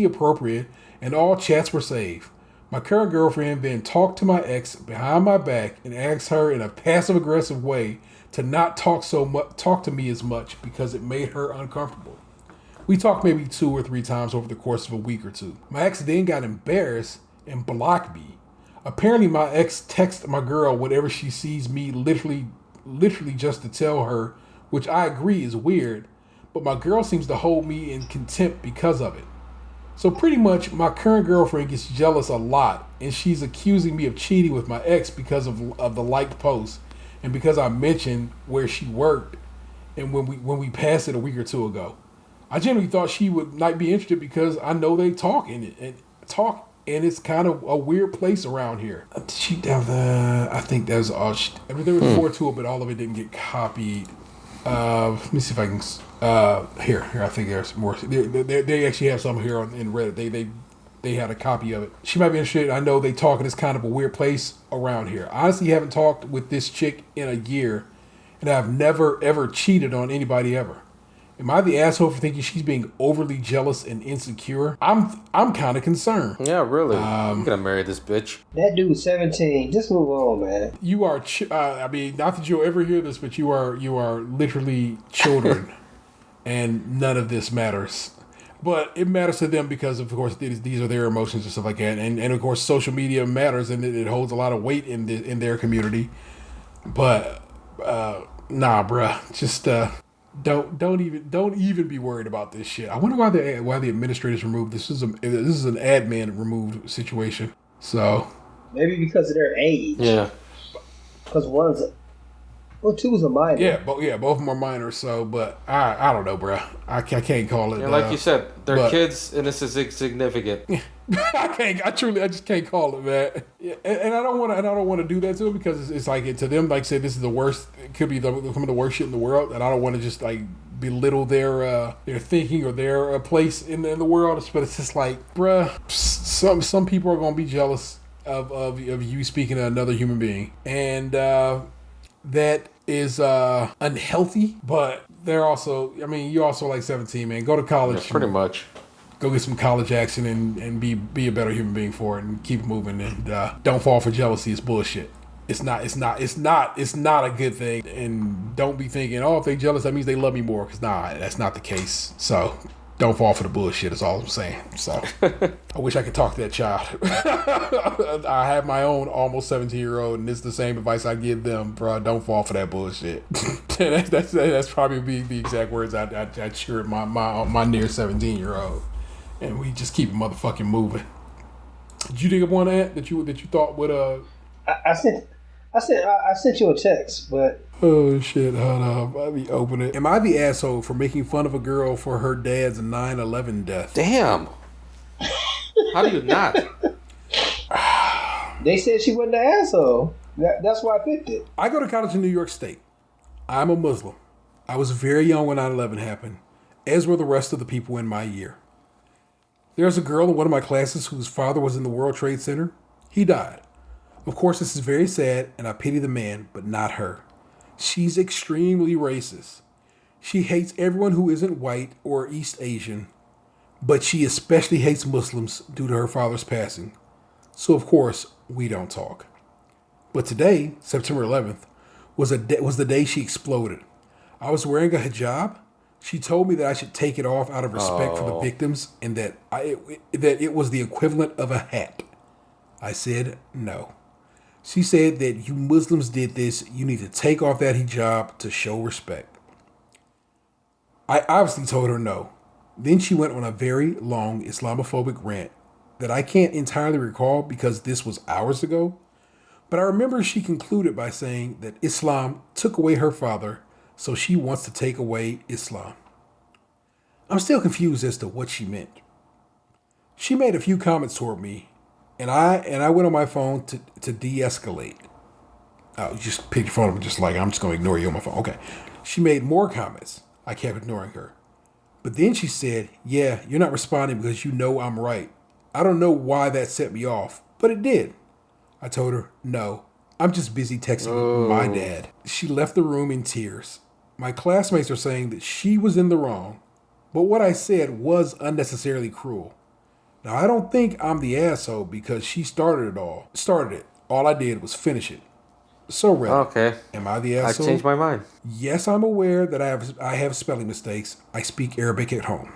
appropriate, and all chats were saved. My current girlfriend then talked to my ex behind my back and asked her in a passive-aggressive way to not talk to me as much because it made her uncomfortable. We talked maybe 2 or 3 times over the course of a week or two. My ex then got embarrassed and blocked me. Apparently, my ex texts my girl whenever she sees me, literally just to tell her, which I agree is weird, but my girl seems to hold me in contempt because of it. So pretty much, my current girlfriend gets jealous a lot, and she's accusing me of cheating with my ex because of the liked post, and because I mentioned where she worked, and when we passed it a week or two ago. I genuinely thought she would not be interested because I know they talk and it's kind of a weird place around here. I think there's all. I mean, there was more to it, but all of it didn't get copied. Let me see if I can. Here. I think there's more. They actually have some here in Reddit. They had a copy of it. She might be interested. I know they talk, and it's kind of a weird place around here. I honestly haven't talked with this chick in a year, and I've never ever cheated on anybody ever. Am I the asshole for thinking she's being overly jealous and insecure? I'm kind of concerned. Yeah, really. I'm gonna marry this bitch. That dude's 17. Just move on, man. You are. I mean, not that you'll ever hear this, but you are literally children, and none of this matters. But it matters to them because, of course, these are their emotions and stuff like that, and of course, social media matters, and it holds a lot of weight in their community. But nah, bruh, just don't even be worried about this shit. I wonder why the administrators removed this. This is an admin removed situation. So maybe because of their age. Yeah. Because two's a minor. Yeah, both of them are minors. So, but I don't know, bro. I can't call it. Yeah, like you said, they're kids, and this is insignificant. I just can't call it, man. Yeah, and I don't want to do that to them because it's like to them, like say this is the worst. It could be some of the worst shit in the world, and I don't want to just like belittle their thinking or their place in the world. But it's just like, bruh, some people are gonna be jealous of you speaking to another human being, and that is unhealthy. But they're also, I mean, you're also like 17, man. Go to college. Yeah, pretty much. Go get some college action and be a better human being for it and keep moving and don't fall for jealousy. It's bullshit. It's not a good thing. And don't be thinking, oh, if they jealous, that means they love me more. Because nah, that's not the case. So don't fall for the bullshit is all I'm saying. So I wish I could talk to that child. I have my own almost 17-year-old, and it's the same advice I give them, bro. Don't fall for that bullshit. that's probably the exact words I'd share at my near 17-year-old. And we just keep it motherfucking moving. Did you think of one that you thought would I sent you a text, but oh shit, hold on, let me open it. Am I the asshole for making fun of a girl for her dad's 9/11 death? Damn. How do you not? They said she wasn't the asshole. That's why I picked it. I go to college in New York State. I'm a Muslim. I was very young when 9/11 happened, as were the rest of the people in my year. There's a girl in one of my classes whose father was in the World Trade Center. He died. Of course, this is very sad, and I pity the man, but not her. She's extremely racist. She hates everyone who isn't white or East Asian, but she especially hates Muslims due to her father's passing. So, of course, we don't talk. But today, September 11th, was the day she exploded. I was wearing a hijab. She told me that I should take it off out of respect for the victims and that it was the equivalent of a hat. I said no. She said that you Muslims did this. You need to take off that hijab to show respect. I obviously told her no. Then she went on a very long Islamophobic rant that I can't entirely recall because this was hours ago. But I remember she concluded by saying that Islam took away her father, so she wants to take away Islam. I'm still confused as to what she meant. She made a few comments toward me, and I went on my phone to de-escalate. Oh, just pick your phone up and just like, I'm just going to ignore you on my phone. Okay. She made more comments. I kept ignoring her. But then she said, yeah, you're not responding because you know I'm right. I don't know why that set me off, but it did. I told her, no, I'm just busy texting my dad. She left the room in tears. My classmates are saying that she was in the wrong, but what I said was unnecessarily cruel. Now, I don't think I'm the asshole because she started it all. Started it. All I did was finish it. So, Reddit, Okay. am I the I asshole? changed my mind. Yes, I'm aware that I have spelling mistakes. I speak Arabic at home.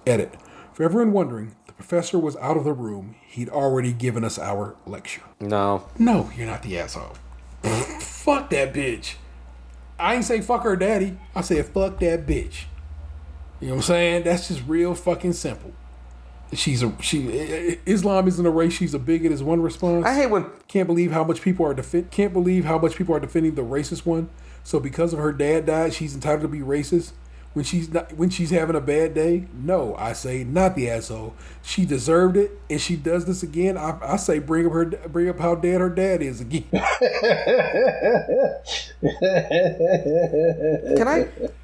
Edit. For everyone wondering, the professor was out of the room. He'd already given us our lecture. No. No, you're not the asshole. Fuck that bitch. I ain't say fuck her daddy. I said fuck that bitch. You know what I'm saying? That's just real fucking simple. Islam isn't a race. She's a bigot. Is one response. I hate when Can't believe how much people are defending the racist one. So because of her dad died, she's entitled to be racist when she's having a bad day. No, I say not the asshole. She deserved it, and she does this again. I say bring up how dead her dad is again.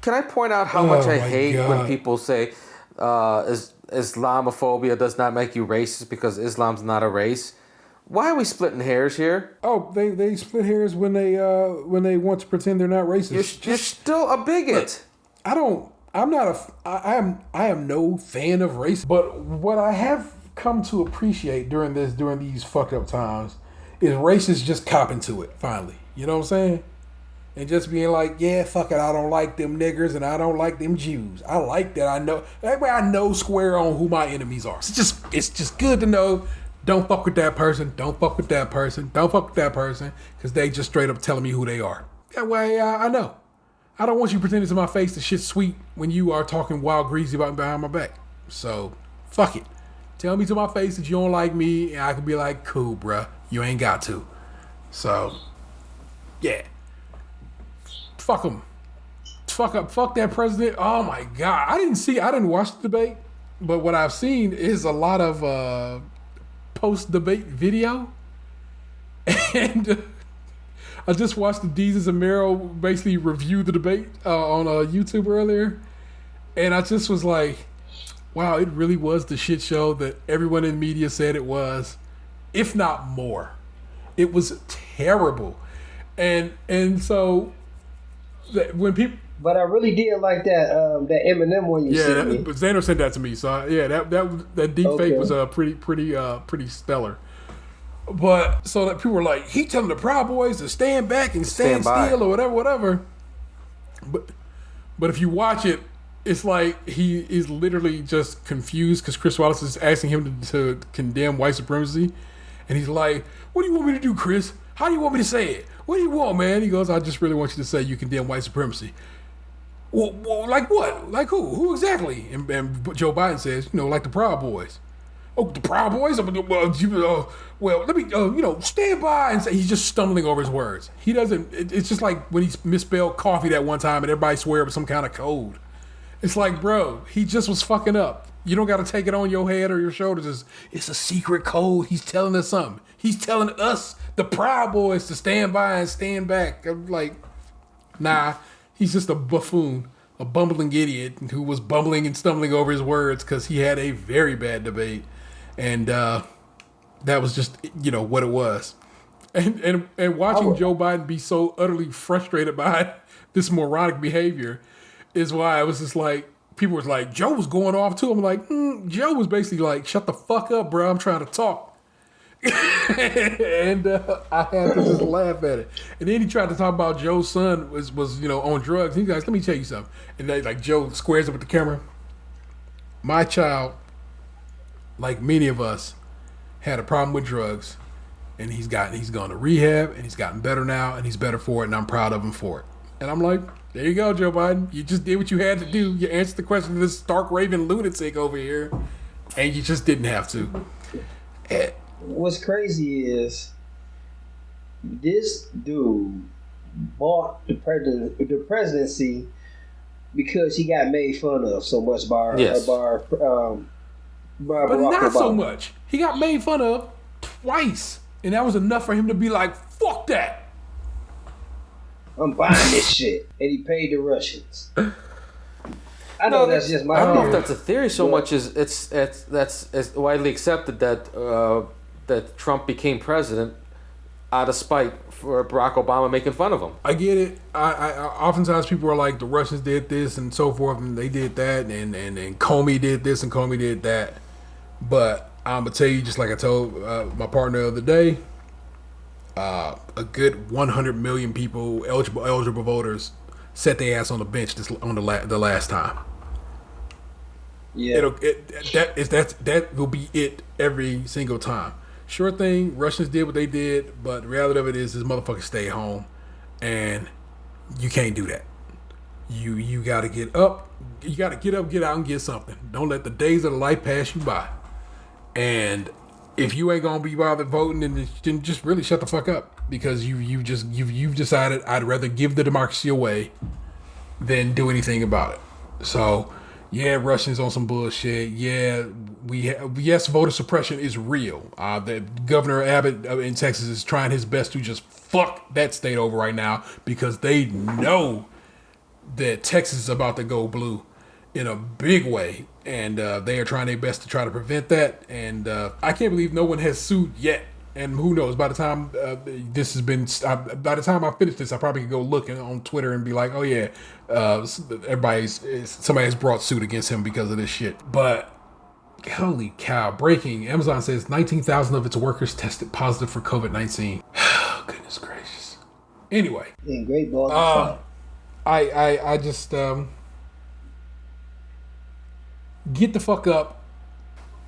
Can I point out how much I my hate God. when people say Islamophobia does not make you racist because Islam's not a race? Why are we splitting hairs here? Oh, they split hairs when they want to pretend they're not racist. You're still a bigot. I am no fan of race, but what I have come to appreciate during these fucked up times is racists just copping to it finally. You know what I'm saying? And just being like, yeah, fuck it, I don't like them niggers and I don't like them Jews. I like that. That way I know square on who my enemies are. It's just good to know. Don't fuck with that person. Don't fuck with that person. Don't fuck with that person because they just straight up telling me who they are. That way I know. I don't want you pretending to my face that shit's sweet when you are talking wild greasy about me behind my back. So, fuck it. Tell me to my face that you don't like me, and I can be like, cool, bruh. You ain't got to. So, yeah. Fuck him. Fuck that president. Oh my God. I didn't watch the debate, but what I've seen is a lot of post-debate video. And I just watched the Deezus and Mero basically review the debate on YouTube earlier, and I just was like, wow, it really was the shit show that everyone in media said it was, if not more. It was terrible. And so when people... But I really did like that Eminem one you sent me. Xander sent that to me, so that deep fake was pretty stellar. But so that people were like, he telling the Proud Boys to stand back and stand still or whatever. But if you watch it, it's like he is literally just confused because Chris Wallace is asking him to condemn white supremacy, and he's like, "What do you want me to do, Chris? How do you want me to say it? What do you want, man?" He goes, "I just really want you to say you condemn white supremacy." Well, like what? Like who? Who exactly? And Joe Biden says, like the Proud Boys. Oh, the Proud Boys? Well, let me, stand by and say he's just stumbling over his words. He doesn't, it's just like when he misspelled coffee that one time and everybody swear it was some kind of code. It's like, bro, he just was fucking up. You don't got to take it on your head or your shoulders. It's a secret code. He's telling us something. He's telling us, the Proud Boys, to stand by and stand back. I'm like, nah, he's just a buffoon, a bumbling idiot who was bumbling and stumbling over his words because he had a very bad debate. And that was just, what it was. And watching Joe Biden be so utterly frustrated by this moronic behavior is why I was just like, people was like, Joe was going off too. I'm like, Joe was basically like, shut the fuck up, bro. I'm trying to talk. And I had to just laugh at it. And then he tried to talk about Joe's son was on drugs. He's like, let me tell you something. And they, like, Joe squares up with the camera. My child, like many of us, had a problem with drugs, and he's gone to rehab, and he's gotten better now, and he's better for it, and I'm proud of him for it. And I'm like, there you go, Joe Biden. You just did what you had to do. You answered the question of this stark raving lunatic over here, and you just didn't have to. What's crazy is this dude bought the presidency because he got made fun of so much by but not so much. He got made fun of twice, and that was enough for him to be like, fuck that. I'm buying this shit. And he paid the Russians. I know that's just my I don't know theory. if that's a theory so much as it's widely accepted that Trump became president out of spite for Barack Obama making fun of him. I get it. I oftentimes people are like, the Russians did this and so forth, and they did that, and Comey did this and Comey did that. But I'm gonna tell you, just like I told my partner the other day, a good 100 million people, eligible voters, set their ass on the bench on the last time. Yeah. That will be it every single time. Sure thing, Russians did what they did, but the reality of it is, this motherfucker stay home, and you can't do that. You got to get up. You got to get up, get out, and get something. Don't let the days of the life pass you by. And if you ain't gonna be bothered voting, then just really shut the fuck up, because you've decided I'd rather give the democracy away than do anything about it. So yeah, Russians on some bullshit. Yeah, yes, voter suppression is real. The Governor Abbott in Texas is trying his best to just fuck that state over right now, because they know that Texas is about to go blue in a big way, and they are trying their best to try to prevent that. And I can't believe no one has sued yet. And who knows? By the time this has been, by the time I finish this, I probably could go look on Twitter and be like, "Oh yeah, somebody has brought suit against him because of this shit." But holy cow! Breaking: Amazon says 19,000 of its workers tested positive for COVID-19. Goodness gracious. Anyway, Yeah, great ball. I just get the fuck up.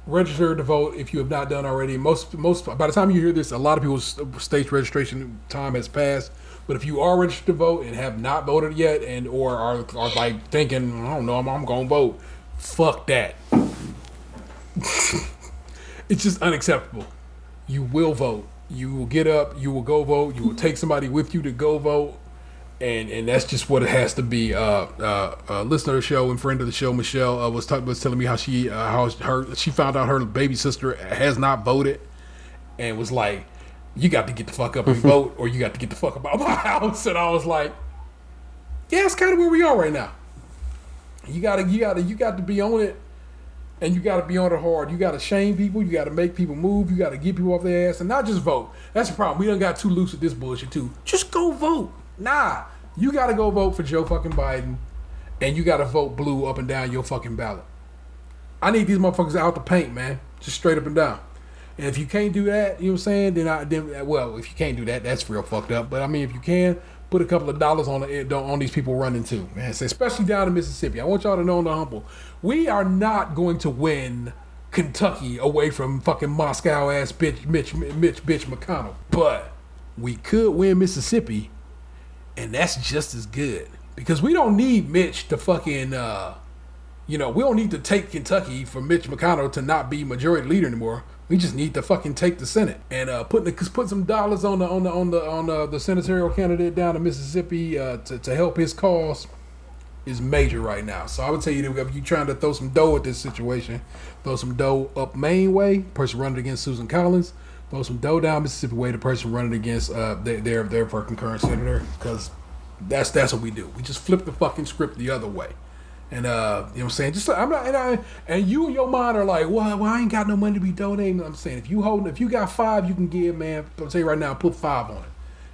Register to vote if you have not done already. Most by the time you hear this, a lot of people's state registration time has passed. But if you are registered to vote and have not voted yet, and or are like thinking, I don't know, I'm gonna vote, fuck that. It's just unacceptable. You will vote. You will get up. You will go vote. You will take somebody with you to go vote. And that's just what it has to be. Listener of the show and friend of the show, Michelle, was telling me how she found out her baby sister has not voted, and was like, "You got to get the fuck up and vote, or you got to get the fuck up out of my house." And I was like, "Yeah, it's kind of where we are right now. You got to be on it, and you got to be on it hard. You got to shame people. You got to make people move. You got to get people off their ass, and not just vote. That's the problem. We done got too loose with this bullshit too. Just go vote. Nah." You gotta go vote for Joe fucking Biden, and you gotta vote blue up and down your fucking ballot. I need these motherfuckers out the paint, man. Just straight up and down. And if you can't do that, you know what I'm saying, then if you can't do that, that's real fucked up. But I mean, if you can, put a couple of dollars on these people running too, man. Especially down in Mississippi. I want y'all to know on the humble, we are not going to win Kentucky away from fucking Moscow ass bitch Mitch McConnell. But we could win Mississippi. And that's just as good, because we don't need Mitch to fucking, we don't need to take Kentucky for Mitch McConnell to not be majority leader anymore. We just need to fucking take the Senate and put some dollars on the senatorial candidate down in Mississippi to help his cause is major right now. So I would tell you that if you're trying to throw some dough at this situation, throw some dough up Maine way, person running against Susan Collins. Throw some dough down Mississippi way, the person running against their fucking current senator, because that's what we do. We just flip the fucking script the other way. And you know what I'm saying? Just I'm not, and you and your mind are like, well, I ain't got no money to be donating. I'm saying if you got $5 you can give, man, I'll tell you right now, put $5 on it.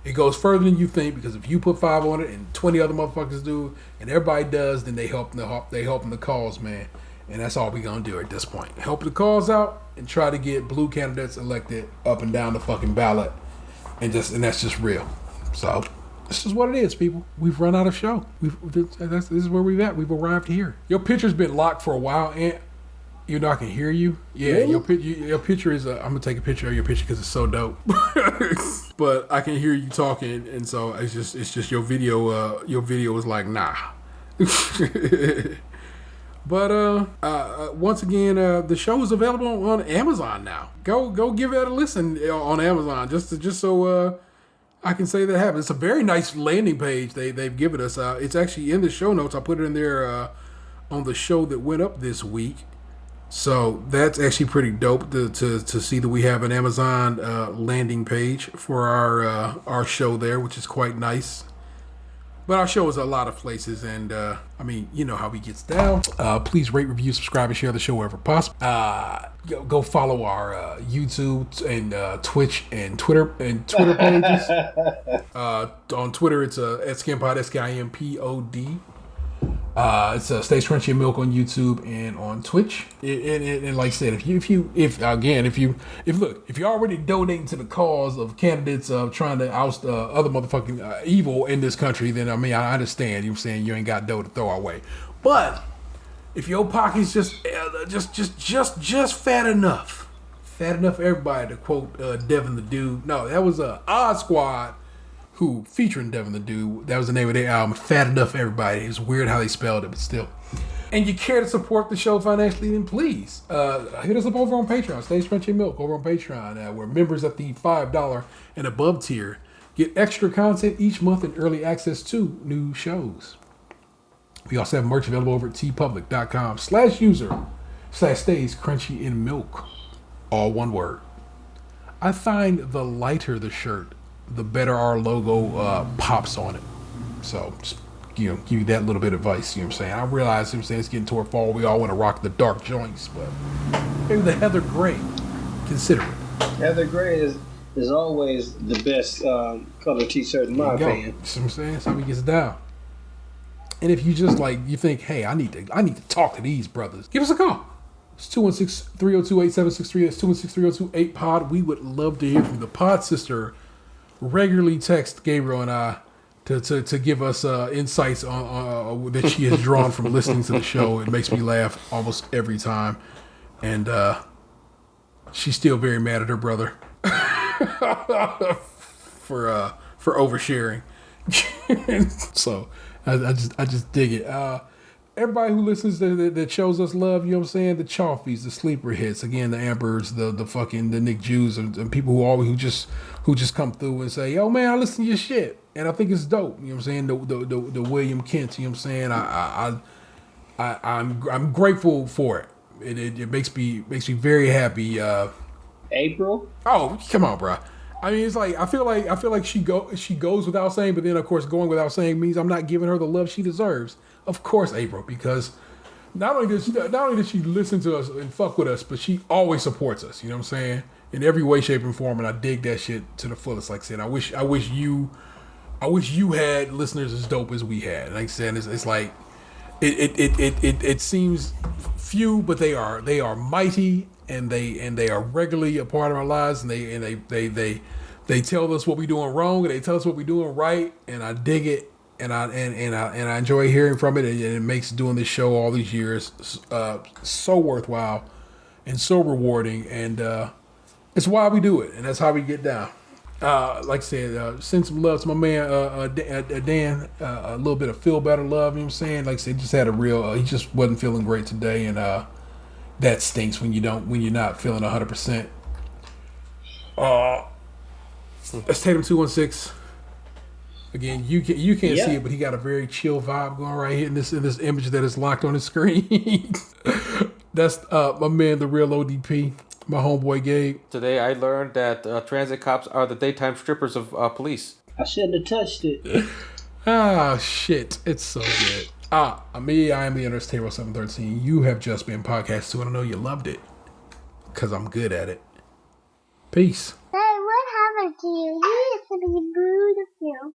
It goes further than you think, because if you put $5 on it and 20 other motherfuckers do, and everybody does, then they helping the cause, man. And that's all we gonna do at this point. Help the cause out and try to get blue candidates elected up and down the fucking ballot. And that's just real. So this is what it is, people. We've run out of show. This is where we've at. We've arrived here. Your picture's been locked for a while, and you know I can hear you. Yeah, really? Your picture is. I'm gonna take a picture of your picture because it's so dope. But I can hear you talking, and so it's just your video. Your video is like nah. But once again, the show is available on Amazon now. Go give it a listen on Amazon just so I can say that happened. It's a very nice landing page they've given us. It's actually in the show notes. I put it in there on the show that went up this week. So that's actually pretty dope to see that we have an Amazon landing page for our show there, which is quite nice. But our show is a lot of places, and I mean, you know how he gets down. Please rate, review, subscribe, and share the show wherever possible. Go follow our YouTube and Twitch and Twitter pages. On Twitter, it's @Skimpod, SKIMPOD. It's Stays Crunchy and Milk on YouTube and on Twitch. And like I said, if you're already donating to the cause of candidates of trying to oust other motherfucking evil in this country, then I mean I understand. You know what I'm saying, you ain't got dough to throw our way. But if your pocket's just fat enough for everybody, to quote Devin the Dude. No, that was Odd Squad. Who featuring Devin the Dude. That was the name of their album. Fat Enough for Everybody. It's weird how they spelled it, but still. And you care to support the show financially, then please hit us up over on Patreon. Stays Crunchy Milk over on Patreon, where members at the $5 and above tier get extra content each month and early access to new shows. We also have merch available over at tpublic.com/user/stays crunchy and milk. All one word. I find the lighter the shirt, the better our logo pops on it. So, just, give you that little bit of advice, you know what I'm saying? I realize, you know what I'm saying, it's getting toward fall. We all want to rock the dark joints, but maybe the Heather Gray, consider it. Heather Gray is always the best color t-shirt in my opinion. You know what I'm saying? That's how he gets down. And if you just you think, hey, I need to talk to these brothers, give us a call. It's 216-302-8763. That's 216-302-8-POD. We would love to hear from the pod sister. Regularly text Gabriel and I to give us insights on that she has drawn from listening to the show. It makes me laugh almost every time, and she's still very mad at her brother for oversharing. So I just dig it. Everybody who listens that shows us love, you know what I'm saying? The Chalfies, the sleeper hits, again, the Ambers, the Nick Jews, and people who just come through and say, yo man, I listen to your shit and I think it's dope. You know what I'm saying? The William Kent, you know what I'm saying? I'm grateful for it. It makes me very happy. April? Oh, come on, bro. I mean, it's like I feel like she goes without saying, but then of course going without saying means I'm not giving her the love she deserves. Of course, April, because not only does she listen to us and fuck with us, but she always supports us. You know what I'm saying? In every way, shape, and form, and I dig that shit to the fullest. Like I said, I wish you had listeners as dope as we had. Like I said, it's like it seems few, but they are mighty, and they are regularly a part of our lives, and they tell us what we're doing wrong, and they tell us what we're doing right, and I dig it. And I enjoy hearing from it, and it makes doing this show all these years so worthwhile and so rewarding, and it's why we do it, and that's how we get down. Like I said, send some love to my man Dan. A little bit of feel better love. You know what I'm saying? Like I said, just had a real. He just wasn't feeling great today, and that stinks when you're not feeling 100%. That's Tatum 216. Again, you can't see it, but he got a very chill vibe going right here in this image that is locked on his screen. That's my man, the real ODP, my homeboy Gabe. Today I learned that transit cops are the daytime strippers of police. I shouldn't have touched it. Shit. It's so good. I am the Ernest Table 713. You have just been podcast 2, and I know you loved it. Because I'm good at it. Peace. Hey, what happened to you? You used to be beautiful.